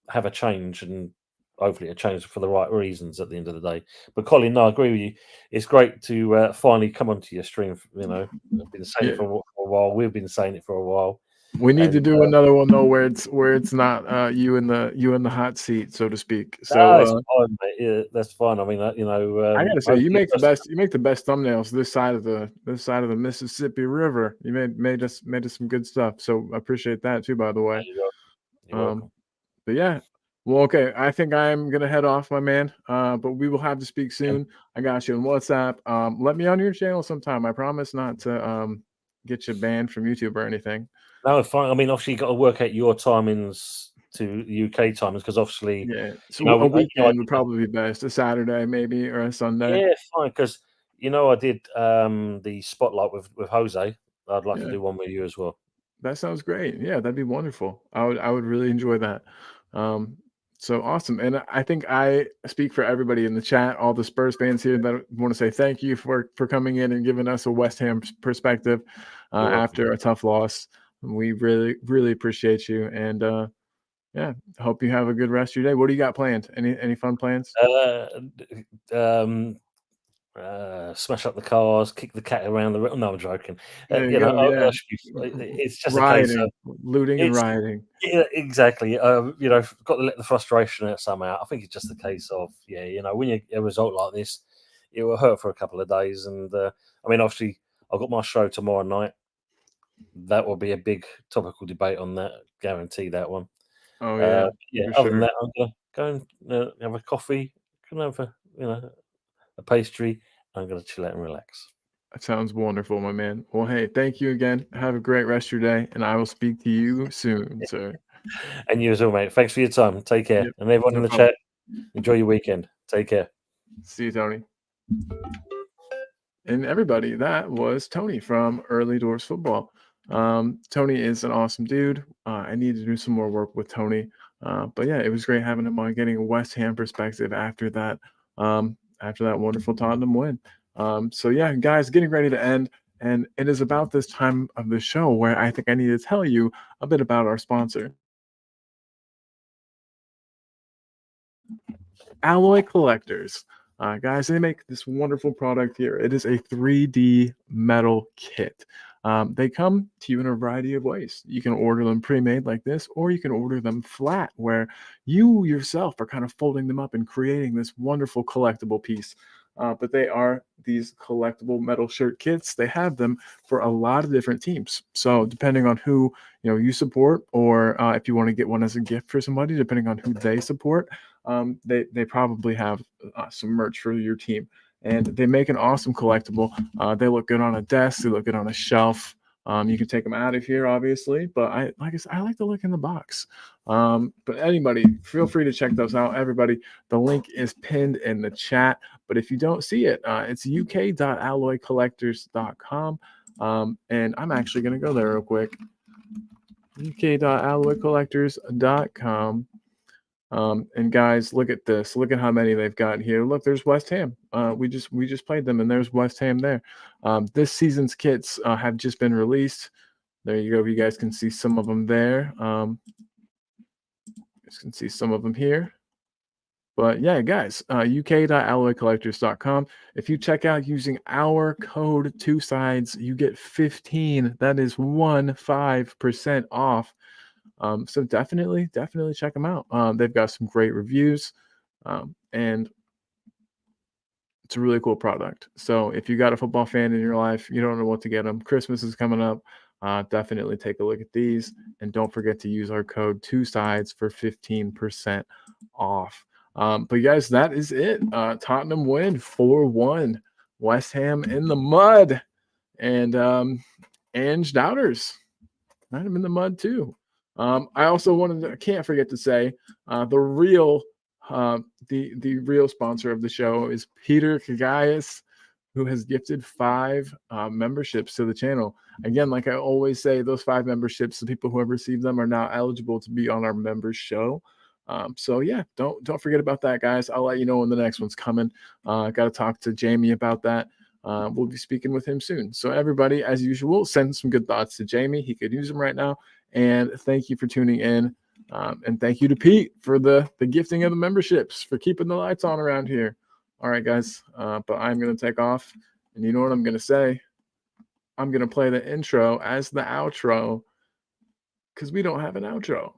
have a change, and hopefully a change for the right reasons at the end of the day. But Colin, no, I agree with you. It's great to finally come onto your stream. You know, I've been saying it for a while. We've been saying it for a while. We need to And, do another one though, where it's not you in the hot seat, so to speak. No, So it's fine, mate. Yeah, that's fine. I mean, I gotta say, you hopefully make the best thumbnails this side of the Mississippi River. You made us some good stuff. So I appreciate that too, by the way. You're welcome. But yeah. Well, okay. I think I'm gonna head off, my man. But we will have to speak soon. I got you on WhatsApp. Let me on your channel sometime. I promise not to get you banned from YouTube or anything. No, fine. I mean, obviously, you got to work out your timings to UK timings, because obviously, Yeah. So you know, a I weekend did would probably be best. A Saturday maybe, or a Sunday. Yeah, fine. Because I did the spotlight with Jose. I'd like to Yeah. do one with you as well. That sounds great. Yeah, that'd be wonderful. I would really enjoy that. So awesome. And I think I speak for everybody in the chat, all the Spurs fans here, that want to say thank you for coming in and giving us a West Ham perspective after a tough loss. We really, really appreciate you. And yeah, hope you have a good rest of your day. What do you got planned? Any fun plans? Smash up the cars, kick the cat around the room. No, I'm joking. There you go. Yeah. It's just a case of looting and rioting. Yeah, exactly. Got to let the frustration out somehow. I think it's just a case of when you get a result like this, it will hurt for a couple of days. And I mean, obviously, I've got my show tomorrow night. That will be a big topical debate on that. Guarantee that one. Oh yeah. Other than that, I'm gonna go and have a coffee, can have a pastry. I'm gonna chill out and relax. That sounds wonderful, my man. Well, hey, thank you again. Have a great rest of your day, and I will speak to you soon, sir. And you as well, mate. Thanks for your time. Take care. Yep, And everyone no in the problem. chat, enjoy your weekend. Take care. See you, Tony. And everybody, that was Tony from Early Doors Football. Tony is an awesome dude. I need to do some more work with Tony. But yeah, it was great having him on, getting a West Ham perspective after that wonderful Tottenham win. So yeah, guys, getting ready to end. And it is about this time of the show where I think I need to tell you a bit about our sponsor. Alloy Collectors. Guys, they make this wonderful product here. It is a 3D metal kit. They come to you in a variety of ways. You can order them pre-made like this, or you can order them flat, where you yourself are kind of folding them up and creating this wonderful collectible piece. But they are these collectible metal shirt kits. They have them for a lot of different teams. So depending on who you support, or if you want to get one as a gift for somebody, depending on who they support, they probably have some merch for your team. And they make an awesome collectible. They look good on a desk. They look good on a shelf. You can take them out of here, obviously, but I like to look in the box. But anybody, feel free to check those out. Everybody, the link is pinned in the chat. But if you don't see it, it's uk.alloycollectors.com. And I'm actually going to go there real quick. uk.alloycollectors.com. And guys, look at this. Look at how many they've got here. Look, there's West Ham. We just played them, and there's West Ham there. This season's kits have just been released. There you go. You guys can see some of them there. You guys can see some of them here. But yeah, guys, uk.alloycollectors.com. If you check out using our code 2sides, you get 15. That is 15% off. So definitely check them out. They've got some great reviews, and it's a really cool product. So if you got a football fan in your life, you don't know what to get them, Christmas is coming up. Definitely take a look at these, and don't forget to use our code 2sides for 15% off. But guys, that is it. Tottenham win 4-1. West Ham in the mud, and Ange doubters. I'm in the mud too. I also can't forget to say, the real sponsor of the show is Peter Kagayas, who has gifted 5 memberships to the channel. Again, like I always say, those 5 memberships, the people who have received them are now eligible to be on our members show. So yeah, don't forget about that, guys. I'll let you know when the next one's coming. Got to talk to Jamie about that. We'll be speaking with him soon. So everybody, as usual, send some good thoughts to Jamie. He could use them right now. And thank you for tuning in. And thank you to Pete for the gifting of the memberships, for keeping the lights on around here. All right, guys. But I'm going to take off. And you know what I'm going to say? I'm going to play the intro as the outro because we don't have an outro.